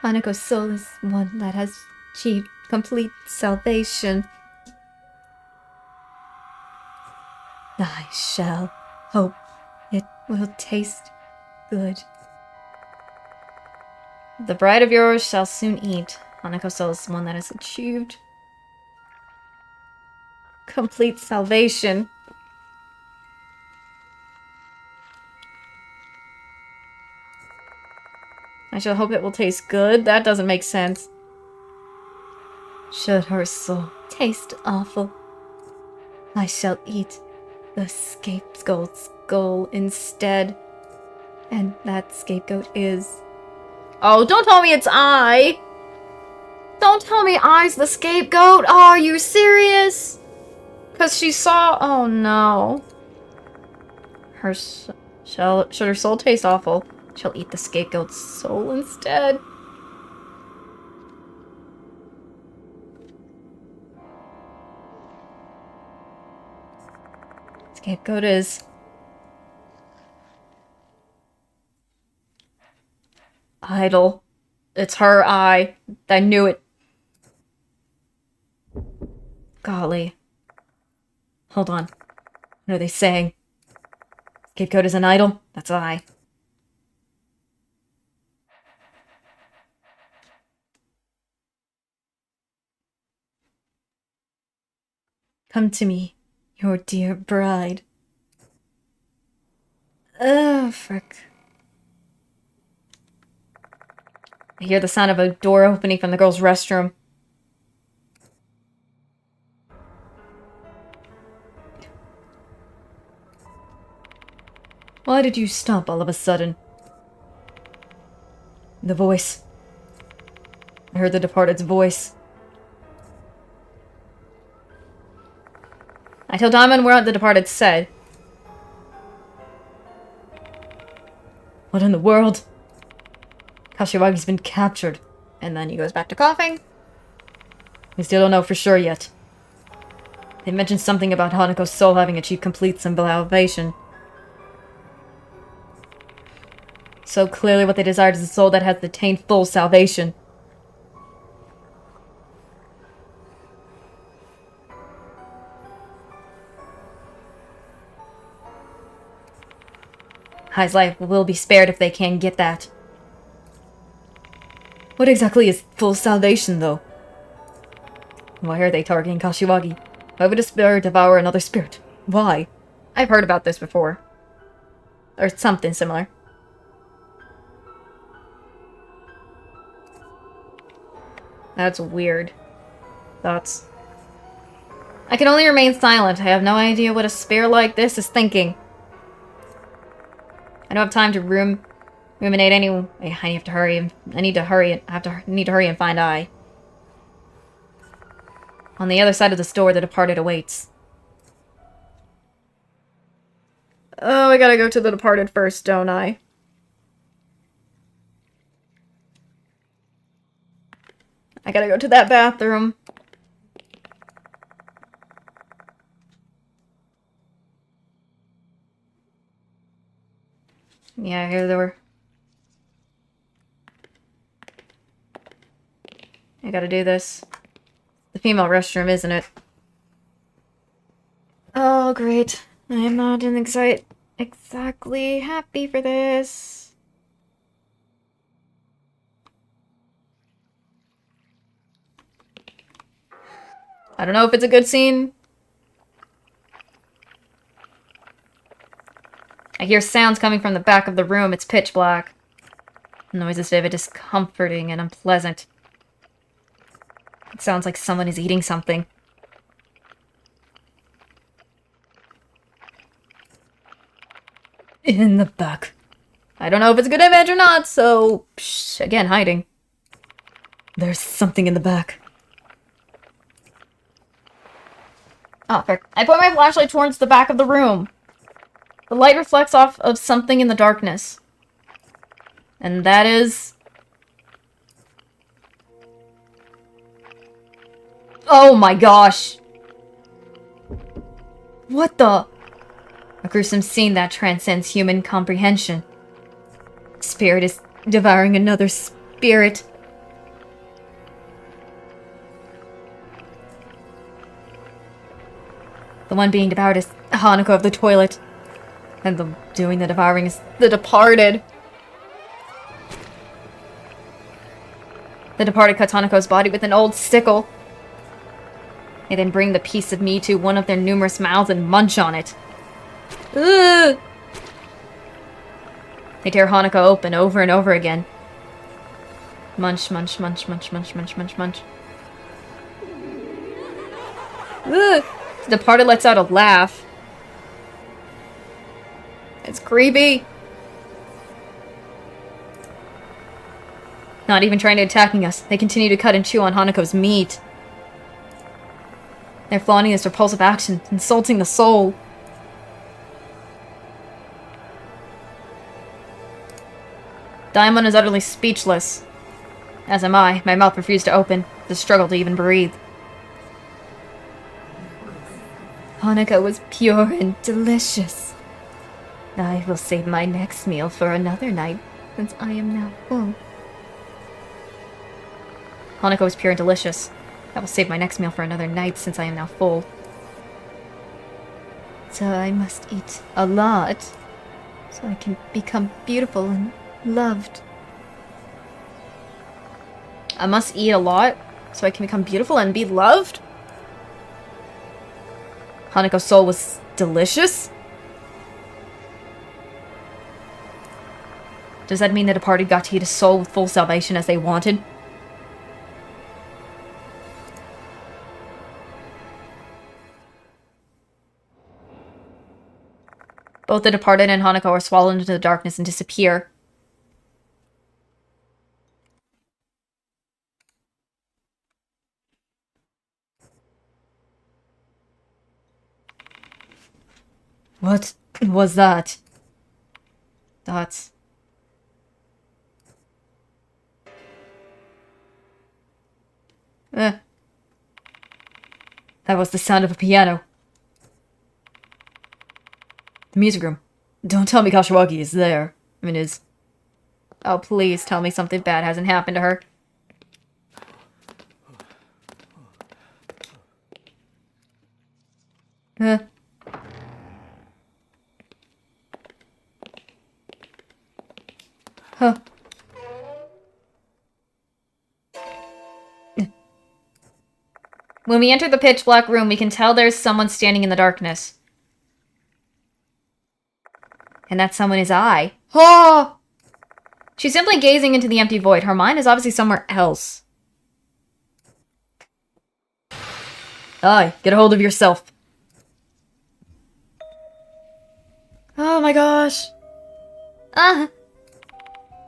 Hanako's soul is one that has achieved complete salvation. I shall hope it will taste good. The bride of yours shall soon eat. Hanako's soul is one that has achieved complete salvation. I shall hope it will taste good. That doesn't make sense. Should her soul taste awful, I shall eat the scapegoat's skull instead. And that scapegoat is... Oh, don't tell me it's I! Don't tell me I's the scapegoat! Oh, are you serious? Because she saw... Oh, no. Should her soul taste awful, she'll eat the scapegoat's soul instead. Scapegoat is... Idol. It's her eye. I knew it. Golly. Hold on. What are they saying? Scapegoat is an idol? That's I. Come to me, your dear bride. Oh, frick. I hear the sound of a door opening from the girl's restroom. Why did you stop all of a sudden? The voice. I heard the departed's voice. I tell Diamond what the departed said. What in the world? Kashiwagi's been captured. And then he goes back to coughing. We still don't know for sure yet. They mentioned something about Hanako's soul having achieved complete salvation. So clearly what they desired is a soul that has attained full salvation. Hai's life will be spared if they can get that. What exactly is full salvation, though? Why are they targeting Kashiwagi? Why would a spirit devour another spirit? Why? I've heard about this before. Or something similar. That's weird. Thoughts. I can only remain silent. I have no idea what a spare like this is thinking. I don't have time to ruminate anyway. I have to hurry. I need to hurry and find Ai. On the other side of this door, the departed awaits. Oh, I gotta go to the departed first, don't I? I gotta go to that bathroom. Yeah, here they were. I gotta do this. The female restroom, isn't it? Oh, great. I am not exactly happy for this. I don't know if it's a good scene. I hear sounds coming from the back of the room. It's pitch black. The noise is vivid, discomforting, and unpleasant. It sounds like someone is eating something. In the back. I don't know if it's a good image or not, so... Psh, again, hiding. There's something in the back. Oh, fair. I point my flashlight towards the back of the room. The light reflects off of something in the darkness. And that is... Oh my gosh! What the? A gruesome scene that transcends human comprehension. Spirit is devouring another spirit. The one being devoured is Hanako of the toilet. And the doing the devouring is the departed. The departed cuts Hanako's body with an old sickle. They then bring the piece of meat to one of their numerous mouths and munch on it. Ugh! They tear Hanako open over and over again. Munch, munch, munch, munch, munch, munch, munch, munch. Ugh! The departed lets out a laugh. It's creepy. Not even trying to attacking us. They continue to cut and chew on Hanako's meat. They're flaunting this repulsive action, insulting the soul. Diamond is utterly speechless. As am I. My mouth refused to open. The struggle to even breathe. Hanako was pure and delicious. I will save my next meal for another night, since I am now full. Hanako was pure and delicious. I will save my next meal for another night, since I am now full. So I must eat a lot, so I can become beautiful and loved. I must eat a lot, so I can become beautiful and be loved? Hanako's soul was delicious? Does that mean the departed got to eat a soul with full salvation as they wanted? Both the departed and Hanako are swallowed into the darkness and disappear. What was that? Dots. That was the sound of a piano. The music room. Don't tell me Kashiwagi is there. I mean, is... Oh, please tell me something bad hasn't happened to her. Huh. When we enter the pitch black room, we can tell there's someone standing in the darkness. And that someone is I. Oh! She's simply gazing into the empty void. Her mind is obviously somewhere else. Aye, get a hold of yourself. Oh my gosh. Mr.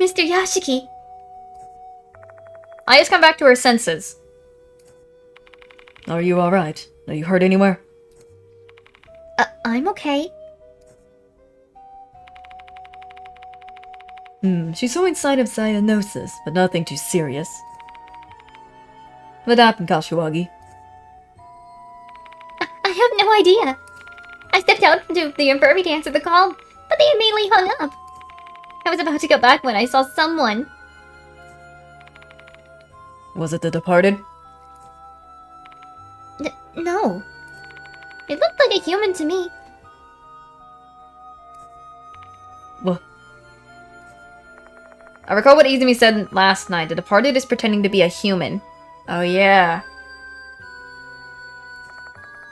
Yashiki. I just come back to her senses. Are you alright? Are you hurt anywhere? I'm okay. She's showing sign of cyanosis, but nothing too serious. What happened, Kashiwagi? I have no idea. I stepped out into the infirmary to answer the call, but they immediately hung up. I was about to go back when I saw someone. Was it the departed? No. It looked like a human to me. What? I recall what Izumi said last night. The departed is pretending to be a human. Oh, yeah.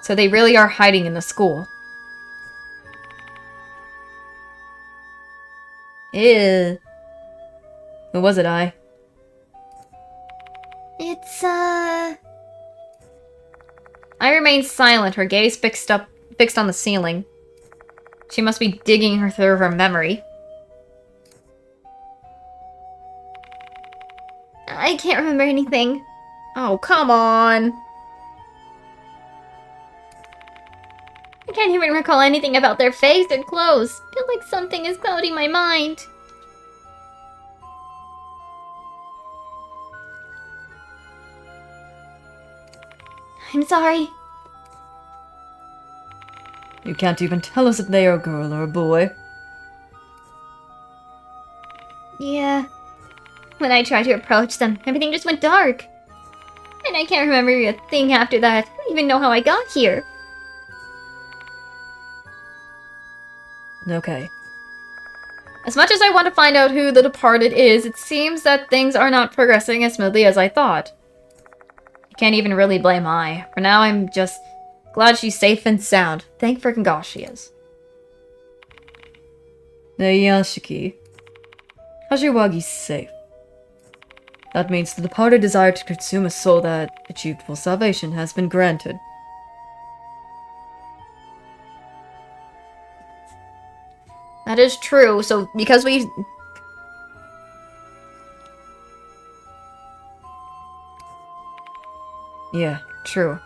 So they really are hiding in the school. Ew. Who was it, I? It's, I remained silent, her gaze fixed on the ceiling. She must be digging her through her memory. I can't remember anything. Oh, come on. I can't even recall anything about their face and clothes. I feel like something is clouding my mind. I'm sorry. You can't even tell us if they are a girl or a boy. Yeah. When I tried to approach them, everything just went dark. And I can't remember a thing after that. I don't even know how I got here. Okay. As much as I want to find out who the departed is, it seems that things are not progressing as smoothly as I thought. I can't even really blame Ai. For now, I'm just glad she's safe and sound. Thank frickin' gosh she is. Yashiki. Kashiwagi's safe. That means the departed desire to consume a soul that achieved full salvation has been granted. That is true, so because we... Yeah, true.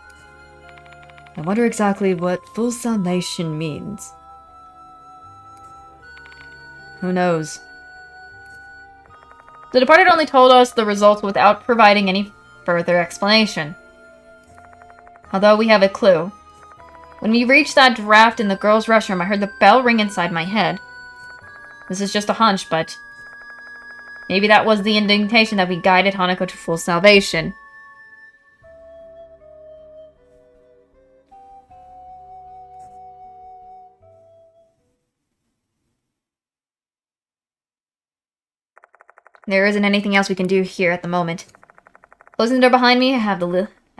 I wonder exactly what full salvation means. Who knows? The departed only told us the results without providing any further explanation. Although we have a clue. When we reached that draft in the girls' restroom, I heard the bell ring inside my head. This is just a hunch, but maybe that was the indication that we guided Hanako to full salvation. There isn't anything else we can do here at the moment. Closing the door behind me, I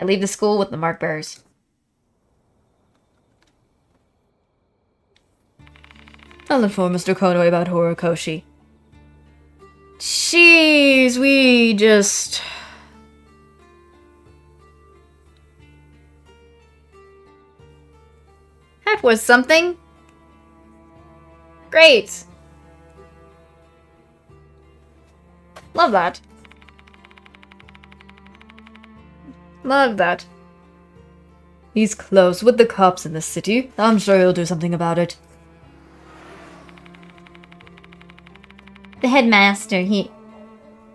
leave the school with the mark bearers. I'll inform Mr. Konoe about Horikoshi. Jeez, we just... That was something. Great. Love that. Love that. He's close with the cops in the city. I'm sure he'll do something about it. The headmaster, You're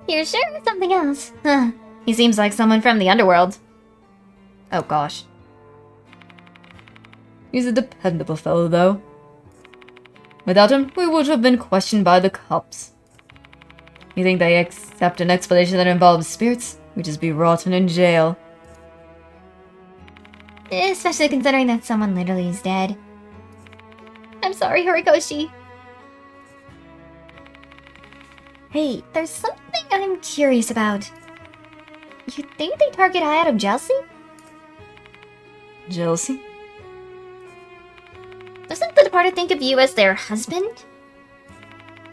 sure it's something else? Huh. He seems like someone from the underworld. Oh gosh. He's a dependable fellow, though. Without him, we would have been questioned by the cops. You think they accept an explanation that involves spirits? We'd just be rotten in jail. Especially considering that someone literally is dead. I'm sorry, Horikoshi. Hey, there's something I'm curious about. You think they target Ai out of jealousy? Jealousy? Doesn't the departed think of you as their husband?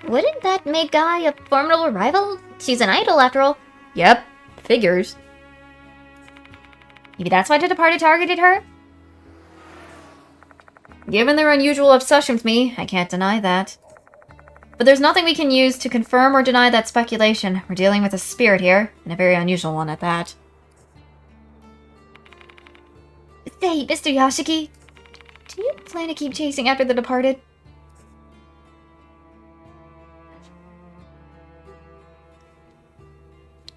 Wouldn't that make Ai a formidable rival? She's an idol, after all. Yep, figures. Maybe that's why the departed targeted her? Given their unusual obsession with me, I can't deny that. But there's nothing we can use to confirm or deny that speculation. We're dealing with a spirit here, and a very unusual one at that. Say, Mr. Yashiki, do you plan to keep chasing after the departed?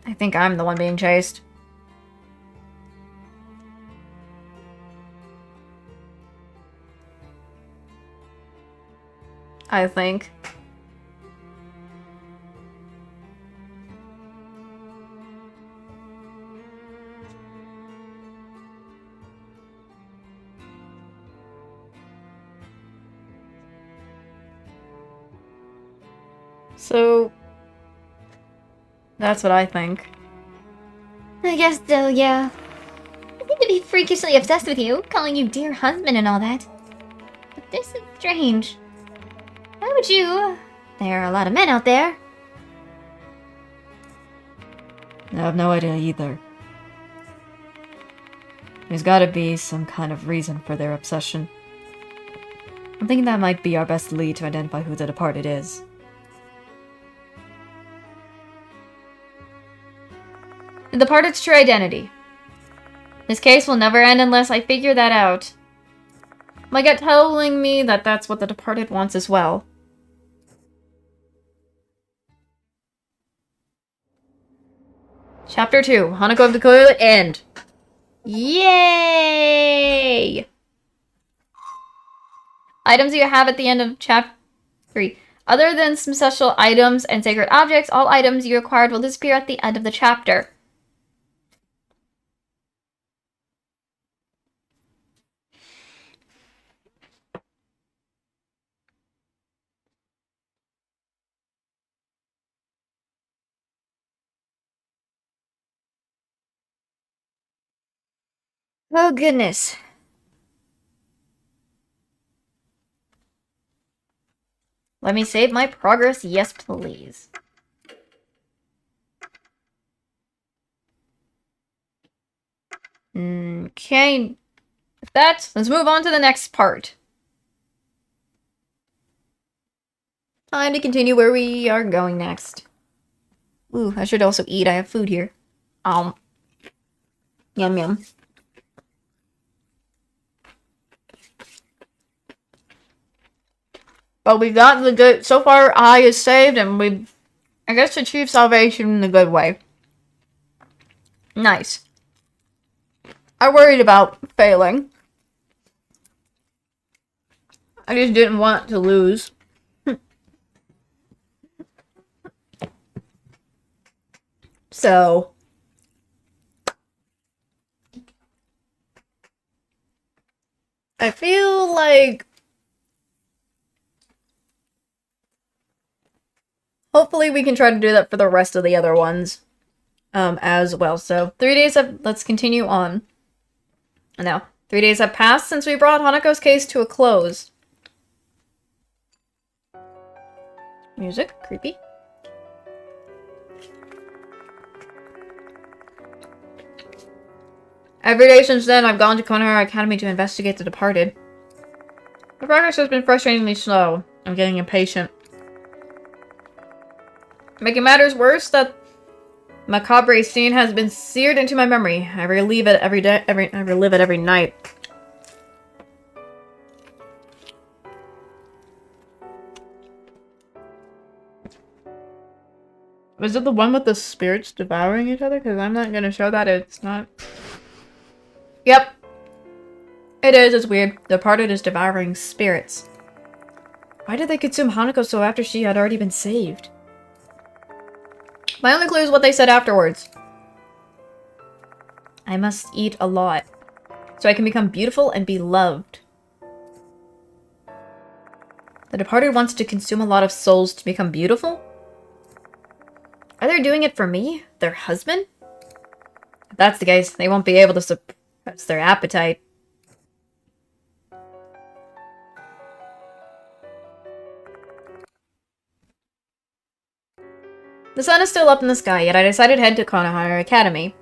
I think I'm the one being chased. I think. So, that's what I think. I guess so, yeah. I seem to be freakishly obsessed with you, calling you dear husband and all that. But this is strange. Why would you? There are a lot of men out there. I have no idea either. There's gotta be some kind of reason for their obsession. I'm thinking that might be our best lead to identify who the departed is. The departed's true identity. This case will never end unless I figure that out. My gut telling me that that's what the departed wants as well. Chapter 2, Hanako of the Toilet, end. Yay! Items you have at the end of chapter 3. Other than some special items and sacred objects, all items you acquired will disappear at the end of the chapter. Oh, goodness. Let me save my progress, yes please. Okay. With that, let's move on to the next part. Time to continue where we are going next. Ooh, I should also eat. I have food here. Yum yum. But we've got the good. So far, I is saved, and we've, I guess, achieved salvation in the good way. Nice. I worried about failing. I just didn't want to lose. So. I feel like hopefully we can try to do that for the rest of the other ones as well. So 3 days have, let's continue on. Now, 3 days have passed since we brought Hanako's case to a close. Music, creepy. Every day since then, I've gone to Konohara Academy to investigate the departed. The progress has been frustratingly slow. I'm getting impatient. Making matters worse, that macabre scene has been seared into my memory. I relive it every day. I relive it every night. Was it the one with the spirits devouring each other? Because I'm not gonna show that. It's not. Yep. It is. It's weird. The departed is devouring spirits. Why did they consume Hanako so after she had already been saved? My only clue is what they said afterwards. I must eat a lot, so I can become beautiful and be loved. The departed wants to consume a lot of souls to become beautiful? Are they doing it for me? Their husband? If that's the case, they won't be able to suppress their appetite. The sun is still up in the sky, yet I decided to head to Konohara Academy.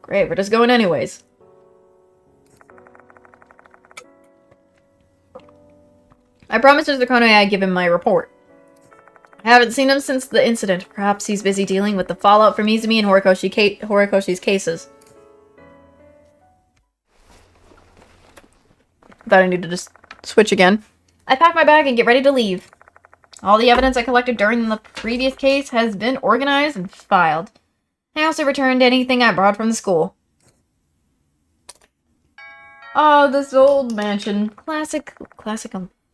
Great, we're just going anyways. I promised Mr. Konoe I'd give him my report. I haven't seen him since the incident. Perhaps he's busy dealing with the fallout from Izumi and Horikoshi's cases. Thought I needed to just switch again. I pack my bag and get ready to leave. All the evidence I collected during the previous case has been organized and filed. I also returned anything I brought from the school. Oh, this old mansion. Classic.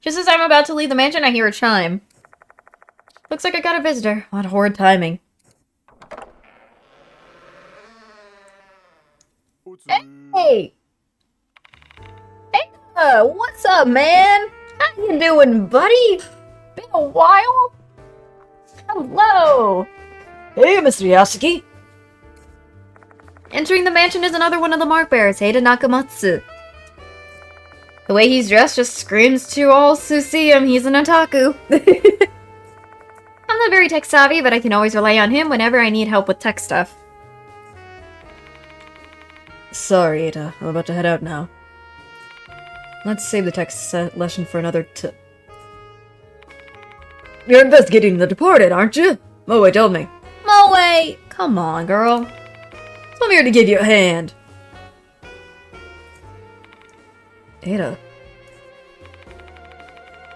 Just as I'm about to leave the mansion, I hear a chime. Looks like I got a visitor. What horrid timing. Hey! Hey, what's up, man? How you doing, buddy? Been a while? Hello! Hey, Mr. Yasuki. Entering the mansion is another one of the mark bearers, Eita Nakamatsu. The way he's dressed just screams to all who see him he's an otaku. I'm not very tech savvy, but I can always rely on him whenever I need help with tech stuff. Sorry, Ada. I'm about to head out now. Let's save the tech lesson for another You're investigating the departed, aren't you? Moe told me. Moe! Come on, girl. So I'm here to give you a hand. Ada.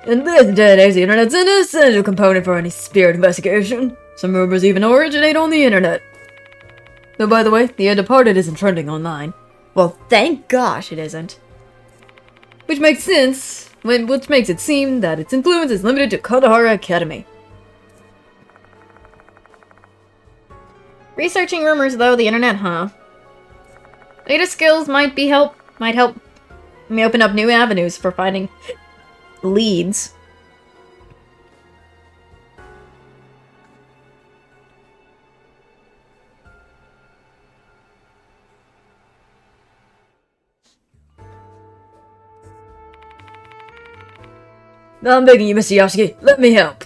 In this day and age, the internet's an essential component for any spirit investigation. Some rumors even originate on the internet. Though, by the way, The Departed isn't trending online. Well, thank gosh it isn't. Which makes sense, which makes it seem that its influence is limited to Konohara Academy. Researching rumors, though, the internet, huh? Data skills might help me open up new avenues for finding leads. No, I'm begging you, Mr. Yasuki. Let me help.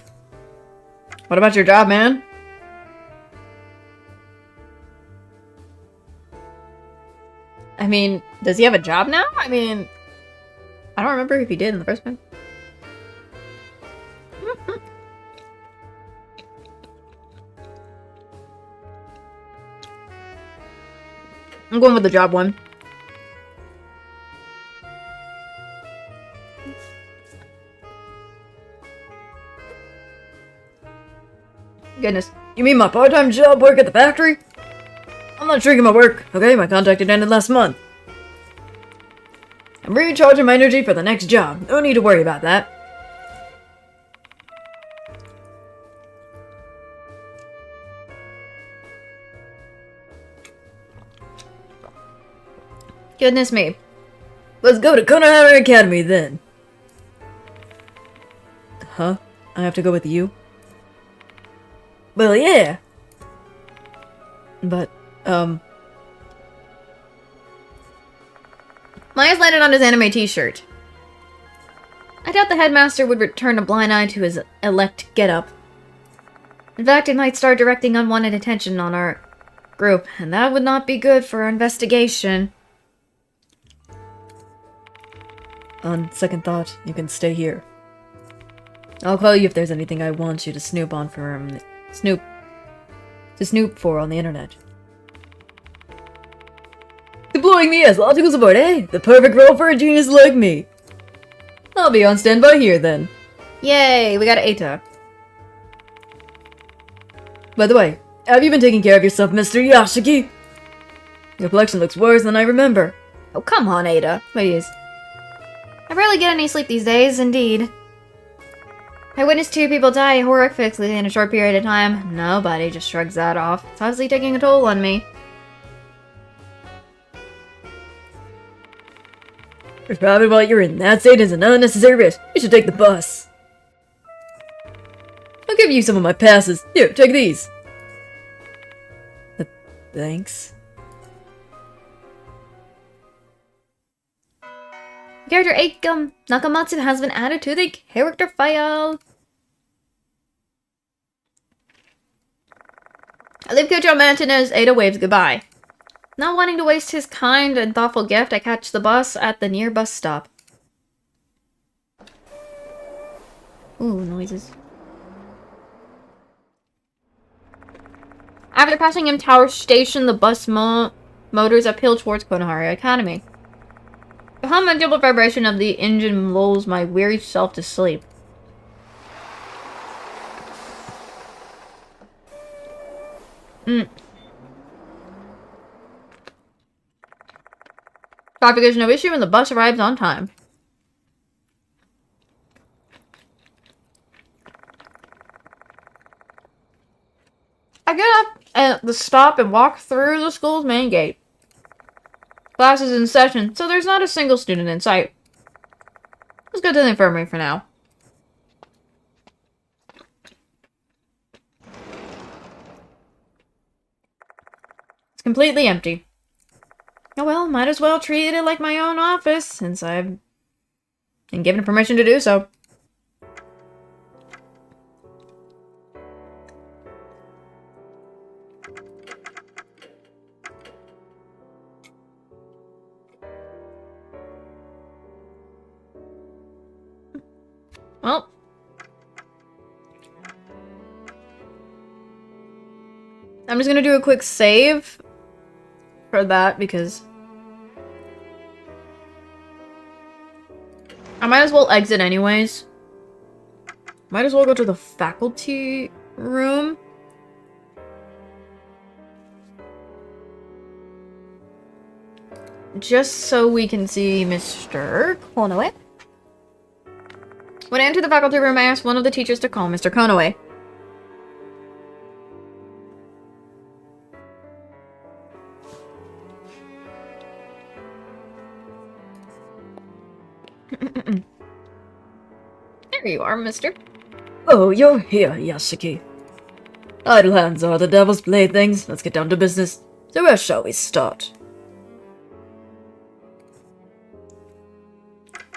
What about your job, man? I mean, does he have a job now? I mean, I don't remember if he did in the first one. I'm going with the job one. Goodness. You mean my part-time job work at the factory? I'm not shrinking my work, okay? My contract ended last month. I'm recharging my energy for the next job. No need to worry about that. Goodness me. Let's go to Konohara Academy then. Huh? I have to go with you? Well, yeah. But, my eyes landed on his anime t-shirt. I doubt the headmaster would return a blind eye to his elect getup. In fact, it might start directing unwanted attention on our group, and that would not be good for our investigation. On second thought, you can stay here. I'll call you if there's anything I want you to snoop for on the internet. Deploying me as logical support, eh? The perfect role for a genius like me. I'll be on standby here then. Yay, we got Eita. By the way, have you been taking care of yourself, Mr. Yasuki? Your complexion looks worse than I remember. Oh, come on, Eita, please. I rarely get any sleep these days, indeed. I witnessed 2 people die horrifically in a short period of time. Nobody just shrugs that off. It's obviously taking a toll on me. Probably while you're in that state is an unnecessary risk. You should take the bus. I'll give you some of my passes. Here, take these. Thanks. Character Eita Nakamatsu has been added to the character file. I leave Kyoto Mansion as Eita waves goodbye. Not wanting to waste his kind and thoughtful gift, I catch the bus at the near bus stop. Ooh, noises. After passing M Tower Station, the bus motors uphill towards Konohara Academy. The hum and gentle vibration of the engine lulls my weary self to sleep. Traffic is no issue and the bus arrives on time. I get up at the stop and walk through the school's main gate. Class is in session, so there's not a single student in sight. Let's go to the infirmary for now. It's completely empty. Oh well, might as well treat it like my own office, since I've been given permission to do so. Well. I'm just gonna do a quick save for that because I might as well exit anyways. Might as well go to the faculty room. Just so we can see Mr. Conaway. When I entered the faculty room, I asked one of the teachers to call Mr. Conaway. There you are, mister. Oh, you're here, Yashiki. Idle hands are the devil's playthings. Let's get down to business. So where shall we start?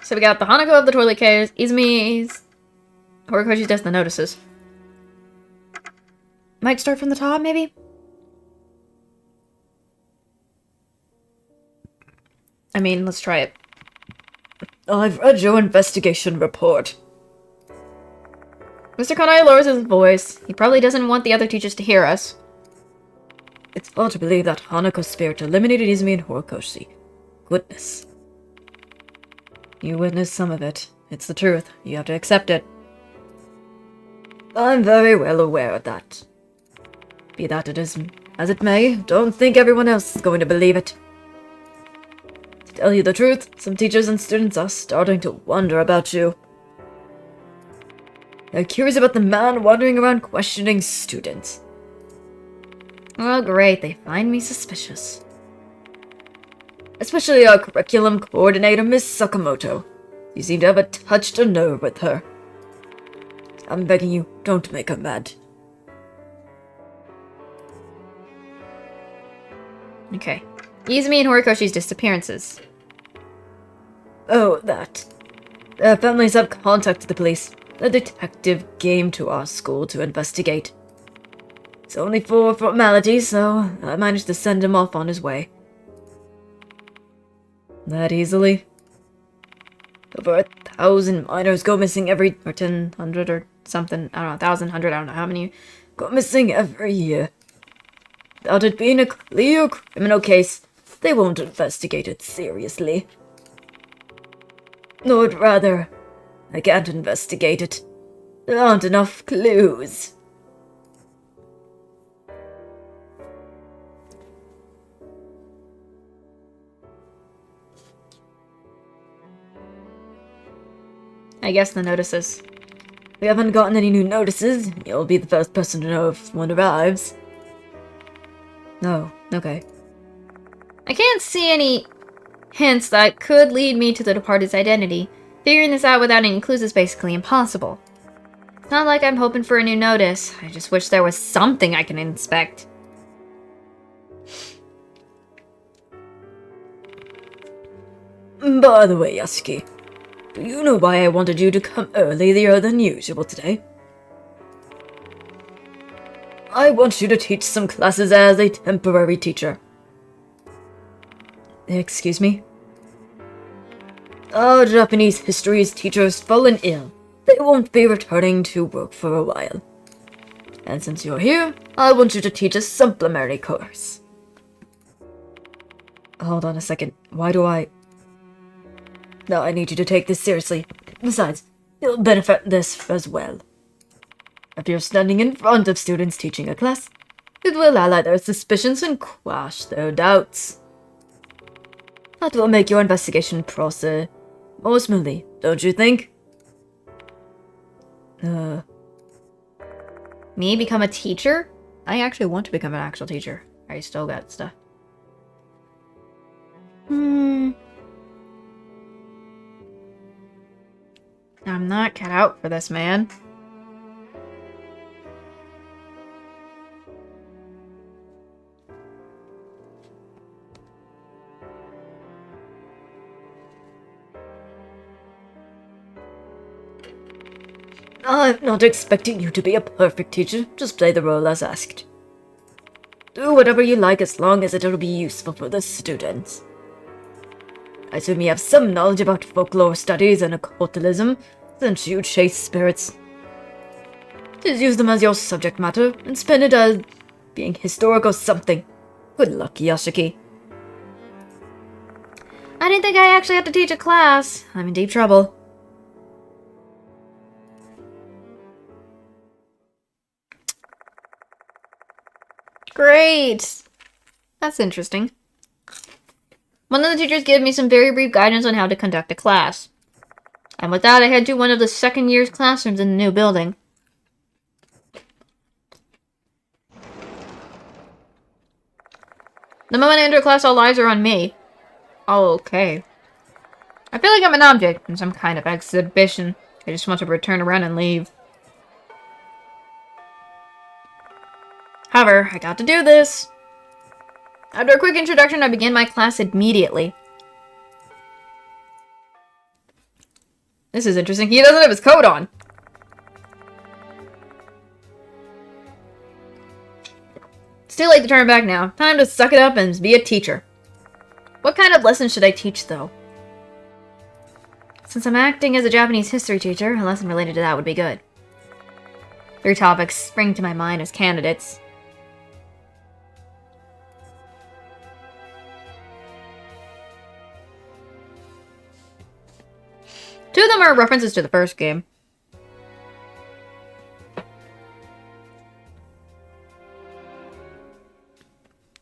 So we got the Hanako of the toilet case, Izumi's Horikoshi's desk, the notices. Might start from the top, maybe? I mean, let's try it. I've read your investigation report. Mr. Konai lowers his voice. He probably doesn't want the other teachers to hear us. It's hard to believe that Hanako's spirit eliminated Izumi and Horikoshi. Goodness. You witnessed some of it. It's the truth. You have to accept it. I'm very well aware of that. Be that it is as it may, don't think everyone else is going to believe it. To tell you the truth, some teachers and students are starting to wonder about you. They're curious about the man wandering around questioning students. Oh, great. They find me suspicious. Especially our curriculum coordinator, Miss Sakamoto. You seem to have a touched a nerve with her. I'm begging you, don't make her mad. Okay. Izumi and Horikoshi's disappearances. Oh, that. Their families have contacted the police. A detective came to our school to investigate. It's only for formalities, so I managed to send him off on his way. That easily? Over 1,000 minors go missing every... or 1,000 or something. I don't know, 1,000, 100, I don't know how many. Go missing every year. Without it being a clear criminal case, they won't investigate it seriously. Or rather, I can't investigate it. There aren't enough clues. I guess the notices. We haven't gotten any new notices. You'll be the first person to know if one arrives. No, okay. I can't see any hints that could lead me to the departed's identity. Figuring this out without any clues is basically impossible. It's not like I'm hoping for a new notice. I just wish there was something I can inspect. By the way, Yasuki, do you know why I wanted you to come earlier than usual today? I want you to teach some classes as a temporary teacher. Excuse me? Our Japanese history's teacher's fallen ill. They won't be returning to work for a while. And since you're here, I want you to teach a supplementary course. Hold on a second. Why do I... Now I need you to take this seriously. Besides, you'll benefit this as well. If you're standing in front of students teaching a class, it will allay their suspicions and quash their doubts. That will make your investigation process more smoothly, don't you think? Me become a teacher? I actually want to become an actual teacher. I still got stuff. I'm not cut out for this, man. I'm not expecting you to be a perfect teacher, just play the role as asked. Do whatever you like as long as it'll be useful for the students. I assume you have some knowledge about folklore studies and occultism, since you chase spirits. Just use them as your subject matter, and spin it as being historic or something. Good luck, Yashiki. I didn't think I actually had to teach a class. I'm in deep trouble. Great! That's interesting. One of the teachers gave me some very brief guidance on how to conduct a class. And with that, I head to one of the second year's classrooms in the new building. The moment I enter class, all eyes are on me. Oh, okay. I feel like I'm an object in some kind of exhibition. I just want to return around and leave. However, I got to do this. After a quick introduction, I begin my class immediately. This is interesting. He doesn't have his coat on. It's too late to turn back now. Time to suck it up and be a teacher. What kind of lesson should I teach, though? Since I'm acting as a Japanese history teacher, a lesson related to that would be good. 3 topics spring to my mind as candidates. Two of them are references to the first game.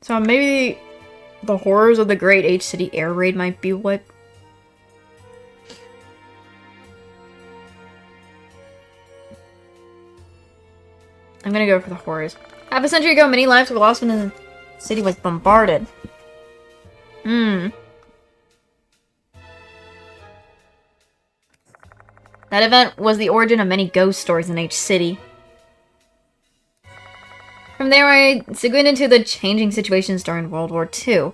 So maybe the horrors of the Great H City air raid might be what... I'm gonna go for the horrors. Half a century ago, many lives were lost when the city was bombarded. That event was the origin of many ghost stories in H City. From there, I segued into the changing situations during World War II.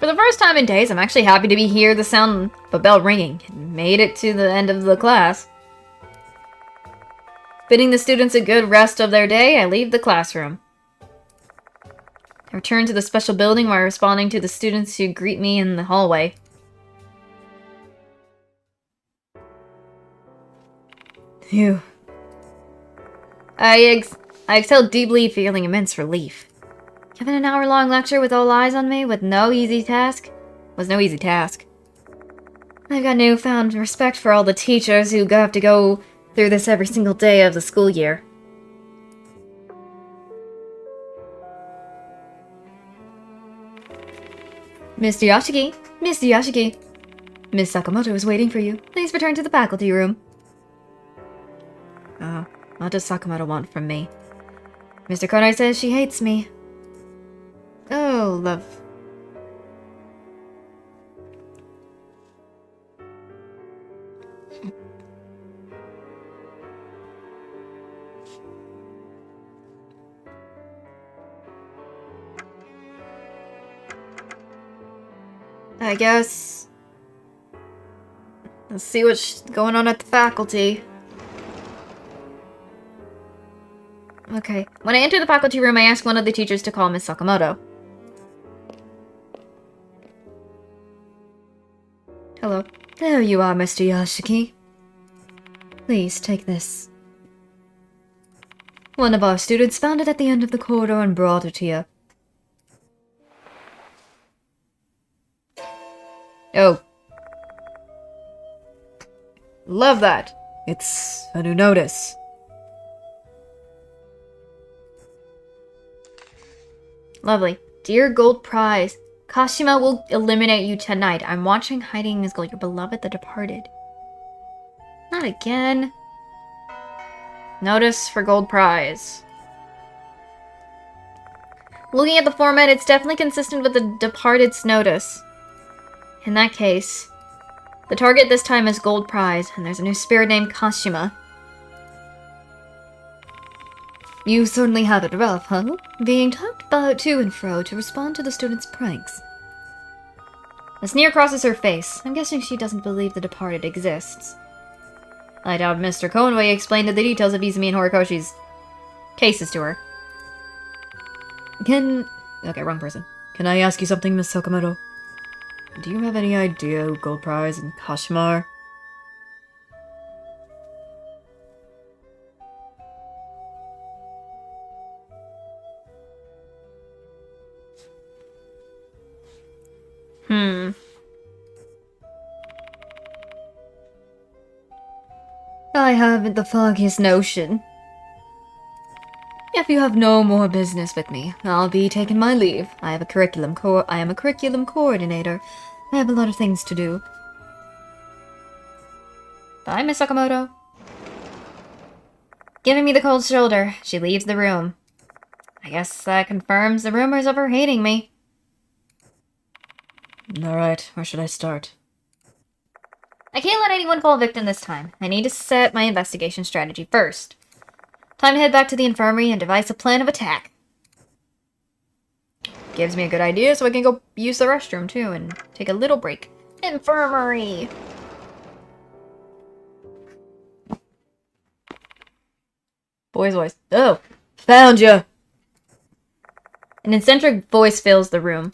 For the first time in days, I'm actually happy to be here. The sound of a bell ringing made it to the end of the class. Bidding the students a good rest of their day, I leave the classroom. I return to the special building while responding to the students who greet me in the hallway. Phew. I exhaled deeply, feeling immense relief. Given an hour-long lecture with all eyes on me was no easy task. I've got newfound respect for all the teachers who have to go through this every single day of the school year. Mr. Yashiki! Mr. Yashiki! Miss Sakamoto is waiting for you. Please return to the faculty room. Oh, what does Sakamoto want from me? Mr. Konai says she hates me. Oh, love. I guess... Let's see what's going on at the faculty. Okay. When I enter the faculty room, I ask one of the teachers to call Miss Sakamoto. Hello. There you are, Mr. Yashiki. Please take this. One of our students found it at the end of the corridor and brought it here. Love that. It's a new notice. Lovely. Dear Gold Prize, Kashima will eliminate you tonight. I'm watching hiding his gold. Your beloved, the departed. Not again. Notice for Gold Prize. Looking at the format, it's definitely consistent with the Departed's notice. In that case, the target this time is Gold Prize, and there's a new spirit named Kashima. You certainly have it rough, huh? Being talked about to and fro to respond to the students' pranks. A sneer crosses her face. I'm guessing she doesn't believe the Departed exists. I doubt Mr. Conway explained the details of Izumi and Horikoshi's cases to her. Okay, wrong person. Can I ask you something, Miss Sakamoto? Do you have any idea who Gold Prize and Kashima are? I haven't the foggiest notion. If you have no more business with me, I'll be taking my leave. I am a curriculum coordinator. I have a lot of things to do. Bye, Miss Sakamoto. Giving me the cold shoulder, she leaves the room. I guess that confirms the rumors of her hating me. Alright, where should I start? I can't let anyone fall victim this time. I need to set my investigation strategy first. Time to head back to the infirmary and devise a plan of attack. Gives me a good idea so I can go use the restroom too and take a little break. Infirmary! Boy's voice. Oh! Found ya! An eccentric voice fills the room.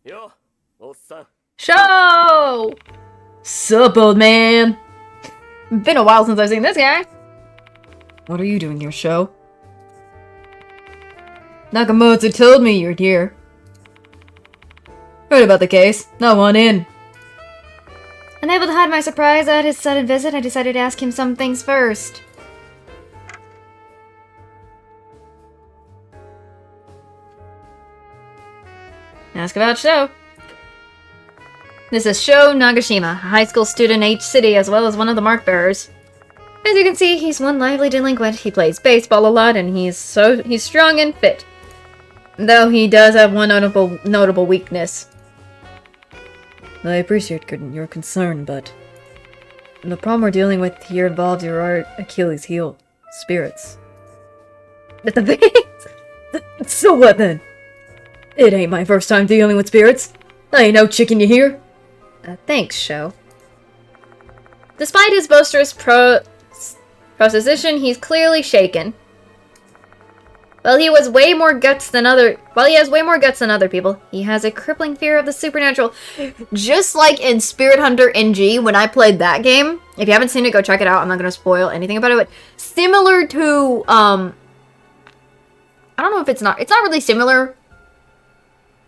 Yo, Ossan. Show! Sup, old man? Been a while since I've seen this guy. What are you doing here, Sho? Nakamoto told me you're here. Heard about the case. Not one in. Unable to hide my surprise at his sudden visit, I decided to ask him some things first. Ask about Sho. This is Sho Nagashima, a high school student in H City, as well as one of the mark bearers. As you can see, he's one lively delinquent. He plays baseball a lot, and he's strong and fit. Though he does have one notable weakness. I appreciate your concern, but the problem we're dealing with here involves your Achilles heel. Spirits. At the base? So what then? It ain't my first time dealing with spirits. I ain't no chicken, you hear? Thanks, Sho. Despite his boisterous proposition, he's clearly shaken. While he has way more guts than other people, he has a crippling fear of the supernatural. Just like in Spirit Hunter NG, when I played that game. If you haven't seen it, go check it out. I'm not going to spoil anything about it, but similar to, I don't know if it's not really similar,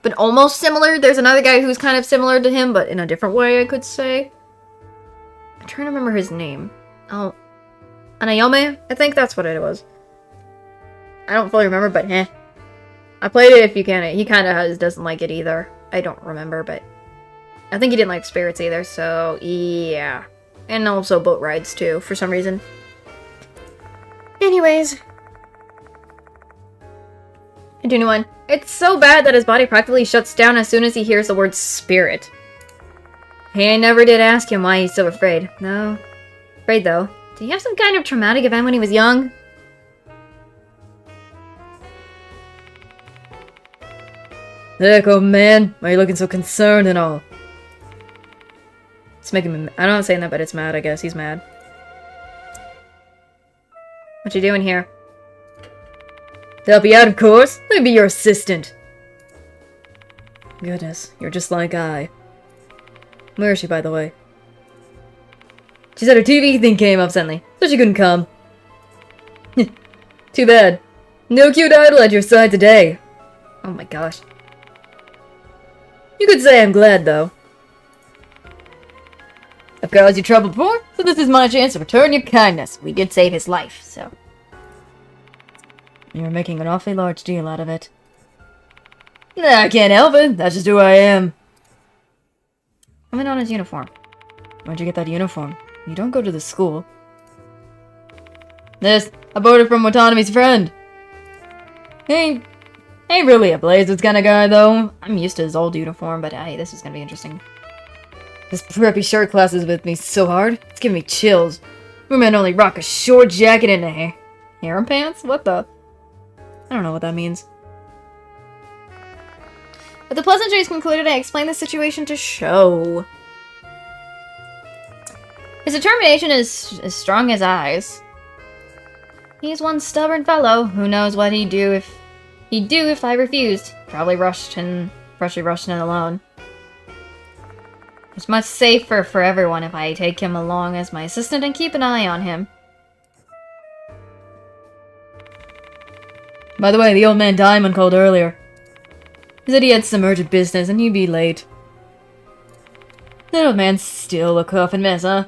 but almost similar. There's another guy who's kind of similar to him, but in a different way, I could say. I'm trying to remember his name. Oh, Anayome? I think that's what it was. I don't fully remember, but I played it if you can. He kind of doesn't like it either. I don't remember, but I think he didn't like spirits either, so yeah. And also boat rides too, for some reason. Anyways. Continue on. It's so bad that his body practically shuts down as soon as he hears the word spirit. I never did ask him why he's so afraid. No. Afraid though. Did he have some kind of traumatic event when he was young? Heck, old man. Why are you looking so concerned and all? It's making me... I'm not saying that, but it's mad, I guess. He's mad. What you doing here? To help you out, of course. Let me be your assistant. Goodness, you're just like I. Where is she, by the way? She said her TV thing came up suddenly, so she couldn't come. Too bad. No cute idol at your side today. Oh my gosh. You could say I'm glad, though. I've caused you trouble before, so this is my chance to return your kindness. We did save his life, so. You're making an awfully large deal out of it. Nah, I can't help it. That's just who I am. Comment on his uniform. Where'd you get that uniform? You don't go to the school. This, I bought it from Watanabe's friend. Ain't really a Blazers kind of guy, though. I'm used to his old uniform, but hey, this is gonna be interesting. This preppy shirt classes with me so hard, it's giving me chills. We men only rock a short jacket and a harem pants? What the? I don't know what that means. With the pleasantries concluded, I explained the situation to Sho. His determination is as strong as eyes. He's one stubborn fellow. Who knows what he'd do if I refused. Probably rushed in alone. It's much safer for everyone if I take him along as my assistant and keep an eye on him. By the way, the old man Diamond called earlier. He said he had some urgent business and he'd be late. That old man's still a coughin' mess, huh?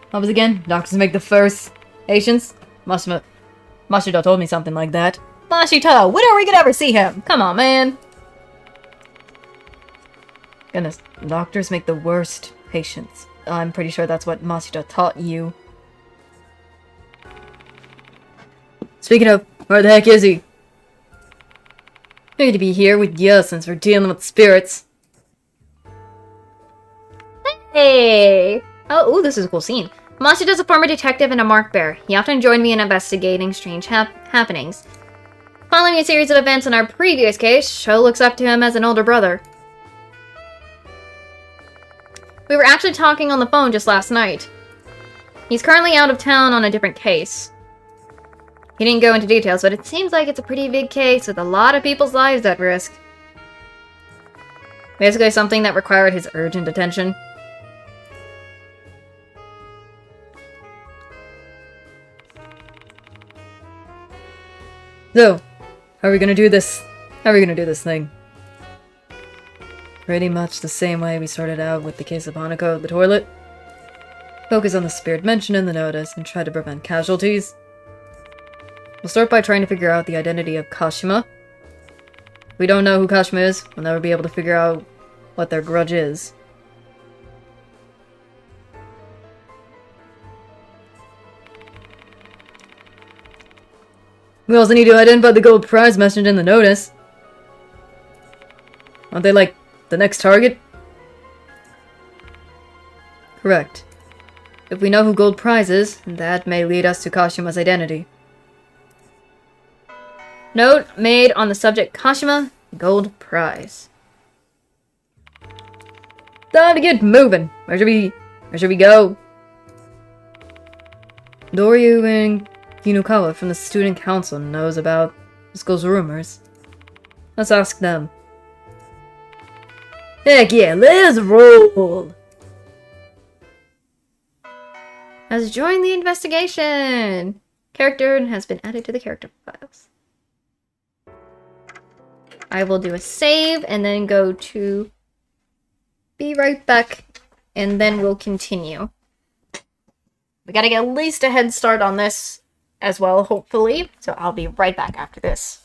What was again? Doctors make the first. Patients? Mashida told me something like that. Mashita, when are we gonna ever see him? Come on, man. Goodness, doctors make the worst patients. I'm pretty sure that's what Mashida taught you. Speaking of, where the heck is he? Figured to be here with you since we're dealing with spirits. Hey! Oh, ooh, this is a cool scene. Mashida's a former detective and a mark bearer. He often joined me in investigating strange happenings. Following a series of events in our previous case, Sho looks up to him as an older brother. We were actually talking on the phone just last night. He's currently out of town on a different case. He didn't go into details, but it seems like it's a pretty big case with a lot of people's lives at risk. Basically something that required his urgent attention. So, how are we gonna do this? How are we gonna do this thing? Pretty much the same way we started out with the case of Hanako, the toilet. Focus on the spirit mentioned in the notice and try to prevent casualties. We'll start by trying to figure out the identity of Kashima. If we don't know who Kashima is, we'll never be able to figure out what their grudge is. We also need to identify the gold prize mentioned in the notice. Aren't they like the next target? Correct. If we know who gold prize is, that may lead us to Kashima's identity. Note made on the subject Kashima, gold prize. Time to get moving. Where should we go? Doryu and Kinukawa from the student council knows about the school's rumors. Let's ask them. Heck yeah, let's roll! Has joined the investigation. Character has been added to the character files. I will do a save and then go to be right back and then we'll continue. We gotta get at least a head start on this as well, hopefully. So I'll be right back after this.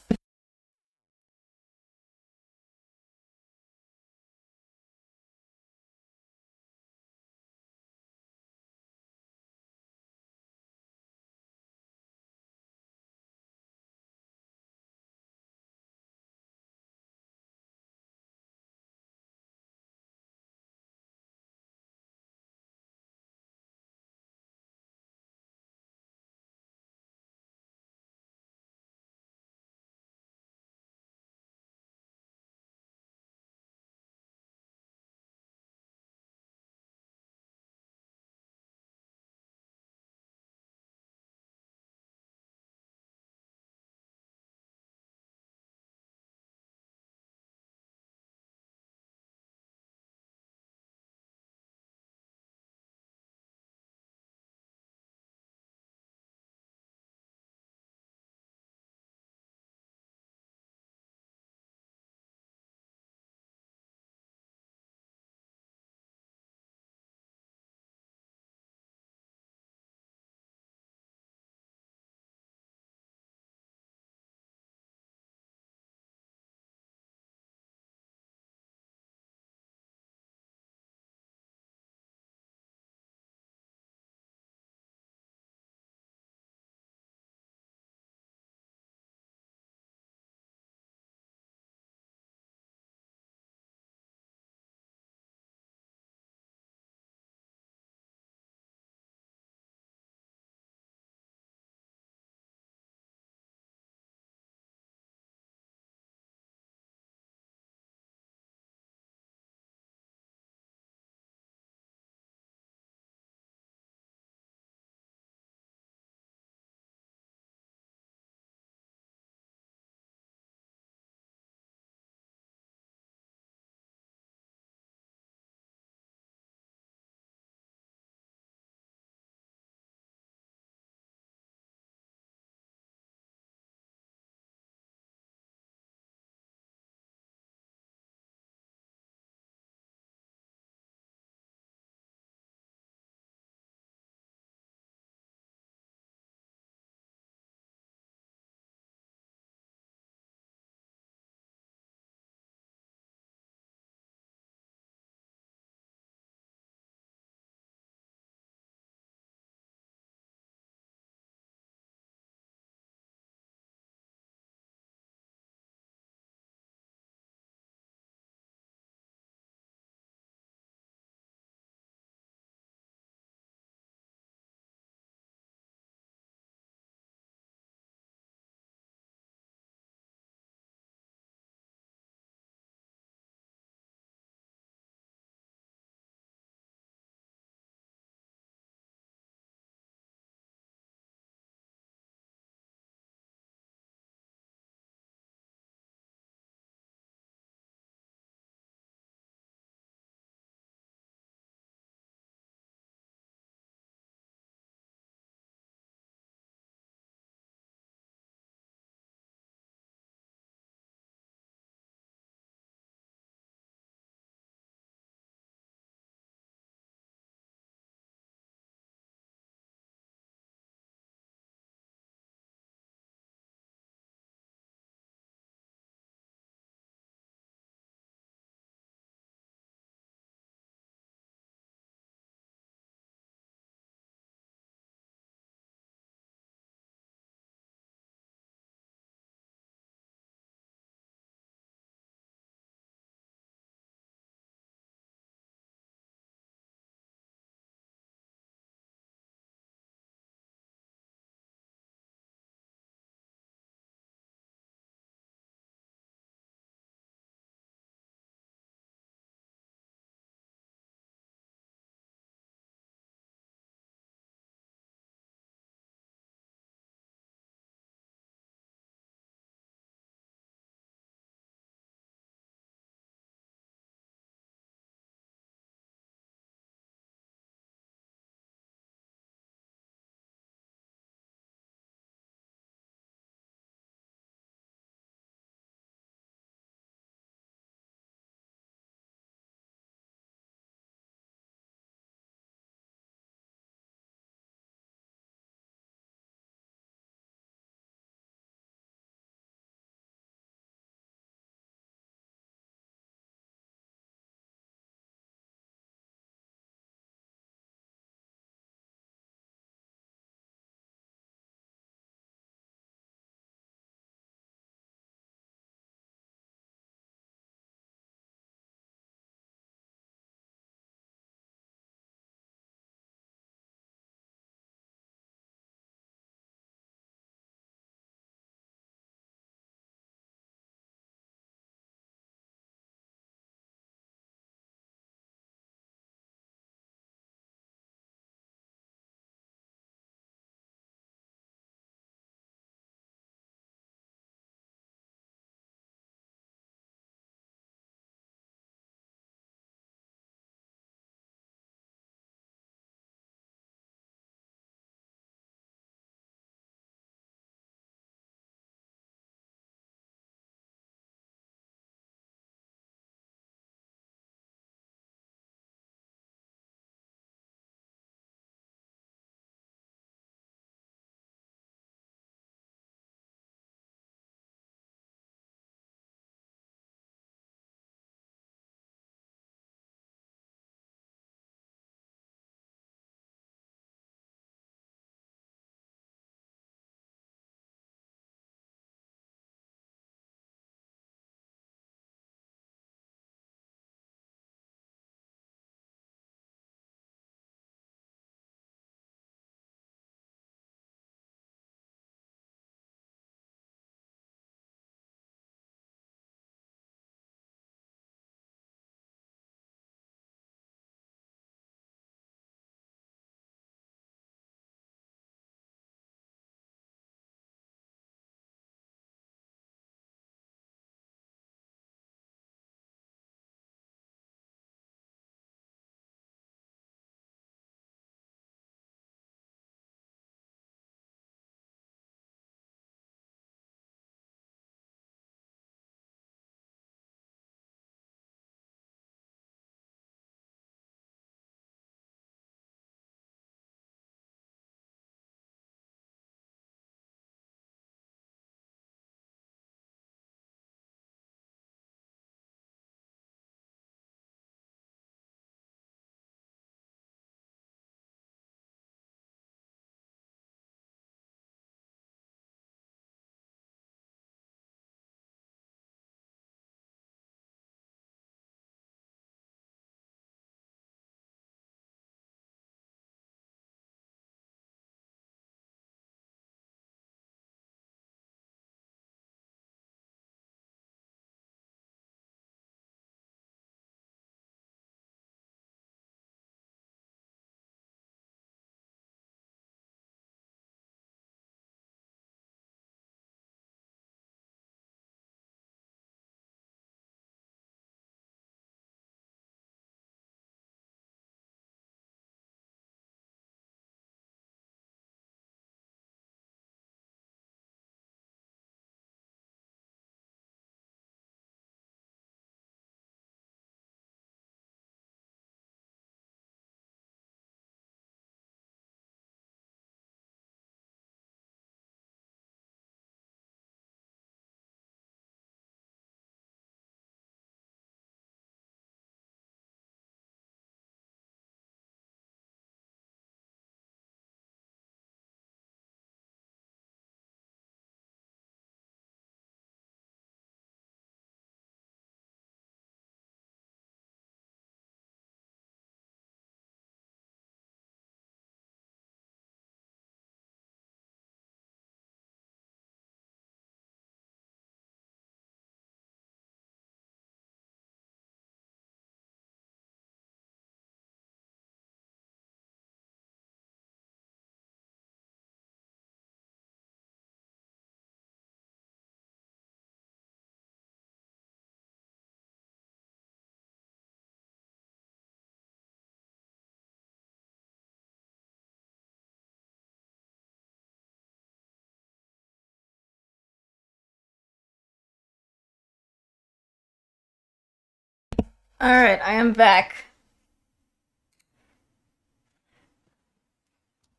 Alright, I am back.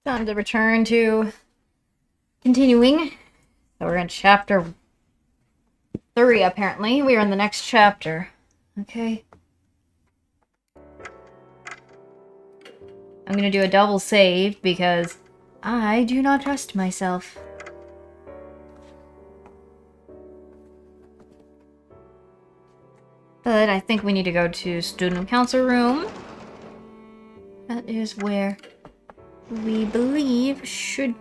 Time to return to continuing. So we're in chapter 3, apparently. We are in the next chapter. Okay. I'm gonna do a double save because I do not trust myself. But I think we need to go to student council room. That is where we believe should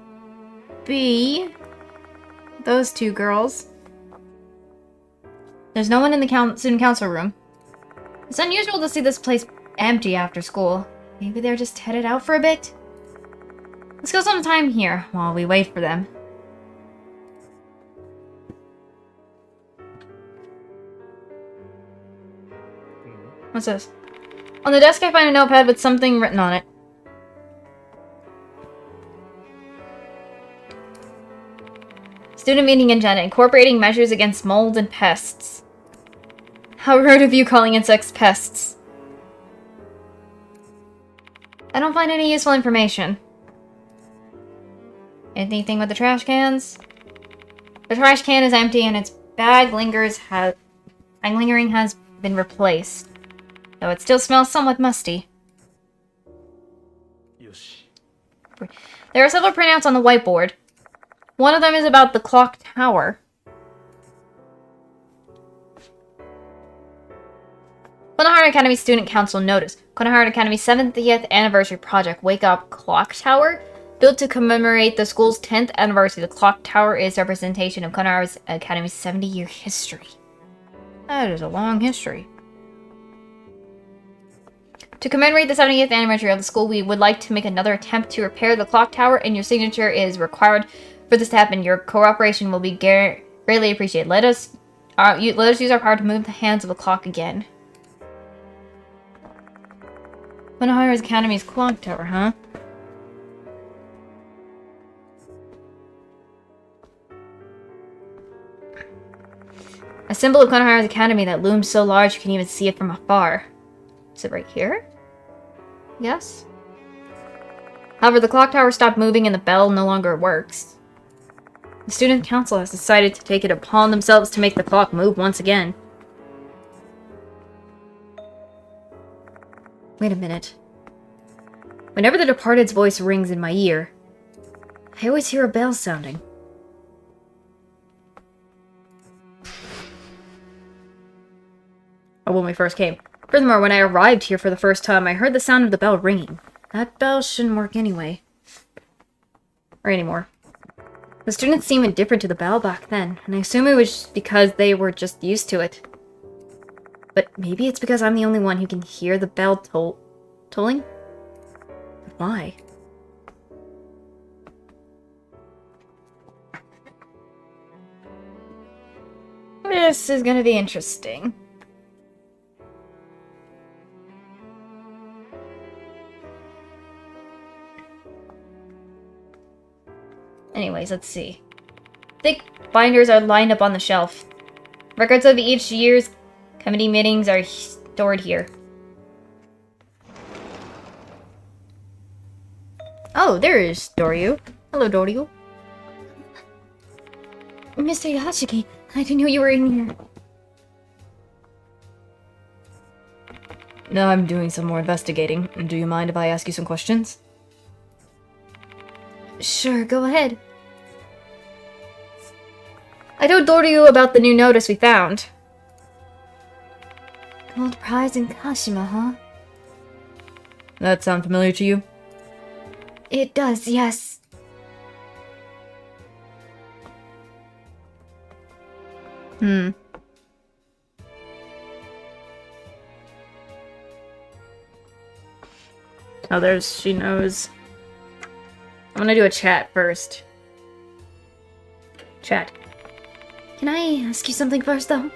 be those two girls. There's no one in the student council room. It's unusual to see this place empty after school. Maybe they're just headed out for a bit? Let's go some time here while we wait for them. What's this? On the desk I find a notepad with something written on it. Student meeting agenda, incorporating measures against mold and pests. How rude of you calling insects pests. I don't find any useful information. Anything with the trash cans? The trash can is empty and its lingering has been replaced. Though it still smells somewhat musty. There are several printouts on the whiteboard. One of them is about the clock tower. Konohara Academy Student Council notice. Konohara Academy's 70th anniversary project, Wake Up Clock Tower. Built to commemorate the school's 10th anniversary, the clock tower is a representation of Konohara Academy's 70-year history. That is a long history. To commemorate the 70th anniversary of the school, we would like to make another attempt to repair the clock tower, and your signature is required for this to happen. Your cooperation will be greatly appreciated. Let us use our power to move the hands of the clock again. Konohara Academy's clock tower, huh? A symbol of Konohara Academy that looms so large you can even see it from afar. Is it right here? Yes. However, the clock tower stopped moving and the bell no longer works. The student council has decided to take it upon themselves to make the clock move once again. Wait a minute. Whenever the departed's voice rings in my ear, I always hear a bell sounding. Or when we first came. Furthermore, when I arrived here for the first time, I heard the sound of the bell ringing. That bell shouldn't work anyway. Or anymore. The students seemed indifferent to the bell back then, and I assume it was because they were just used to it. But maybe it's because I'm the only one who can hear the bell tolling? But why? This is gonna be interesting. Anyways, let's see. Thick binders are lined up on the shelf. Records of each year's committee meetings are stored here. Oh, there is Doryu. Hello, Doryu. Mr. Yashiki, I didn't know you were in here. No, I'm doing some more investigating. Do you mind if I ask you some questions? Sure, go ahead. I told Doryu about the new notice we found. Gold prize in Kashima, huh? That sound familiar to you? It does, yes. Oh, she knows. I'm gonna do a chat first. Chat. Can I ask you something first, though?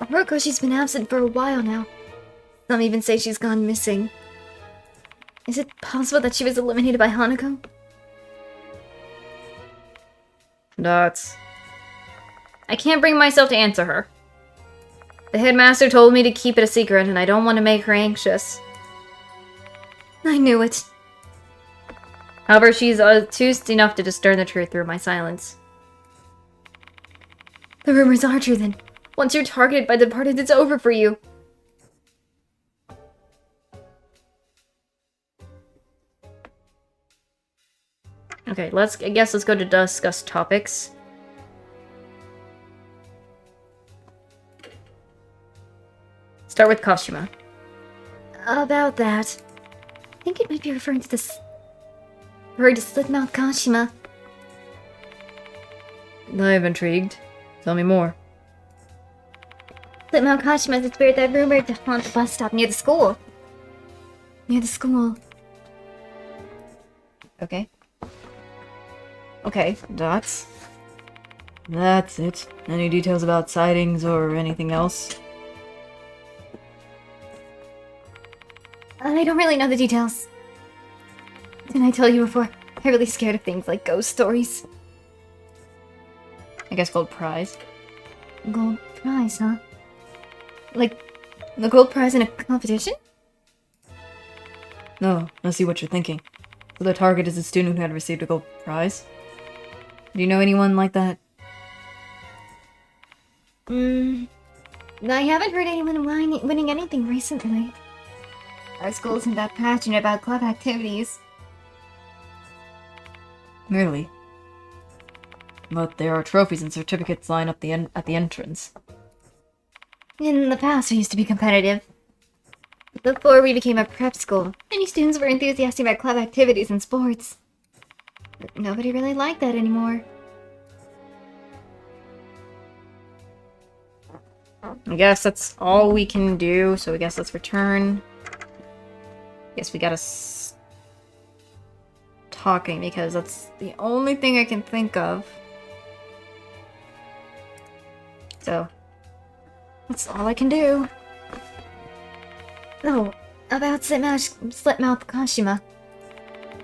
Horikoshi's been absent for a while now. Some even say she's gone missing. Is it possible that she was eliminated by Hanako? That's... I can't bring myself to answer her. The headmaster told me to keep it a secret, and I don't want to make her anxious. I knew it. However, she's enthused enough to discern the truth through my silence. The rumors are true then. Once you're targeted by the departed, it's over for you. Okay, I guess let's go to discuss topics. Start with Kashima. About that. I think it might be referring to this... referring to Slitmouth Kashima. I'm intrigued. Tell me more. Slitmouth Kashima is a spirit that rumored to haunt the bus stop near the school. Near the school. Okay. Okay, that's it. Any details about sightings or anything else? I don't really know the details. Didn't I tell you before? I'm really scared of things like ghost stories. I guess gold prize. Gold prize, huh? Like, the gold prize in a competition? No, I see what you're thinking. So the target is a student who had received a gold prize? Do you know anyone like that? I haven't heard anyone winning anything recently. Our school isn't that passionate about club activities. Really? But there are trophies and certificates lined up at the entrance. In the past, we used to be competitive. Before we became a prep school, many students were enthusiastic about club activities and sports. But nobody really liked that anymore. I guess that's all we can do, so I guess let's return. Guess we gotta talking, because that's the only thing I can think of. So, that's all I can do. Oh, about Slitmouth Kashima.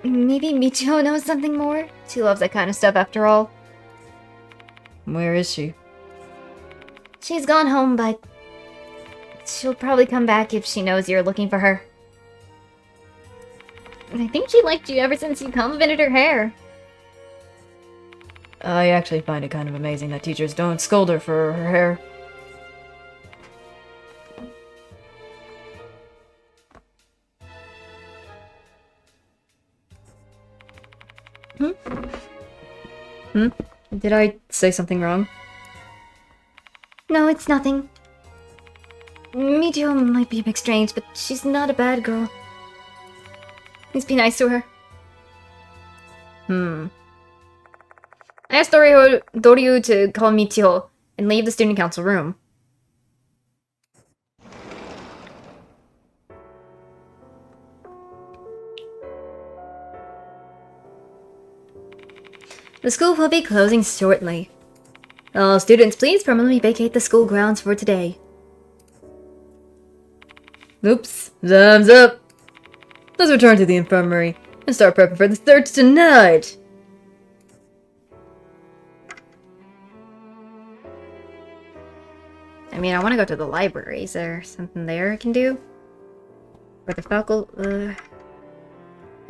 Maybe Michiho knows something more? She loves that kind of stuff after all. Where is she? She's gone home, but she'll probably come back if she knows you're looking for her. I think she liked you ever since you complimented her hair. I actually find it kind of amazing that teachers don't scold her for her hair. Did I say something wrong? No, it's nothing. Michiho might be a bit strange, but she's not a bad girl. Please be nice to her. I asked Doryu to call Michiho and leave the student council room. The school will be closing shortly. All students, please permanently vacate the school grounds for today. Oops, thumbs up. Let's return to the infirmary and start prepping for the search tonight. I mean, I want to go to the library. Is there something there I can do? Or the faculty?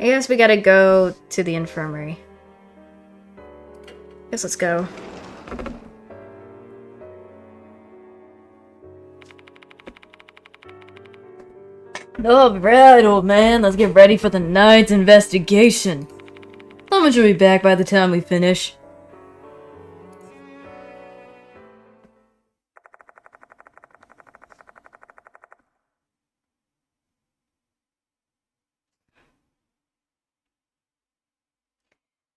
I guess we gotta go to the infirmary. Guess let's go. Alright, old man, let's get ready for the night's investigation. Someone should be back by the time we finish.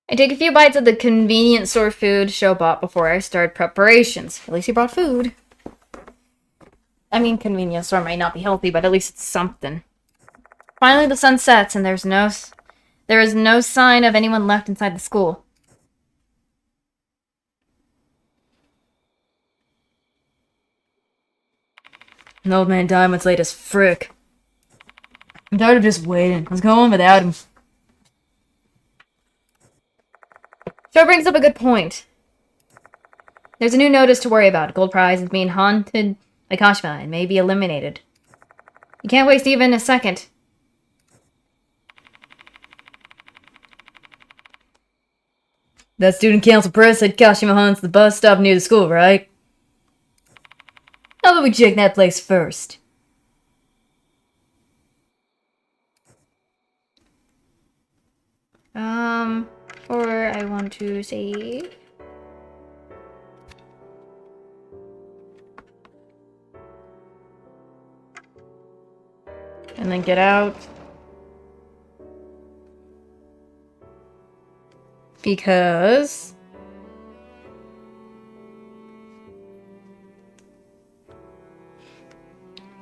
I take a few bites of the convenience store food Sho bought before I start preparations. At least he brought food. I mean, convenience store might not be healthy, but at least it's something. Finally, the sun sets, and there is no sign of anyone left inside the school. And old man Diamond's late as frick. I'm tired of just waiting. Let's go on without him. Sho brings up a good point. There's a new notice to worry about. Gold prize is being haunted like Kashima, and may be eliminated. You can't waste even a second. That student council press said Kashima haunts the bus stop near the school, right? How about we check that place first? Or I want to save. And then get out. Because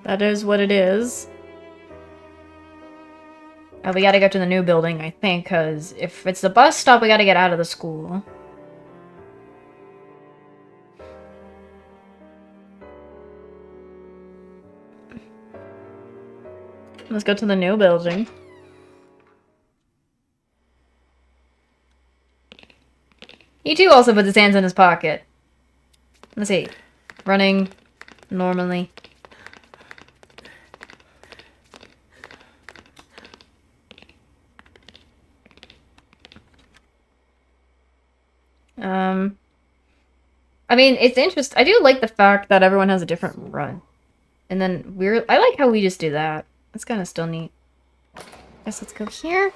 that is what it is. We gotta go to the new building, I think, because if it's the bus stop, we gotta get out of the school. Let's go to the new building. He too also puts his hands in his pocket. Let's see. Running normally. I mean, it's interesting. I do like the fact that everyone has a different run. And then I like how we just do that. That's kind of still neat. Guess let's go here.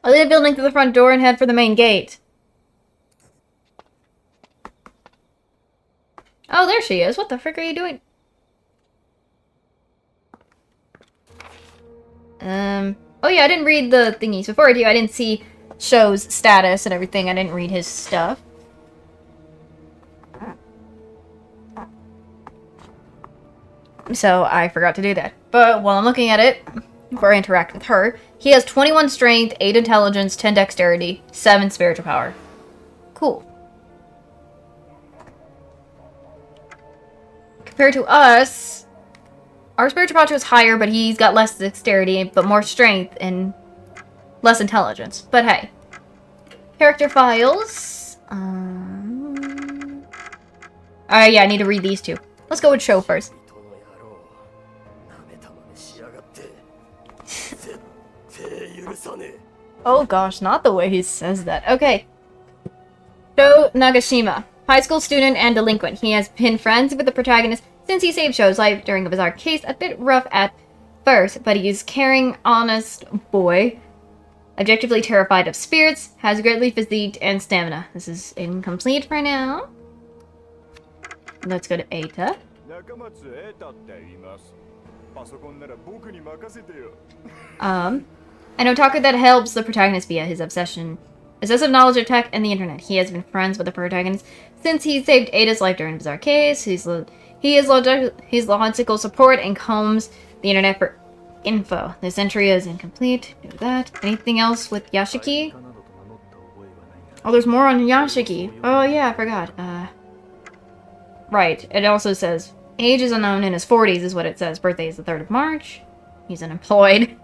I'll leave the building through the front door and head for the main gate. Oh, there she is. What the frick are you doing? Oh yeah, I didn't read the thingies. Before I do, I didn't see Sho's status and everything. I didn't read his stuff. So I forgot to do that. But while I'm looking at it, before I interact with her, he has 21 strength, 8 intelligence, 10 dexterity, 7 spiritual power. Cool. Compared to us, our spiritual power is higher, but he's got less dexterity, but more strength and less intelligence. But hey. Character files. Alright, yeah, I need to read these two. Let's go with Sho first. Oh gosh, not the way he says that. Okay. Sho Nagashima. High school student and delinquent. He has been friends with the protagonist since he saved Sho's life during a bizarre case. A bit rough at first, but he's caring, honest boy. Objectively terrified of spirits. Has greatly physique and stamina. This is incomplete for now. Let's go to Eita. An otaku that helps the protagonist via his obsessive knowledge of tech and the internet. He has been friends with the protagonist since he saved Ada's life during a bizarre case. He's logical support and combs the internet for info. This entry is incomplete. Do that. Anything else with Yashiki? Oh, there's more on Yashiki. Oh yeah, I forgot. Right. It also says age is unknown, in his 40s is what it says. Birthday is the 3rd of March. He's unemployed.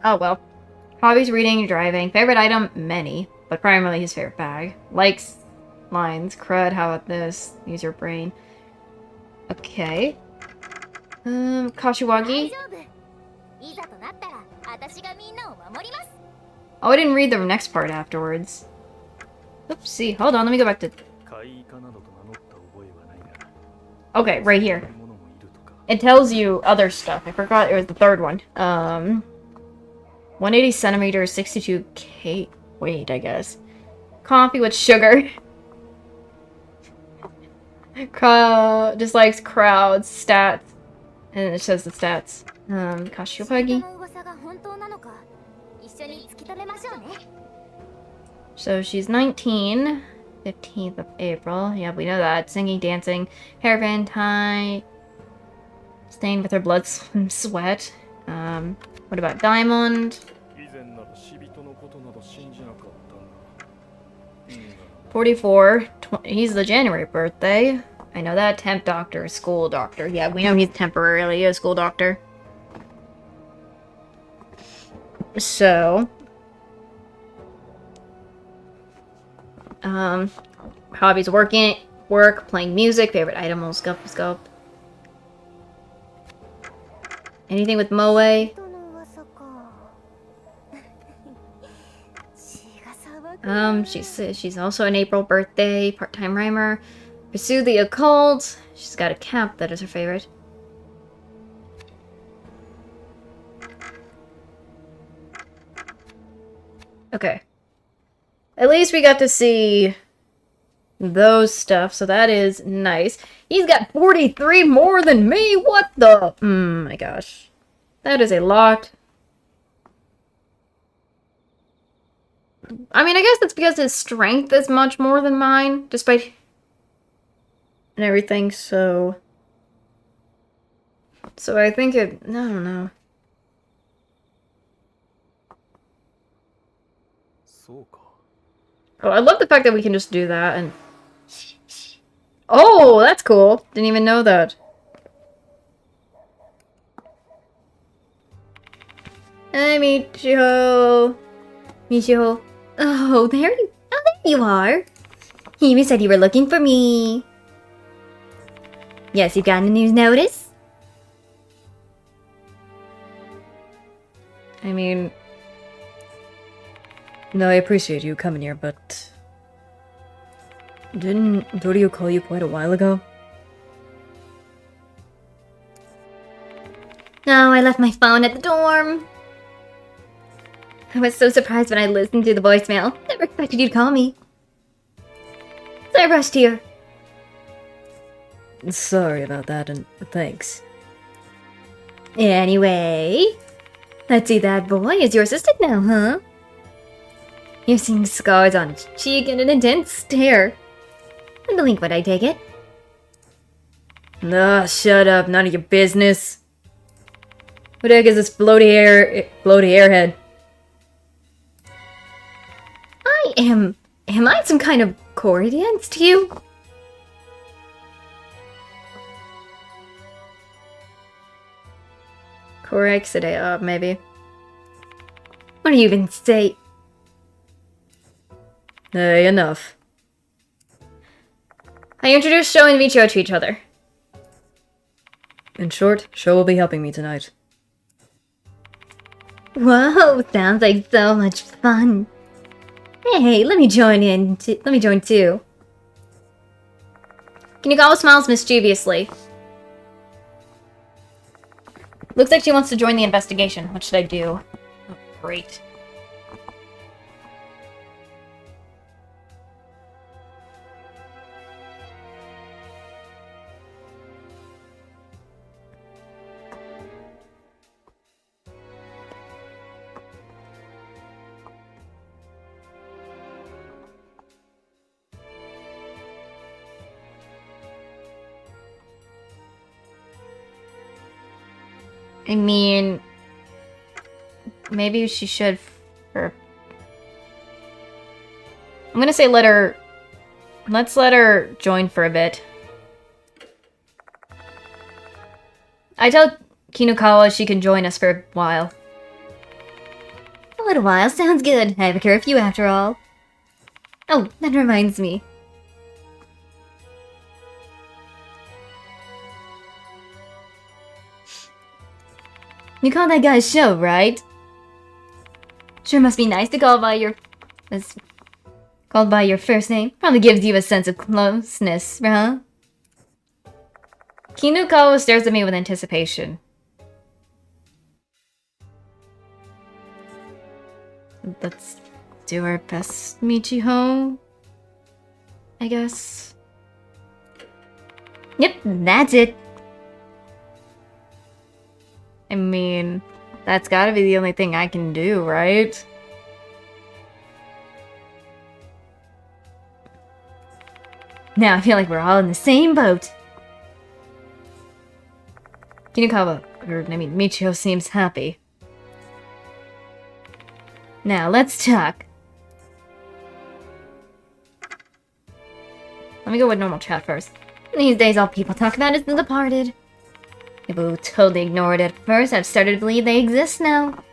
Oh well. Hobbies, reading, driving. Favorite item? Many. But primarily his favorite bag. Likes lines. Crud, how about this? Use your brain. Okay. Kashiwagi. Oh, I didn't read the next part afterwards. Oopsie. Hold on, let me go back to... Okay, right here. It tells you other stuff. I forgot it was the 3rd one. 180 centimeters, 62k weight, I guess. Coffee with sugar. Dislikes crowds, stats. And it says the stats. Kashiwagi. So she's 19. 15th of April. Yeah, we know that. Singing, dancing, hairband tie. Stained with her blood and sweat. What about Diamond? 44. He's the January birthday. I know that. Temp doctor, school doctor. Yeah, we know he's temporarily a school doctor. So... hobbies, working work, playing music, favorite item, scope. Anything with Moe? 人の噂か。血が騒ぐ。 She's also an April birthday, part-time rhymer. Pursue the occult. She's got a cap that is her favorite. Okay. At least we got to see those stuff, so that is nice. He's got 43 more than me! What the? My gosh. That is a lot. I mean, I guess that's because his strength is much more than mine, despite... and everything, so... So I think it... I don't know. そうか。 Oh, I love the fact that we can just do that and... Oh, that's cool. Didn't even know that. Hi, Michiho. Michiho. Oh, there you are. You said you were looking for me. Yes, you've gotten a news notice? I mean... No, I appreciate you coming here, but... Didn't Dorio call you quite a while ago? No, I left my phone at the dorm. I was so surprised when I listened to the voicemail. Never expected you to call me. So I rushed here. Sorry about that, and thanks. Anyway, let's see, that boy is your assistant now, huh? You're seeing scars on his cheek and an intense stare. A delinquent, I take it. Ah, shut up, none of your business. Who the heck is this floaty airhead? Am I some kind of core against you? Correct, maybe. What do you even say? Hey, enough. I introduced Sho and Michio to each other. In short, Sho will be helping me tonight. Whoa, sounds like so much fun. Hey, let me join too. Kinikawa smiles mischievously. Looks like she wants to join the investigation. What should I do? Oh, great. I mean, maybe she should. I'm gonna say let's let her join for a bit. I tell Kinukawa she can join us for a while. A little while sounds good. I have a curfew after all. Oh, that reminds me. You call that guy's show, right? Sure must be nice to called by your first name. Probably gives you a sense of closeness, huh? Kinukawa stares at me with anticipation. Let's do our best, Michiho. I guess. Yep, that's it. I mean, that's gotta be the only thing I can do, right? Now I feel like we're all in the same boat. Michiho seems happy. Now let's talk. Let me go with normal chat first. These days all people talk about is The Departed. People who totally ignored it at first have started to believe they exist now.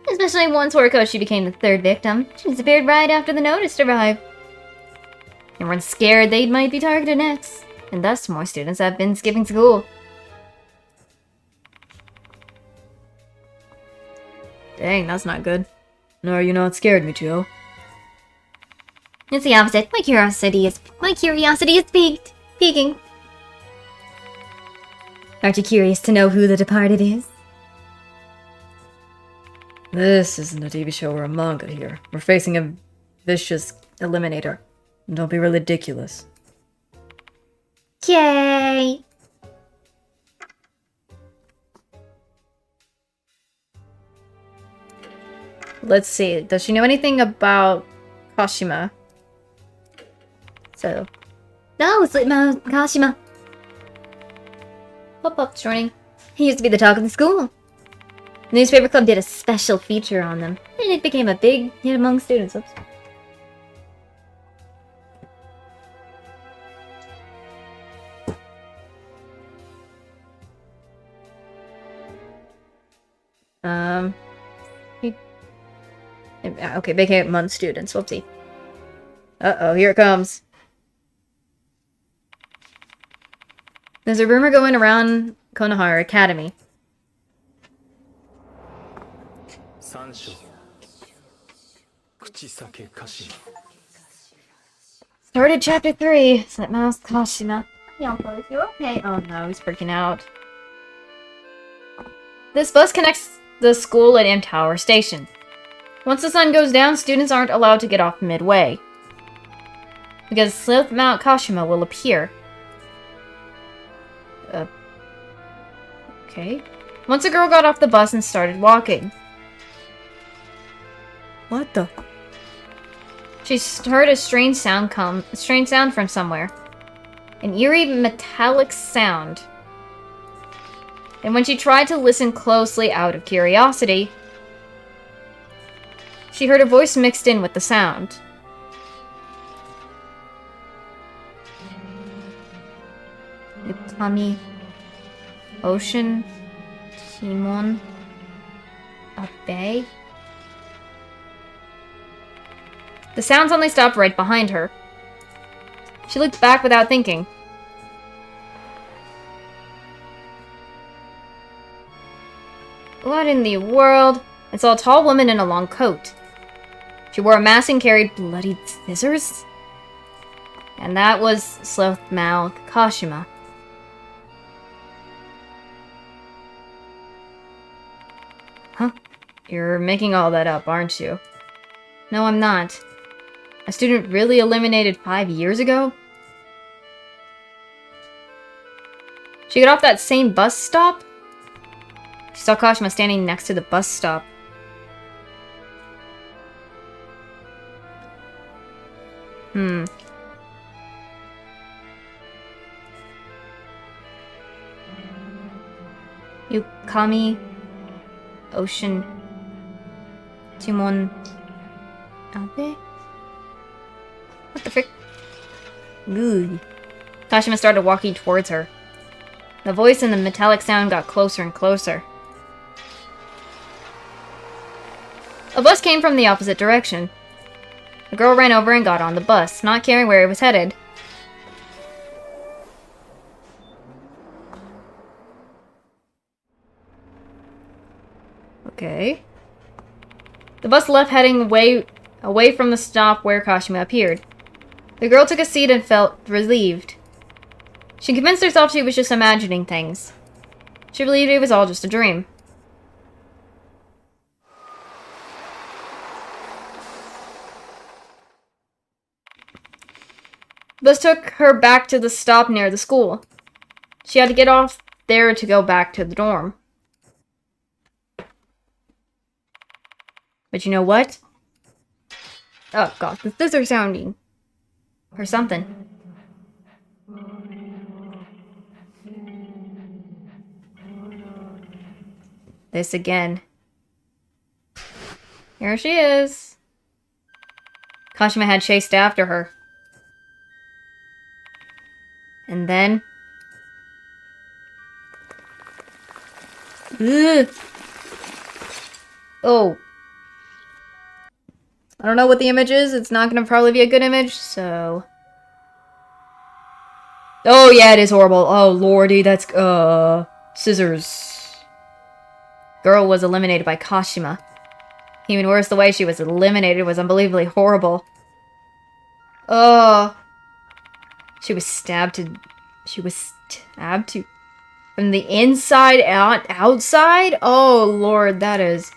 Especially once Horikoshi became the third victim. She disappeared right after the notice arrived. Everyone's scared they might be targeted next, and thus more students have been skipping school. Dang, that's not good. No, are you not scared, Michio? It's the opposite. My curiosity is peaking. Aren't you curious to know who the departed is? This isn't a TV show or a manga here. We're facing a vicious eliminator. Don't be ridiculous. Yay! Let's see. Does she know anything about Kashima? So, No, it's Kashima. Pop-Up's joining. He used to be the talk of the school. The newspaper club did a special feature on them, and it became a big hit among students. Oops. Okay, big hit among students. Whoopsie. Uh-oh, here it comes. There's a rumor going around Konohara Academy. 三章口裂かし Started chapter 3. Slipmouse Kashima. Yonko, you okay? Oh no, he's freaking out. This bus connects the school at M Tower Station. Once the sun goes down, students aren't allowed to get off midway, because Slipmouth Kashima will appear. Okay. Once a girl got off the bus and started walking. What the? She heard a strange sound from somewhere. An eerie metallic sound. And when she tried to listen closely out of curiosity, she heard a voice mixed in with the sound. Yukami, Ocean, Timon, Abe. The sound suddenly stopped right behind her. She looked back without thinking. What in the world? I saw a tall woman in a long coat. She wore a mask and carried bloodied scissors? And that was Slowmouth Kashima. Huh? You're making all that up, aren't you? No, I'm not. A student really eliminated 5 years ago? She got off that same bus stop? She saw Kashima standing next to the bus stop. Yukami, Ocean, Timon, Abe? What the frick? Ooh. Kashima started walking towards her. The voice and the metallic sound got closer and closer. A bus came from the opposite direction. The girl ran over and got on the bus, not caring where it was headed. Okay. The bus left, heading away from the stop where Kashima appeared. The girl took a seat and felt relieved. She convinced herself she was just imagining things. She believed it was all just a dream. The bus took her back to the stop near the school. She had to get off there to go back to the dorm. But you know what? Oh god, the scissor sounding. Or something. This again. Here she is. Kashima had chased after her. And then... Ugh. Oh. I don't know what the image is. It's not going to probably be a good image, so... Oh, yeah, it is horrible. Oh, lordy, that's, scissors. Girl was eliminated by Kashima. Even worse, the way she was eliminated was unbelievably horrible. Oh. She was stabbed to... From the inside outside? Oh, Lord, that is...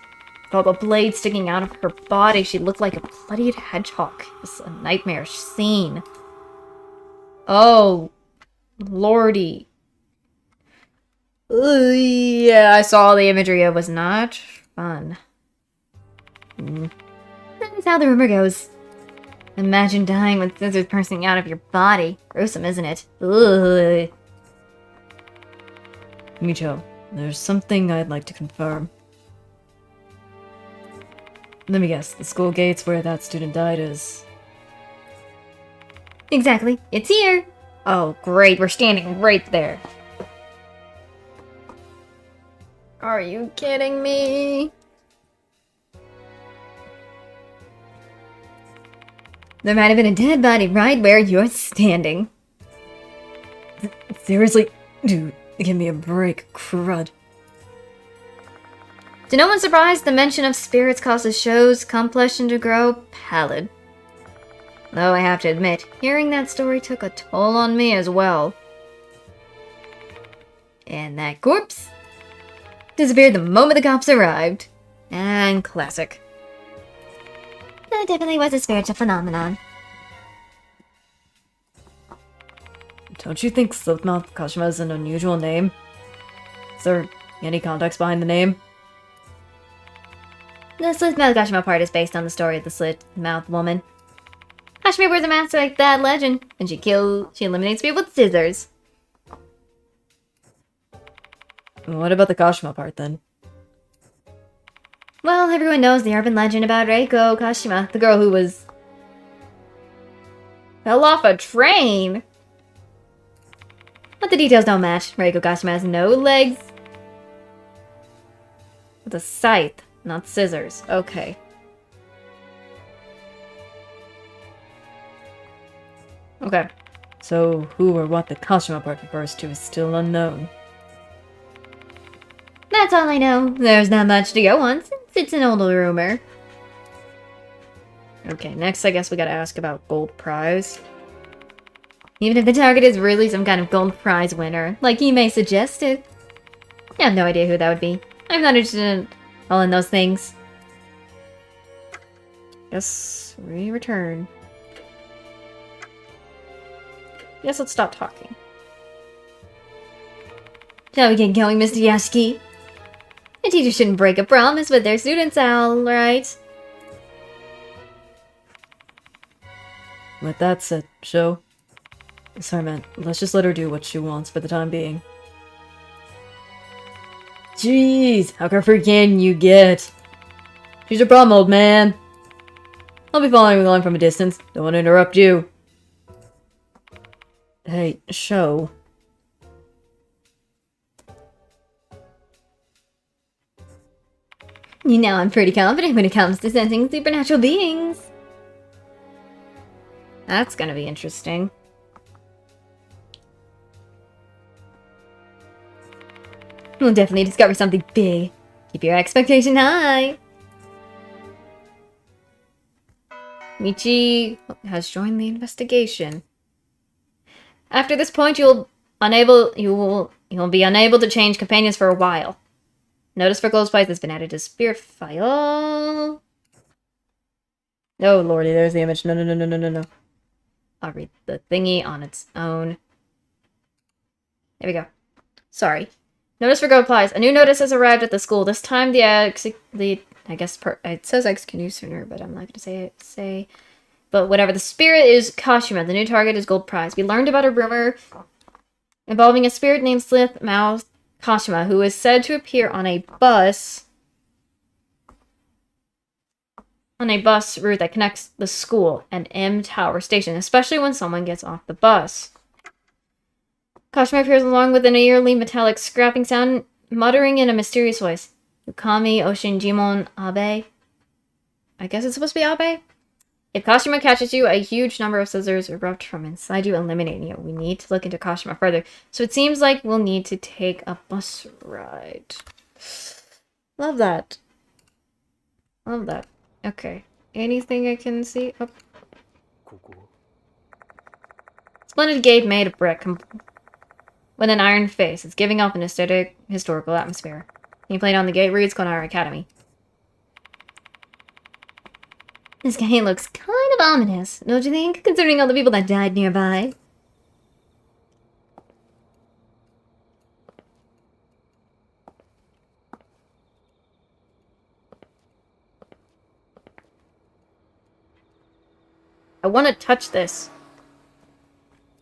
With all the blades sticking out of her body, she looked like a bloodied hedgehog. It was a nightmarish scene. Oh, Lordy. Yeah, I saw the imagery. It was not fun. That's how the rumor goes. Imagine dying with scissors piercing out of your body. Gruesome, isn't it? Ugh. Micho, there's something I'd like to confirm. Let me guess, the school gates where that student died is... Exactly. It's here. Oh, great. We're standing right there. Are you kidding me? There might have been a dead body right where you're standing. Seriously? Dude, give me a break, crud. To no one's surprise, the mention of spirits causes Shou's complexion to grow pallid. Though I have to admit, hearing that story took a toll on me as well. And that corpse disappeared the moment the cops arrived. And classic. That definitely was a spiritual phenomenon. Don't you think Slipmouth Kashima is an unusual name? Is there any context behind the name? The Slit-Mouth Kashima part is based on the story of the Slit-Mouth woman. Kashima wears a mask like that legend, and she eliminates people with scissors. What about the Kashima part, then? Well, everyone knows the urban legend about Reiko Kashima, the girl who was... Fell off a train? But the details don't match. Reiko Kashima has no legs. With a scythe, not scissors. Okay. Okay. So, who or what the Kashima part refers to is still unknown. That's all I know. There's not much to go on, since it's an old rumor. Okay, next I guess we gotta ask about gold prize. Even if the target is really some kind of gold prize winner, like you may suggest it. I have no idea who that would be. I'm not interested in all in those things. Guess we return. Guess let's stop talking. Shall we get going, Mr. Yashiki? A teacher shouldn't break a promise with their students, alright? With that said, Sho. Sorry, man. Let's just let her do what she wants for the time being. Jeez, how carefree can you get? She's your problem, old man. I'll be following along from a distance. Don't want to interrupt you. Hey, Sho. You know I'm pretty confident when it comes to sensing supernatural beings. That's gonna be interesting. We'll definitely discover something big. Keep your expectation high. Michi has joined the investigation. After this point, you'll be unable to change companions for a while. Notice for gold spice has been added to spirit file. Oh lordy, there's the image. No. I'll read the thingy on its own. There we go. Sorry. Notice for gold plies. A new notice has arrived at the school. This time it says executioner, but I'm not going to say. But whatever. The spirit is Kashima. The new target is gold prize. We learned about a rumor involving a spirit named Slith-Mouth Kashima, who is said to appear on a bus route that connects the school and M Tower Station, especially when someone gets off the bus. Kashima appears along with an eerily metallic scrapping sound, muttering in a mysterious voice. Ukami Oshinjimon Abe? I guess it's supposed to be Abe? If Kashima catches you, a huge number of scissors erupt from inside you, eliminating you. We need to look into Kashima further. So it seems like we'll need to take a bus ride. Love that. Love that. Okay. Anything I can see? Oh. ここ Splendid gate made of brick with an iron face. It's giving off an aesthetic, historical atmosphere. Nameplate on the gate reads Konohara Academy. This guy looks kind of ominous, don't you think? Considering all the people that died nearby. I want to touch this.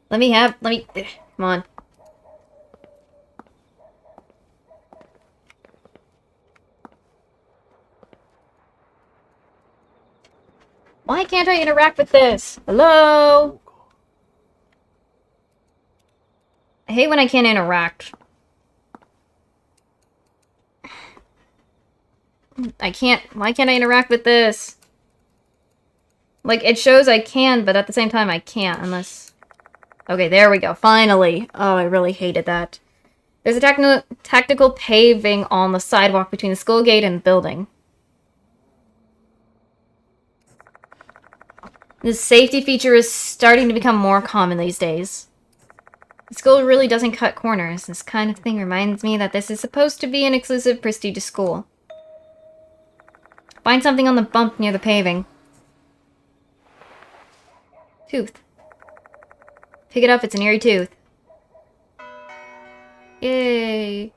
Let me... Come on. Why can't I interact with this? Hello? I hate when I can't interact. I can't... Why can't I interact with this? Like, it shows I can, but at the same time I can't, unless... Okay, there we go. Finally. Oh, I really hated that. There's a tactical paving on the sidewalk between the school gate and the building. This safety feature is starting to become more common these days. The school really doesn't cut corners. This kind of thing reminds me that this is supposed to be an exclusive, prestigious school. Find something on the bump near the paving. Tooth. Pick it up, it's an eerie tooth. Yay.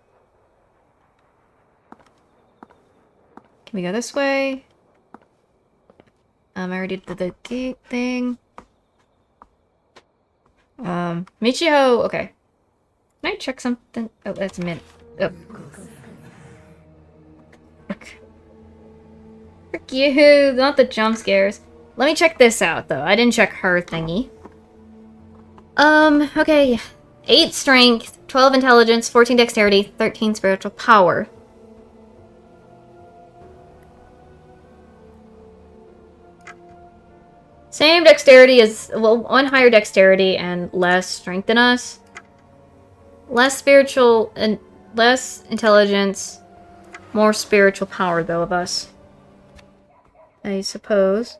Can we go this way? I already did the gate thing. Michiho, okay. Can I check something? Oh, that's a minute. Oh. Okay. Frick you, not the jump scares. Let me check this out, though. I didn't check her thingy. Okay. 8 strength, 12 intelligence, 14 dexterity, 13 spiritual power. Same dexterity as, well, 1 higher dexterity and less strength than us. Less spiritual and less intelligence. More spiritual power, though, of us. I suppose.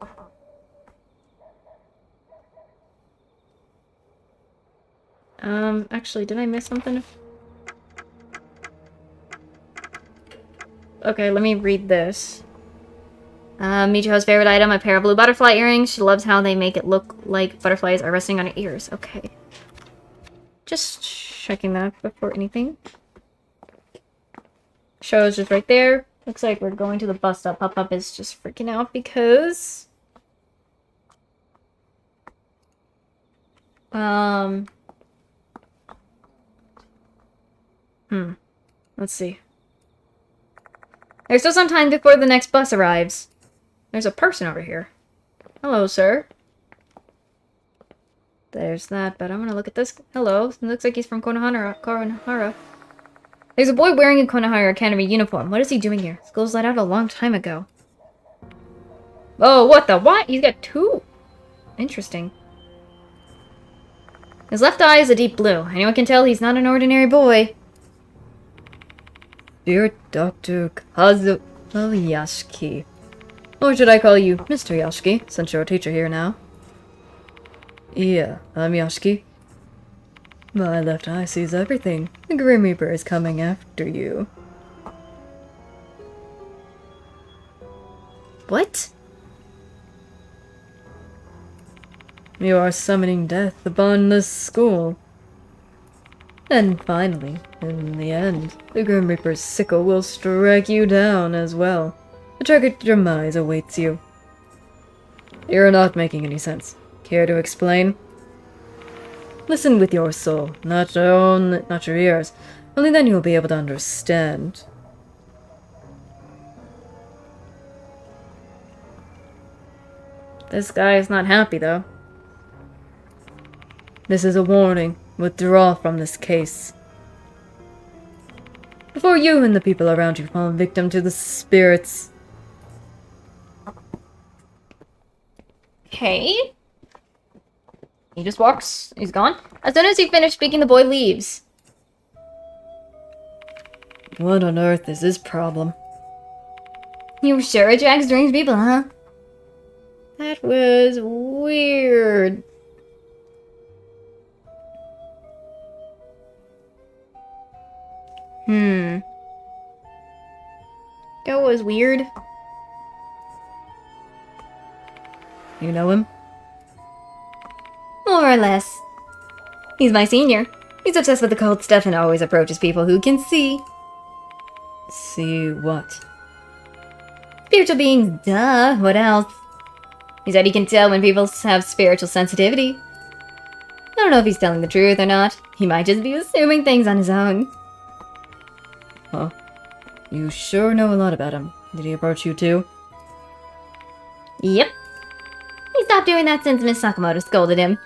Actually, did I miss something? Okay, let me read this. Michiho's favorite item, a pair of blue butterfly earrings. She loves how they make it look like butterflies are resting on her ears. Okay. Just checking that before anything. Show is just right there. Looks like we're going to the bus stop. Pop-Up is just freaking out because... Let's see. There's still some time before the next bus arrives. There's a person over here. Hello, sir. There's that, but I'm gonna look at this. Hello. It looks like he's from Konohara. There's a boy wearing a Konohara Academy uniform. What is he doing here? School's let out a long time ago. Oh, what the what? He's got 2. Interesting. His left eye is a deep blue. Anyone can tell he's not an ordinary boy. Dear Dr. Kazuo Yashiki. Or should I call you Mr. Yashiki, since you're a teacher here now? Yeah, I'm Yashiki. My left eye sees everything. The Grim Reaper is coming after you. What? You are summoning death upon this school. And finally, in the end, the Grim Reaper's sickle will strike you down as well. A tragic demise awaits you. You're not making any sense. Care to explain? Listen with your soul, not your ears. Only then you'll be able to understand. This guy is not happy, though. This is a warning. Withdraw from this case. Before you and the people around you fall victim to the spirits. Okay. He just walks. He's gone. As soon as you finish speaking, the boy leaves. What on earth is his problem? You sure attract strange people, huh? That was weird. That was weird. You know him? More or less. He's my senior. He's obsessed with occult stuff and always approaches people who can see. See what? Spiritual beings, duh. What else? He said he can tell when people have spiritual sensitivity. I don't know if he's telling the truth or not. He might just be assuming things on his own. Huh? You sure know a lot about him. Did he approach you too? Yep. He stopped doing that since Miss Sakamoto scolded him.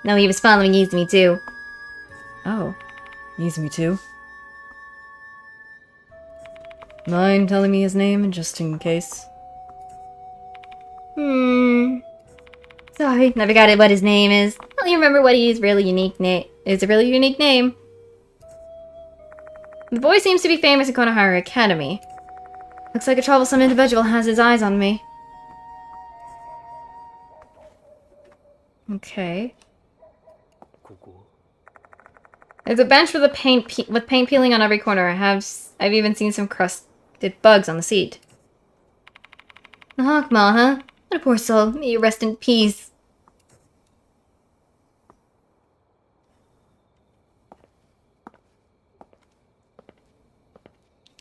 No, he was following Izumi too. Oh. Izumi too? Mind telling me his name, just in case? Sorry, I forgot what his name is. I only remember what his really unique name. It's a really unique name. The boy seems to be famous in Konohara Academy. Looks like a troublesome individual has his eyes on me. Okay. ここ There's a bench with with paint peeling on every corner. I've even seen some crusted bugs on the seat. Nahakma, huh? What a poor soul. May you rest in peace.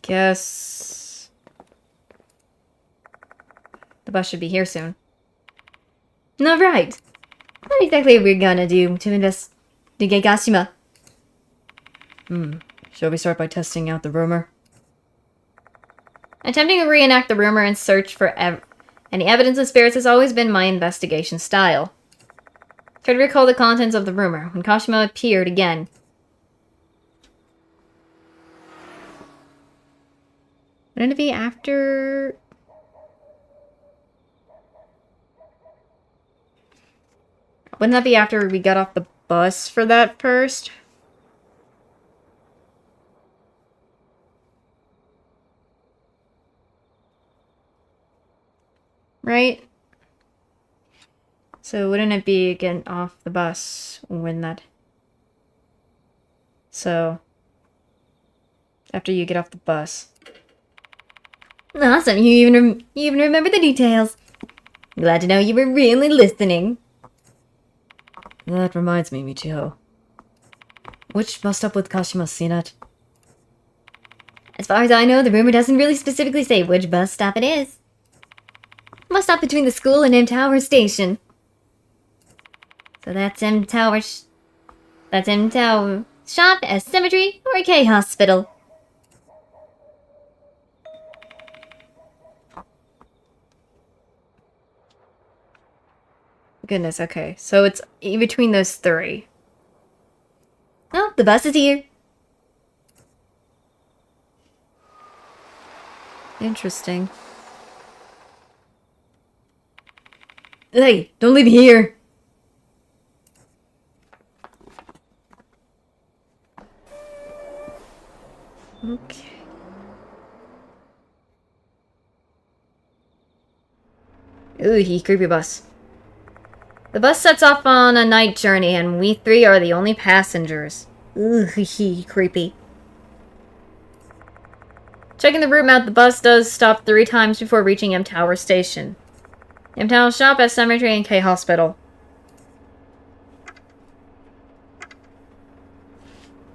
Guess The bus should be here soon. No, right. What exactly are we gonna do to investigate Gashima? Shall we start by testing out the rumor? Attempting to reenact the rumor and search for any evidence of spirits has always been my investigation style. Try to recall the contents of the rumor when Kashima appeared again. wouldn't it be after? Wouldn't that be after we got off the bus for that first? Right? So wouldn't it be getting off the bus when that... So... after you get off the bus. Awesome, you even remember the details. Glad to know you were really listening. That reminds me, Michiho. Which bus stop with Kashima seen at? As far as I know, the rumor doesn't really specifically say which bus stop it is. Must stop between the school and M Tower Station. So that's M Tower Shop, a cemetery, or a K hospital. Goodness, okay. So it's in between those three. Oh, the bus is here. Interesting. Hey, don't leave me here! Okay. Ooh, creepy bus. The bus sets off on a night journey, and we three are the only passengers. Ooh, creepy. Checking the route map, the bus does stop 3 times before reaching M Tower Station. M Tower Shop, S Cemetery, and K Hospital.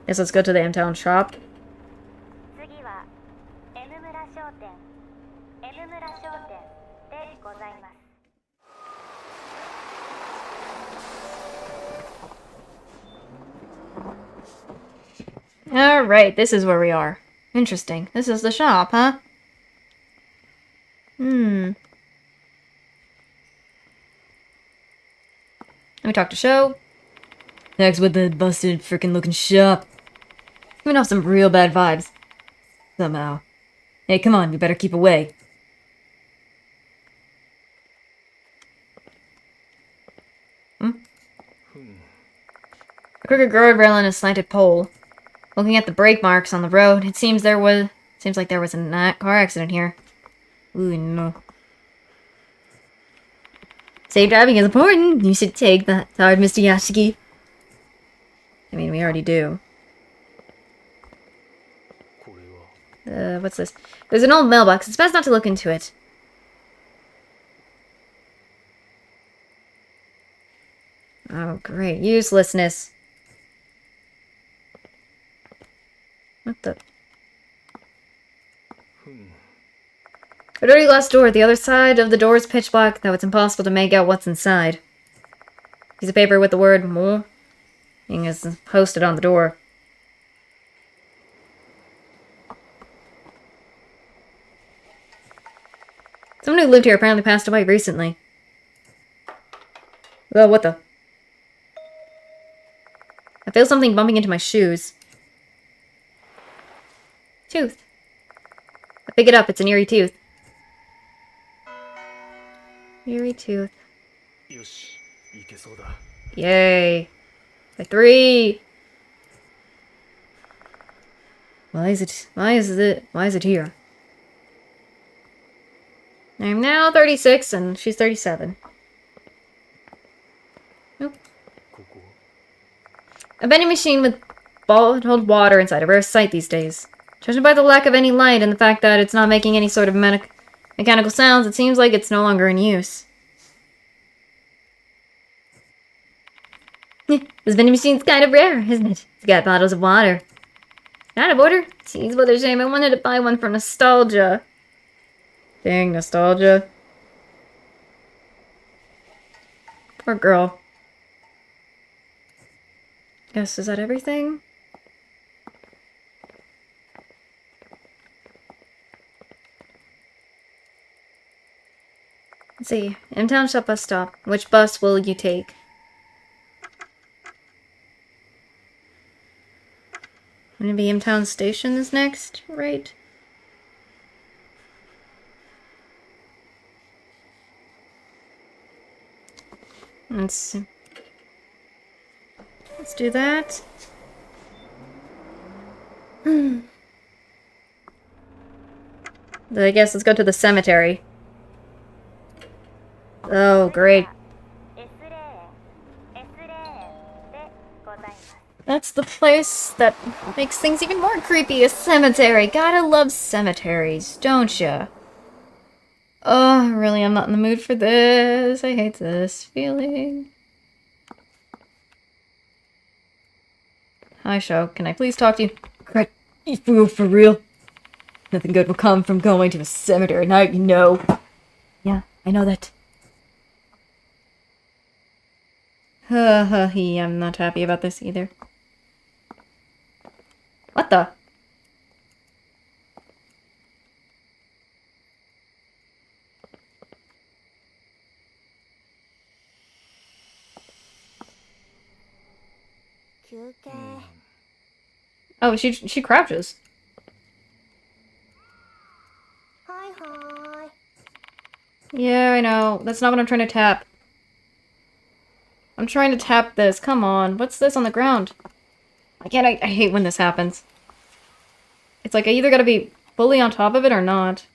Yes, let's go to the M Town Shop. 次は N 村商店 N 村商店でございます。 Alright, this is where we are. Interesting. This is the shop, huh? Let me talk to Sho. Next with the busted frickin' looking shop. Giving off some real bad vibes. Somehow. Hey, come on, we better keep away. A crooked guardrail and a slanted pole. Looking at the brake marks on the road, it seems like there was a car accident here. Ooh, no. Safe driving is important. You should take that card, Mr. Yashiki. I mean, we already do. これは What's this? There's an old mailbox. It's best not to look into it. Oh, great. Uselessness. What the? A dirty glass door. The other side of the door is pitch black, though it's impossible to make out what's inside. Piece of paper with the word "more" is posted on the door. Someone who lived here apparently passed away recently. Oh, what the? I feel something bumping into my shoes. Tooth. I pick it up. It's an eerie tooth. Eerie tooth. よしいけそうだ Yay. By 3. Why is it here? I'm now 36 and she's 37. Nope. ここ A vending machine with bottled water inside, a rare sight these days. Judging by the lack of any light and the fact that it's not making any sort of mechanical sounds, it seems like it's no longer in use. This vending machine's kind of rare, isn't it? It's got bottles of water. Out of order? Jeez, what a shame. I wanted to buy one for nostalgia. Dang, nostalgia. Poor girl. Guess, is that everything? Let's see. M-Town Shop bus stop. Which bus will you take? Wouldn't it be M-Town Station is next, right? Let's do that. I guess let's go to the cemetery. Oh, great. That's the place that makes things even more creepy, a cemetery. Gotta love cemeteries, don't ya? Oh, really, I'm not in the mood for this. I hate this feeling. Hi, Sho. Can I please talk to you? Crap, for real? Nothing good will come from going to a cemetery at night, you know. Yeah, I know that. I'm not happy about this either. What the? Oh, she crouches. Hi. Yeah, I know. That's not what I'm trying to tap. I'm trying to tap this. Come on. What's this on the ground? I hate when this happens. It's like I either gotta be fully on top of it or not.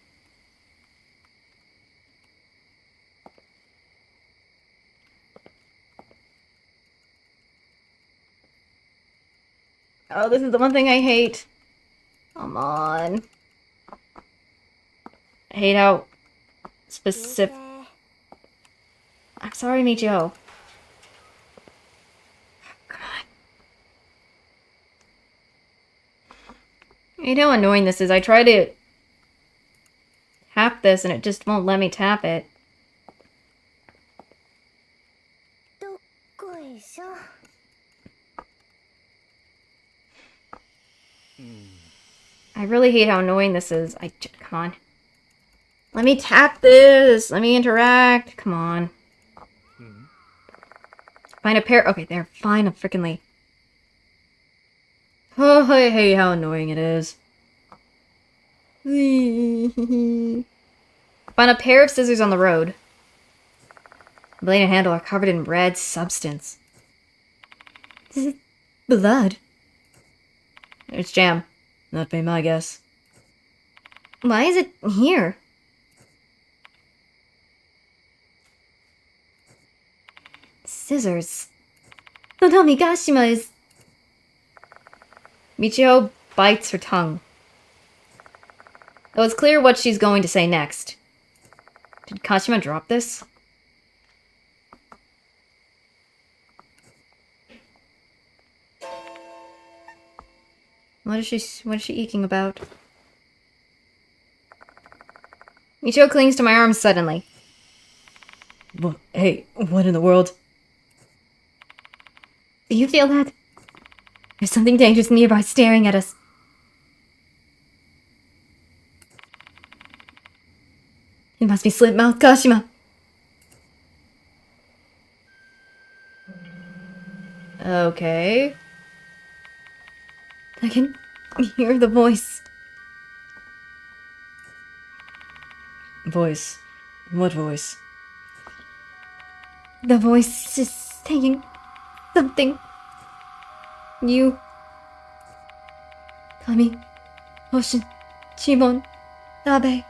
Oh, this is the one thing I hate. Come on. I hate how specific... I'm sorry, Michio. You know how annoying this is. I try to tap this and it just won't let me tap it. I really hate how annoying this is. Come on. Let me tap this. Let me interact. Come on. Find a pair. Okay, there. Fine. I'm freaking Oh, I hate how annoying it is. Find a pair of scissors on the road. The blade and handle are covered in red substance. Blood? It's jam. That'd be my guess. Why is it here? Scissors. No, Migashima is... Michio bites her tongue. Though it's clear what she's going to say next. Did Kashima drop this? What is she eking about? Michio clings to my arm suddenly. Well, hey, what in the world? Do you feel that? There's something dangerous nearby staring at us. It must be Slipmouth Kashima. Okay. I can hear the voice. Voice. What voice? The voice is saying something. You. Kami. Hoshin. Shimon. Nabe.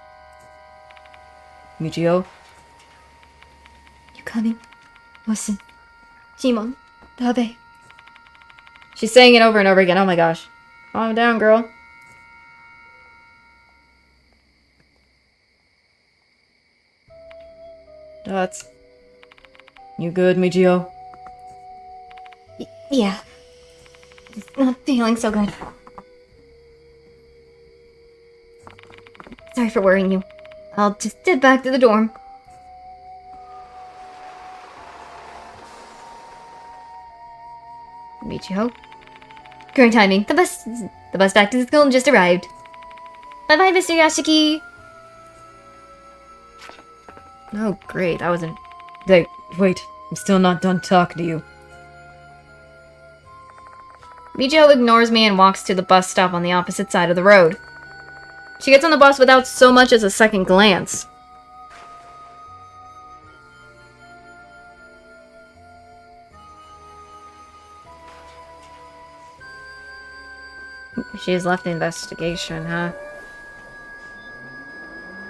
Michio? Yukami. Hoshin. Shimon. Nabe. She's saying it over and over again. Oh my gosh. Calm down, girl. Dots. You good, Michio? Yeah. It's not feeling so good. Sorry for worrying you. I'll just head back to the dorm. Michio? Current timing. The bus back to the school just arrived. Bye-bye, Mr. Yashiki. Oh, great. That wasn't... Hey, wait. I'm still not done talking to you. Michio ignores me and walks to the bus stop on the opposite side of the road. She gets on the bus without so much as a second glance. She's left the investigation, huh?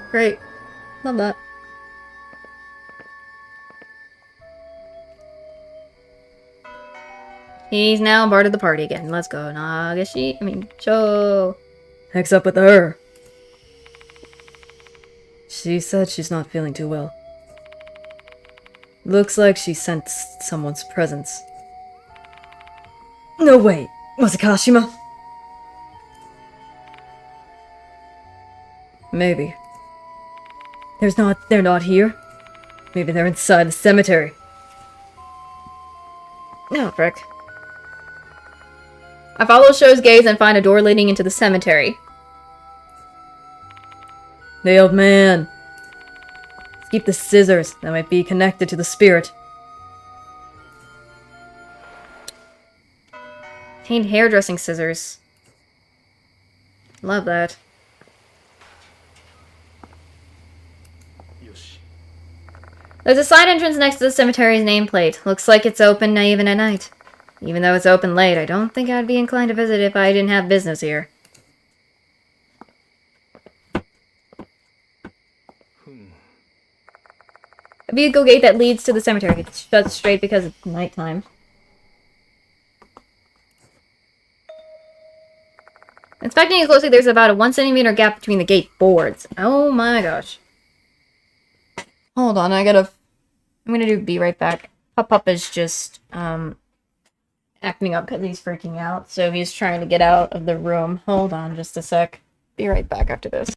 Great. Love that. He's now part of the party again. Let's go, Cho. Heck's up with her? She said she's not feeling too well. Looks like she sensed someone's presence. No way! Was it Kashima? Maybe. They're not here. Maybe they're inside the cemetery. No, frick. I follow Sho's gaze and find a door leading into the cemetery. Hey, old man. Let's keep the scissors that might be connected to the spirit. Obtained hairdressing scissors. Love that. よし There's a side entrance next to the cemetery's nameplate. Looks like it's open even at night. Even though it's open late, I don't think I'd be inclined to visit if I didn't have business here. ふん A vehicle gate that leads to the cemetery. It's shut straight because it's nighttime. Inspecting it closely, there's about a 1 centimeter gap between the gate boards. Oh my gosh. Hold on, I'm gonna be right back. Pup is just, acting up because he's freaking out, so he's trying to get out of the room. Hold on just a sec. Be right back after this.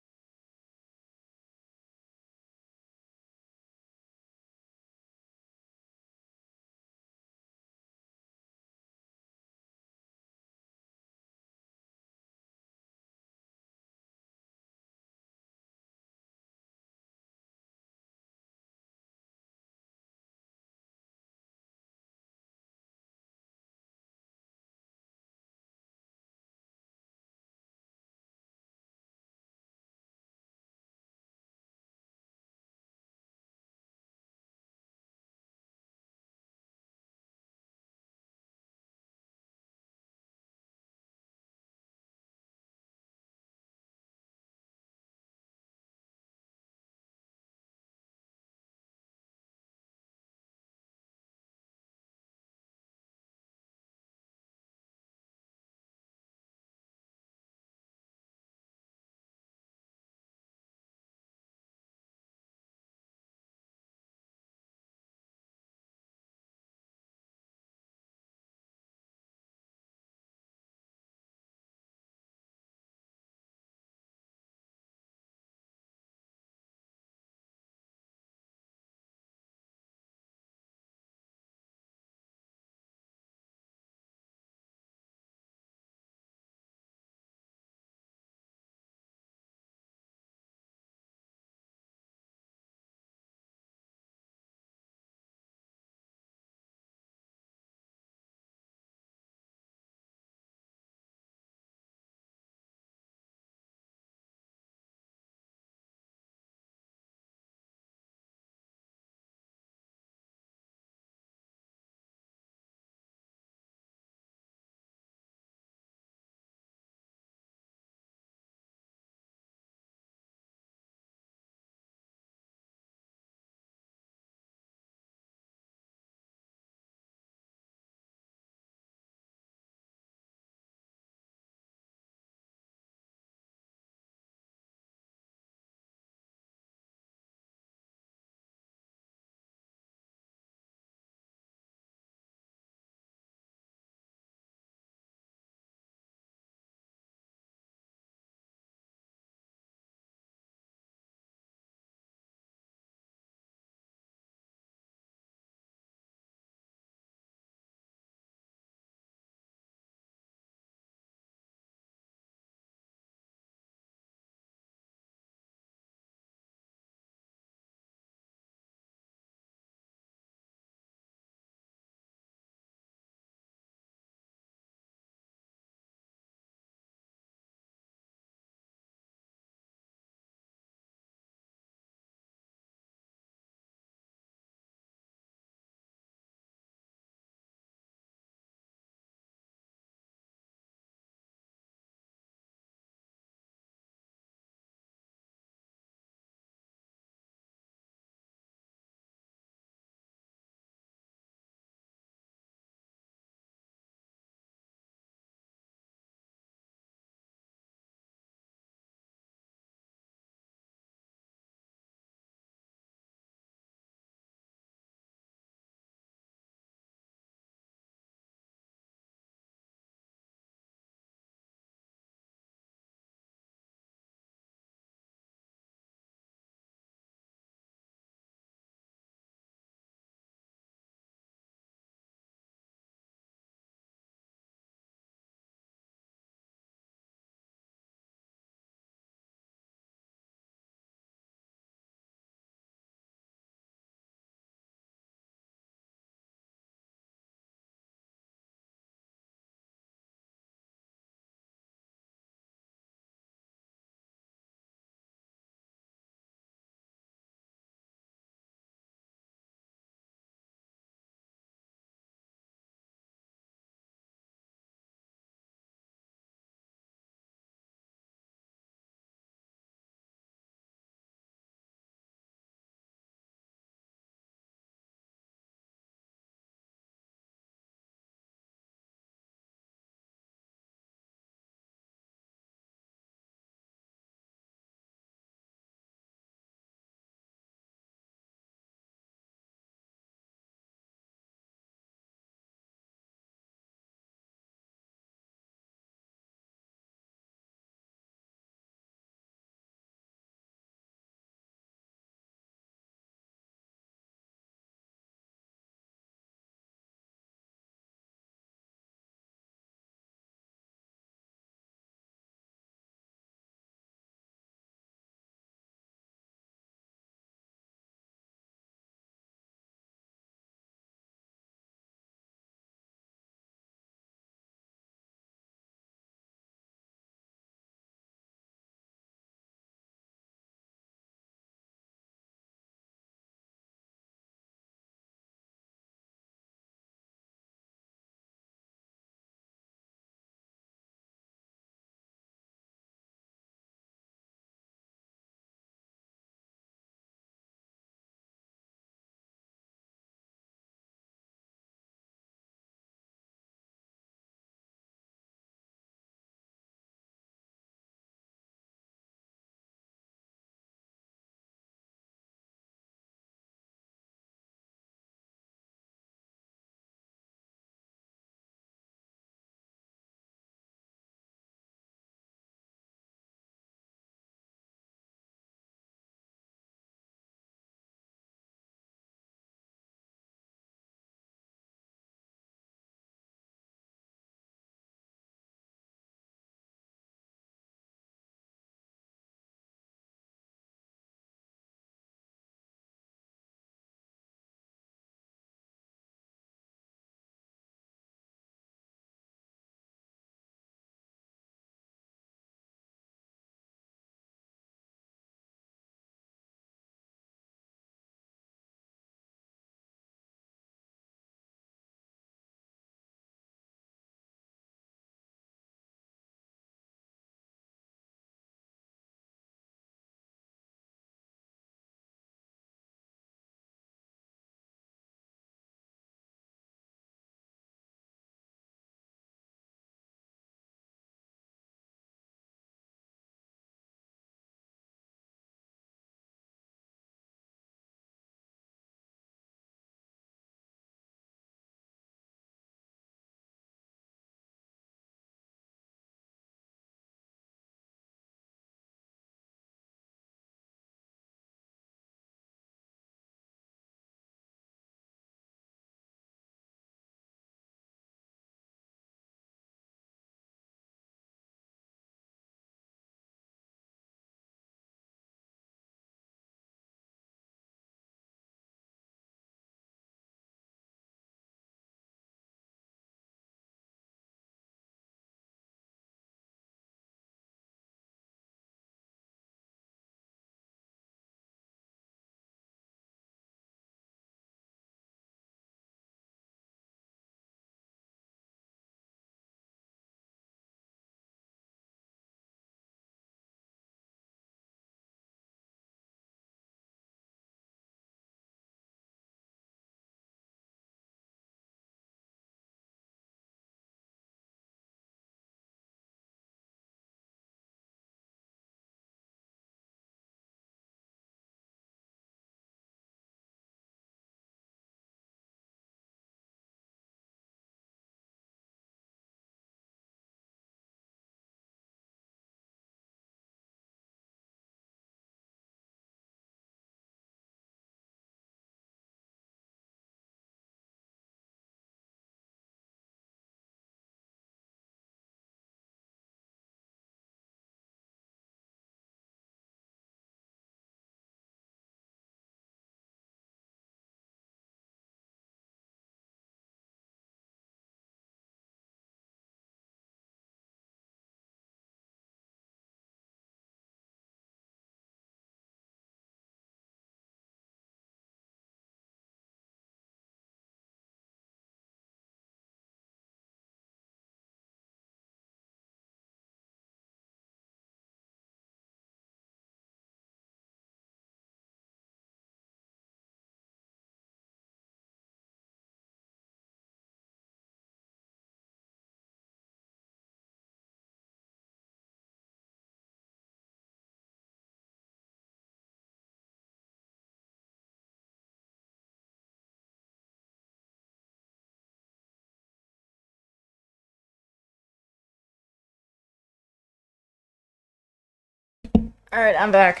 Alright, I'm back.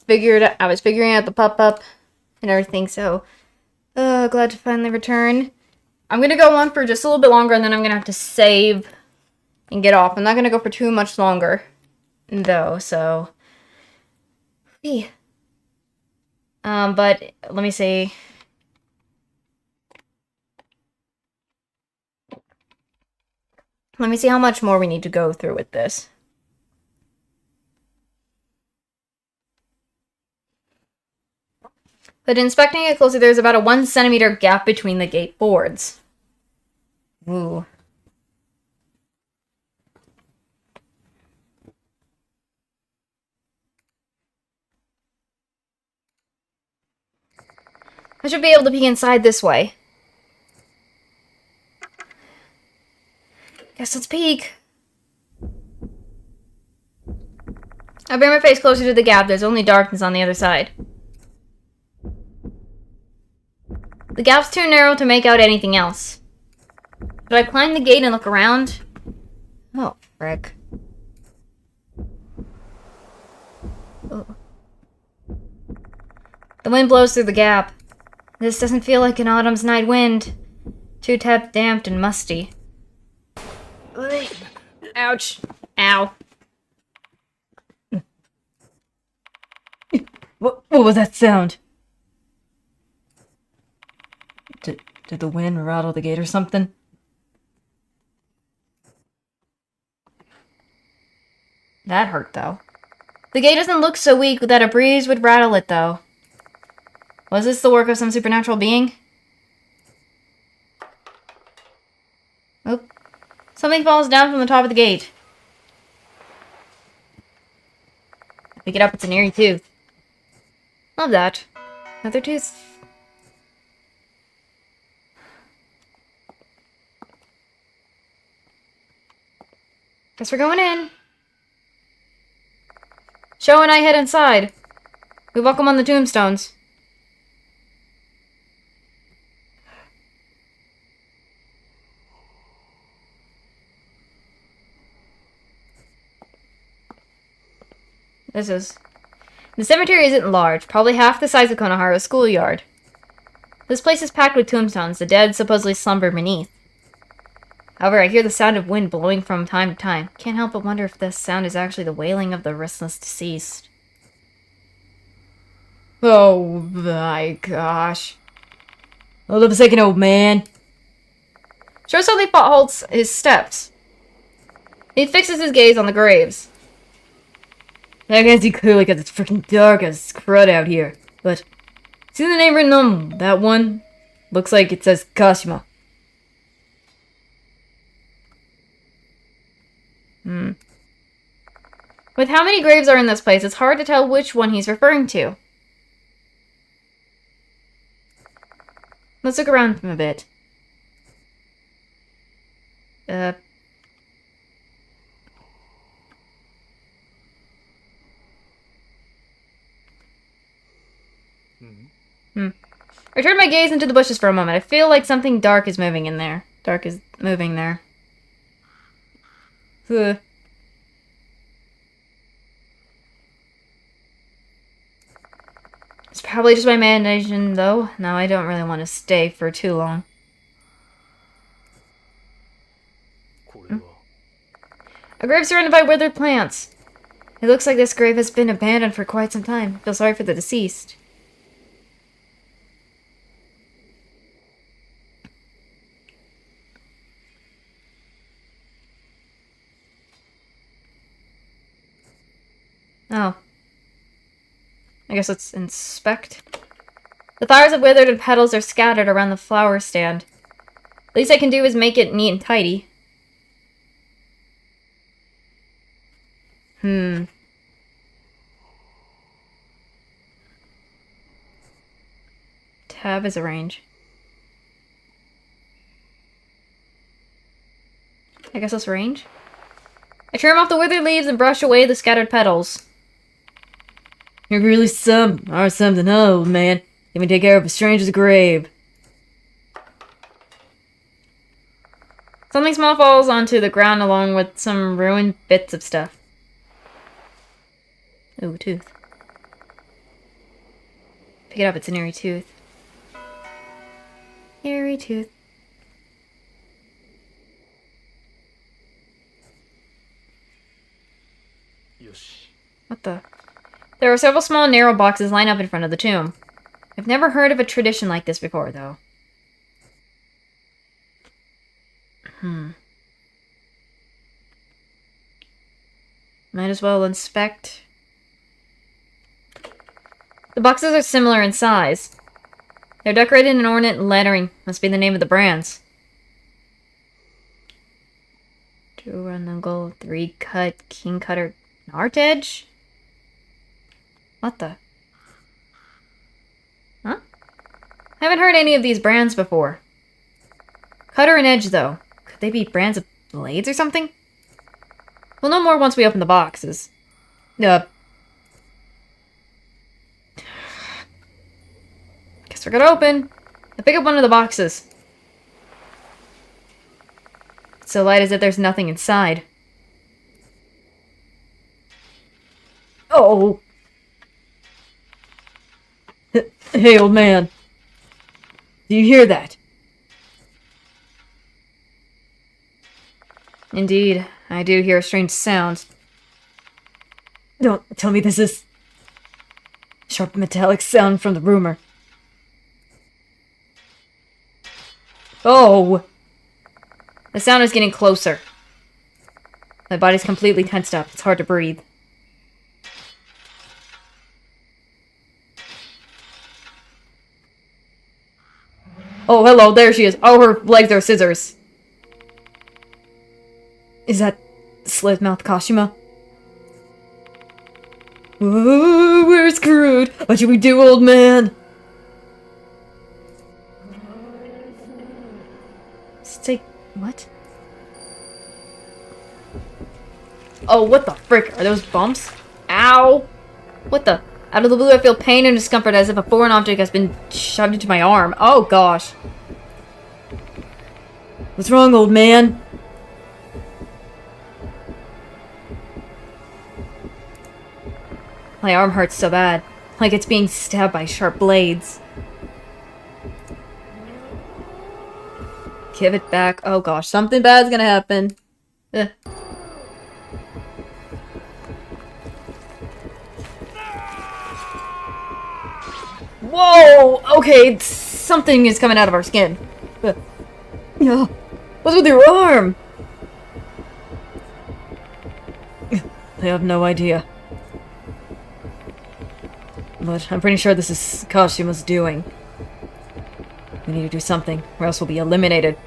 I was figuring out the pop-up and everything, so glad to finally return. I'm gonna go on for just a little bit longer and then I'm gonna have to save and get off. I'm not gonna go for too much longer though, so but let me see. Let me see how much more we need to go through with this. But inspecting it closely, there's about a 1 centimeter gap between the gate boards. Ooh. I should be able to peek inside this way. Guess let's peek. I bring my face closer to the gap. There's only darkness on the other side. The gap's too narrow to make out anything else. Should I climb the gate and look around? Oh, frick. Oh. The wind blows through the gap. This doesn't feel like an autumn's night wind. Too damped and musty. Ouch. Ow. What was that sound? Did the wind rattle the gate or something? That hurt, though. The gate doesn't look so weak that a breeze would rattle it, though. Was this the work of some supernatural being? Oh. Something falls down from the top of the gate. Pick it up, it's an eerie tooth. Love that. Another tooth. Guess we're going in. Show and I head inside. We welcome on the tombstones. The cemetery isn't large, probably half the size of Konohara's schoolyard. This place is packed with tombstones, the dead supposedly slumber beneath. However, I hear the sound of wind blowing from time to time. Can't help but wonder if this sound is actually the wailing of the restless deceased. Oh my gosh. Hold up a second, old man. Sure suddenly halts his steps. He fixes his gaze on the graves. I can see clearly because it's freaking dark as crud out here. But, see the name written on that one? Looks like it says Kashima. With how many graves are in this place, it's hard to tell which one he's referring to. Let's look around him a bit. I turn my gaze into the bushes for a moment. I feel like something dark is moving in there. Dark is moving there. Ugh. It's probably just my imagination, though. No, I don't really want to stay for too long. これは A grave surrounded by withered plants. It looks like this grave has been abandoned for quite some time. I feel sorry for the deceased. Oh. I guess let's inspect. The flowers have withered and petals are scattered around the flower stand. Least I can do is make it neat and tidy. Tab is arrange. I guess let's range. I trim off the withered leaves and brush away the scattered petals. You're really something, old man. Even take care of a stranger's grave. Something small falls onto the ground along with some ruined bits of stuff. Ooh, tooth. Pick it up, it's an eerie tooth. Eerie tooth. What the? There are several small, narrow boxes lined up in front of the tomb. I've never heard of a tradition like this before, though. Might as well inspect. The boxes are similar in size. They're decorated in ornate lettering. Must be the name of the brands. 2 Runungle, 3 Cut, King Cutter, Art Edge? What the? Huh? I haven't heard any of these brands before. Cutter and Edge, though. Could they be brands of blades or something? We'll know more once we open the boxes. Guess we're gonna open. I pick up one of the boxes. It's so light as if there's nothing inside. Oh! Hey, old man. Do you hear that? Indeed, I do hear a strange sound. Don't tell me this is... sharp metallic sound from the rumor. Oh! The sound is getting closer. My body's completely tensed up. It's hard to breathe. Oh, hello, there she is. Oh, her legs are scissors. Is that Slitmouth Kashima? Ooh, we're screwed. What should we do, old man? Say what? Oh, what the frick? Are those bumps? Ow! What the? Out of the blue, I feel pain and discomfort as if a foreign object has been shoved into my arm. Oh, gosh. What's wrong, old man? My arm hurts so bad. Like it's being stabbed by sharp blades. Give it back. Oh, gosh. Something bad's gonna happen. Ugh. Whoa! Okay, something is coming out of our skin. Yeah. What's with your arm? I have no idea. But I'm pretty sure this is Kashima's doing. We need to do something, or else we'll be eliminated.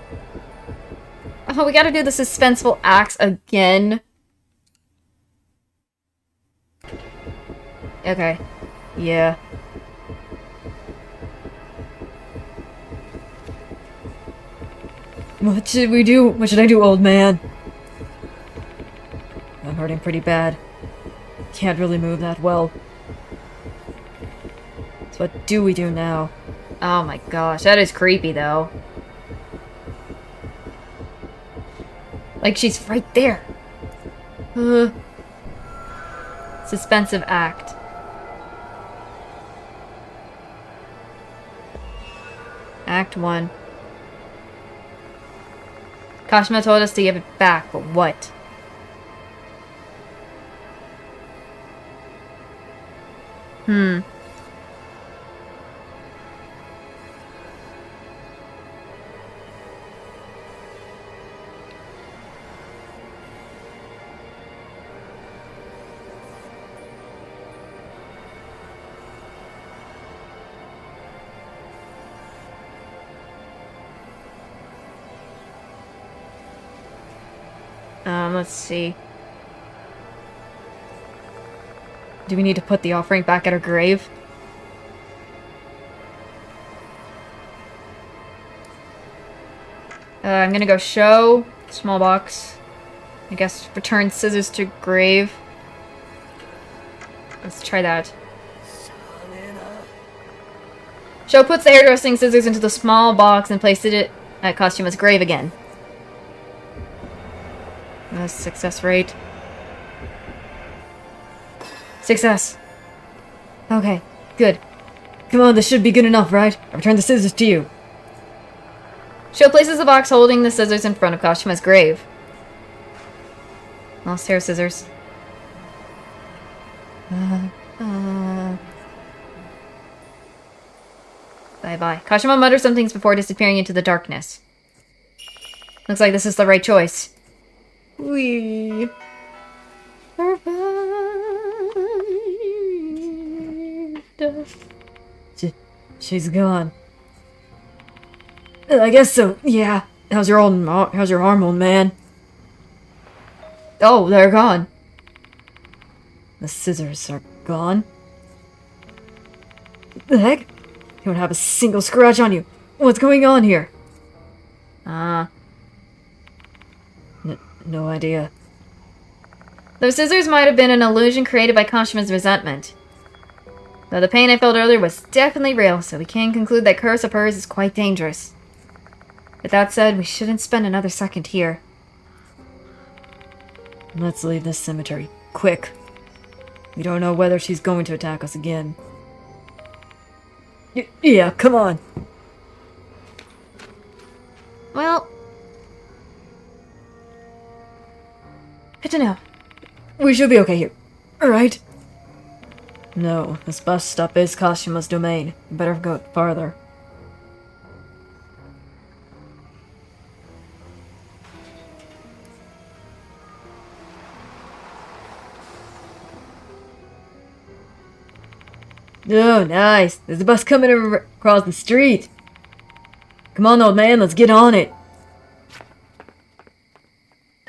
Oh, we gotta do the suspenseful acts again. Okay. Yeah. What should we do? What should I do, old man? I'm hurting pretty bad. Can't really move that well. So what do we do now? Oh my gosh, that is creepy though. Like she's right there. Suspensive act. Act 1. Kashima told us to give it back, but what? Let's see. Do we need to put the offering back at her grave? I'm gonna go show, small box. I guess return scissors to grave. Let's try that. Show puts the hairdressing scissors into the small box and places it at Kashima's grave again. Success rate. Success. Okay, good. Come on, this should be good enough, right? I return the scissors to you. Sho places the box holding the scissors in front of Kashima's grave. Lost hair scissors. Bye-bye. Kashima mutters some things before disappearing into the darkness. Looks like this is the right choice. We She's gone. I guess so. Yeah. How's your arm, old man? Oh, they're gone. The scissors are gone. The heck? You don't have a single scratch on you. What's going on here? No idea. Those scissors might have been an illusion created by Kashima's resentment. Though the pain I felt earlier was definitely real, so we can conclude that curse of hers is quite dangerous. With that said, we shouldn't spend another second here. Let's leave this cemetery. Quick. We don't know whether she's going to attack us again. Yeah, come on. Well, good to know. We should be okay here. Alright? No, this bus stop is Kashima's domain. You better go farther. Oh, nice. There's a bus coming across the street. Come on, old man, let's get on it.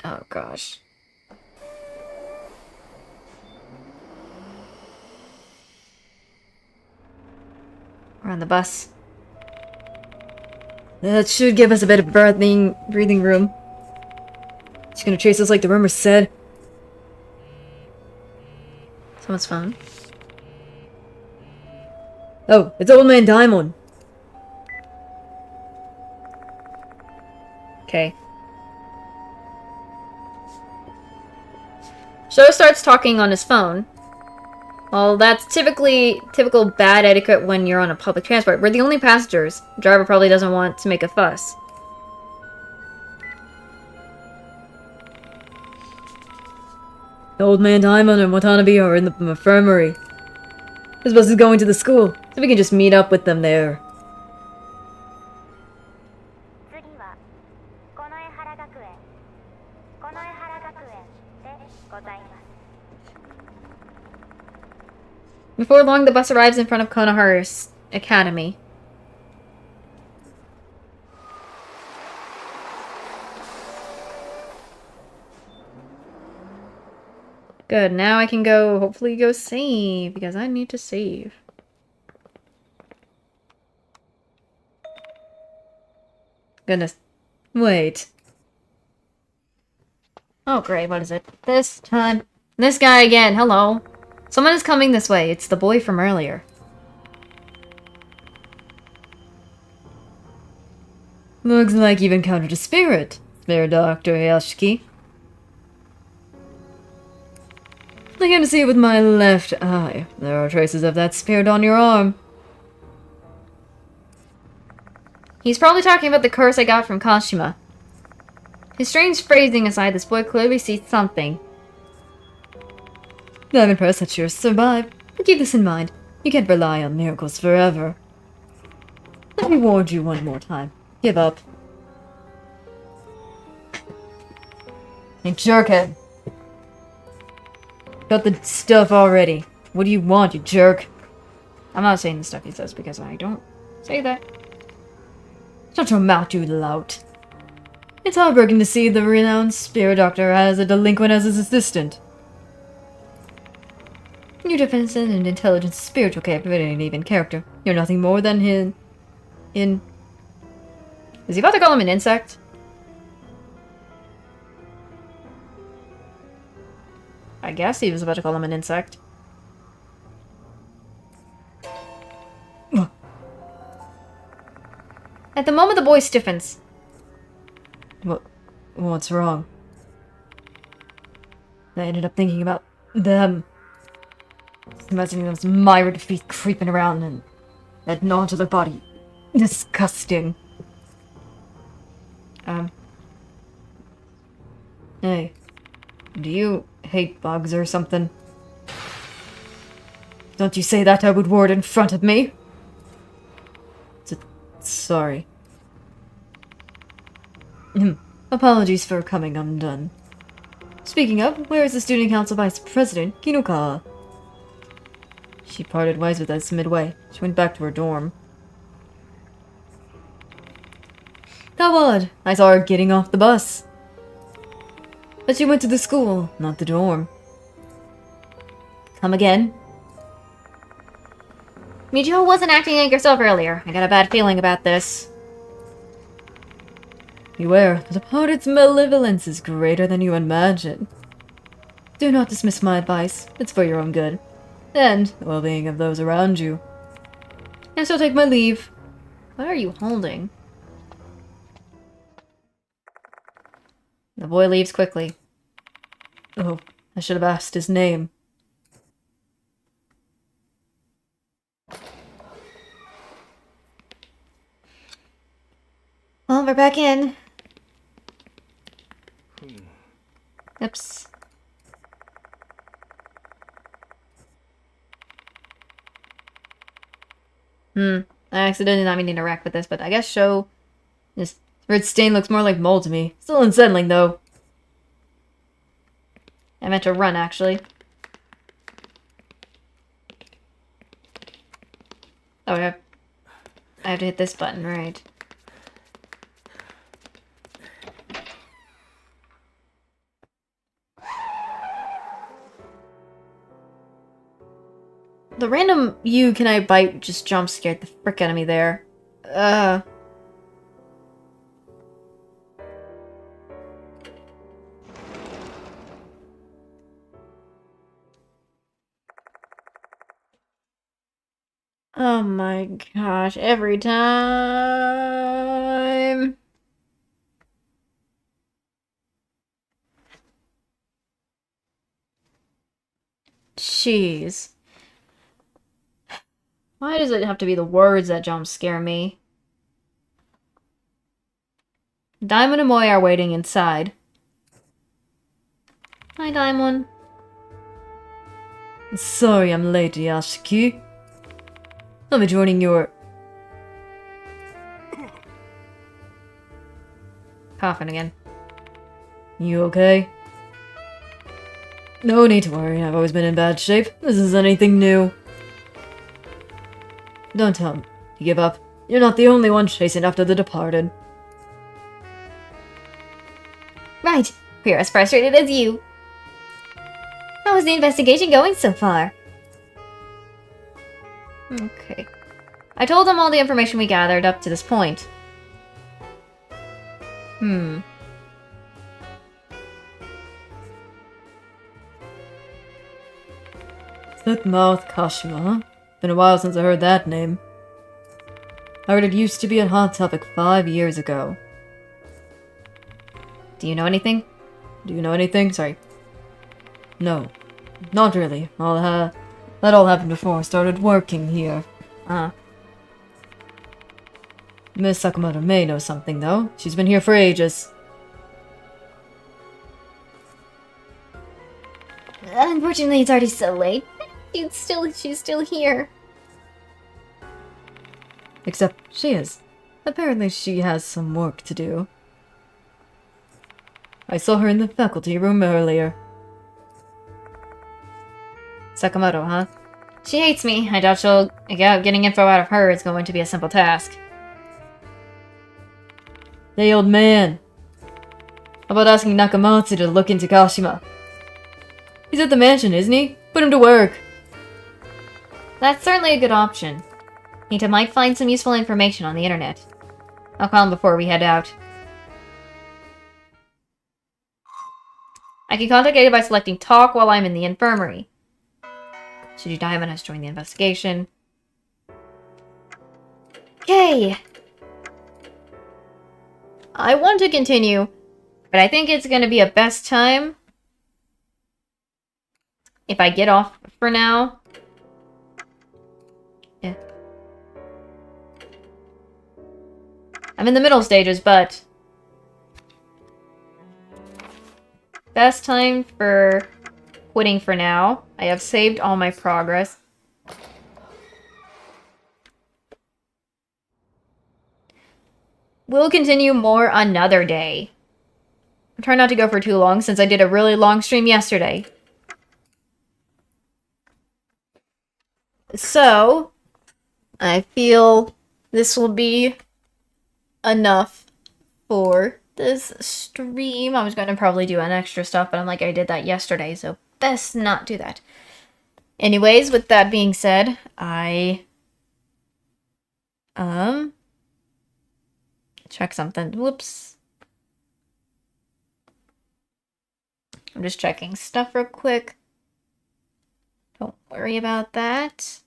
Oh gosh. We're on the bus. That should give us a bit of breathing room. She's gonna chase us like the rumors said. Someone's phone. Oh, it's Old Man Diamond. Okay. Sho starts talking on his phone. Well, that's typical bad etiquette when you're on a public transport. We're the only passengers. The driver probably doesn't want to make a fuss. Old Man Diamond and Watanabe are in the infirmary. This bus is going to the school, so we can just meet up with them there. 次は近衛原学園近衛原学園でございます。 Before long, the bus arrives in front of Konohara's academy. Good, now I can hopefully go save, because I need to save. Goodness. Wait. Oh great, what is it? This time. This guy again, hello. Someone is coming this way. It's the boy from earlier. Looks like you've encountered a spirit, there, Dr. Yashiki. I can see with my left eye. There are traces of that spirit on your arm. He's probably talking about the curse I got from Kashima. His strange phrasing aside, this boy clearly sees something. I'm impressed that you'll survive, but keep this in mind. You can't rely on miracles forever. Let me warn you one more time. Give up. Hey, jerkhead. Got the stuff already. What do you want, you jerk? I'm not saying the stuff he says because I don't say that. Shut your mouth, you lout. It's heartbreaking to see the renowned spirit doctor as a delinquent as his assistant. Your defense and intelligence, spiritual capability, and even character. You're nothing more than Is he about to call him an insect? I guess he was about to call him an insect. At the moment, the boy stiffens. What's wrong? I ended up thinking about them. imagining those mired feet creeping around and that nodular body. Disgusting. Hey. Do you hate bugs or something? Don't you say that, Edward Ward, in front of me! Sorry. Apologies for coming undone. Speaking of, where is the Student Council Vice President, Kinokawa? She parted ways with us midway. She went back to her dorm. How odd. I saw her getting off the bus. But she went to the school, not the dorm. Come again? Michiho wasn't acting like herself earlier. I got a bad feeling about this. Beware, the Departed's malevolence is greater than you imagine. Do not dismiss my advice. It's for your own good. And the well-being of those around you. I shall take my leave. What are you holding? The boy leaves quickly. Oh, I should have asked his name. Well, we're back in. Oops. I accidentally not meaning to rack with this, but I guess show... This red stain looks more like mold to me. Still unsettling, though. I meant to run, actually. Oh, I have to hit this button, right. The random "you can I bite" just jump scared the frick out of me there. Oh my gosh, every time. Jeez. Why does it have to be the words that jump scare me? Diamond and Moy are waiting inside. Hi, Diamond. Sorry I'm late, Yashiki. I'll be joining your... Coughing again. You okay? No need to worry, I've always been in bad shape. This is anything new. Don't tell me you give up. You're not the only one chasing after the departed. Right. We're as frustrated as you. How is the investigation going so far? Okay. I told them all the information we gathered up to this point. Mouth Kashima, huh? Been a while since I heard that name. I heard it used to be a hot topic 5 years ago. Do you know anything? Do you know anything? Sorry. No. Not really. That all happened before I started working here. Miss Sakamoto may know something, though. She's been here for ages. Unfortunately, it's already so late. She's still here. Except she is. Apparently she has some work to do. I saw her in the faculty room earlier. Sakamoto, huh? She hates me. I doubt getting info out of her is going to be a simple task. Hey, old man. How about asking Nakamatsu to look into Kashima? He's at the mansion, isn't he? Put him to work. That's certainly a good option. Nita might find some useful information on the internet. I'll call him before we head out. I can contact Ada by selecting Talk while I'm in the infirmary. Shiji Diamond has joined the investigation. Okay. I want to continue, but I think it's going to be a best time if I get off for now. I'm in the middle stages, but best time for quitting for now. I have saved all my progress. We'll continue more another day. I'm trying not to go for too long since I did a really long stream yesterday. So, I feel this will be enough for this stream. I was going to probably do an extra stuff, but I'm like, I did that yesterday, so best not do that. Anyways, with that being said, check something. Whoops. I'm just checking stuff real quick. Don't worry about that.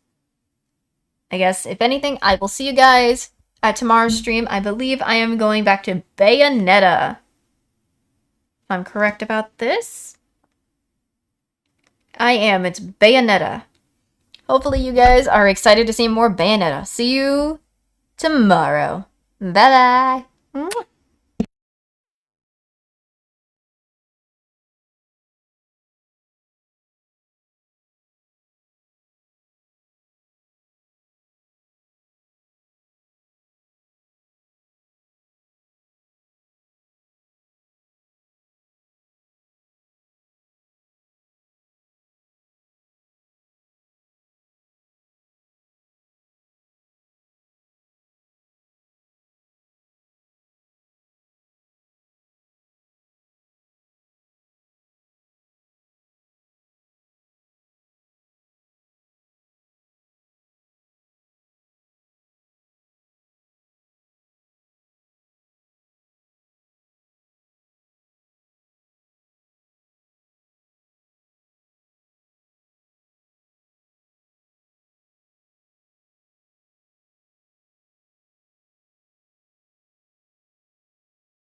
I guess, if anything, I will see you guys at tomorrow's stream. I believe I am going back to Bayonetta. If I'm correct about this. I am. It's Bayonetta. Hopefully you guys are excited to see more Bayonetta. See you tomorrow. Bye-bye.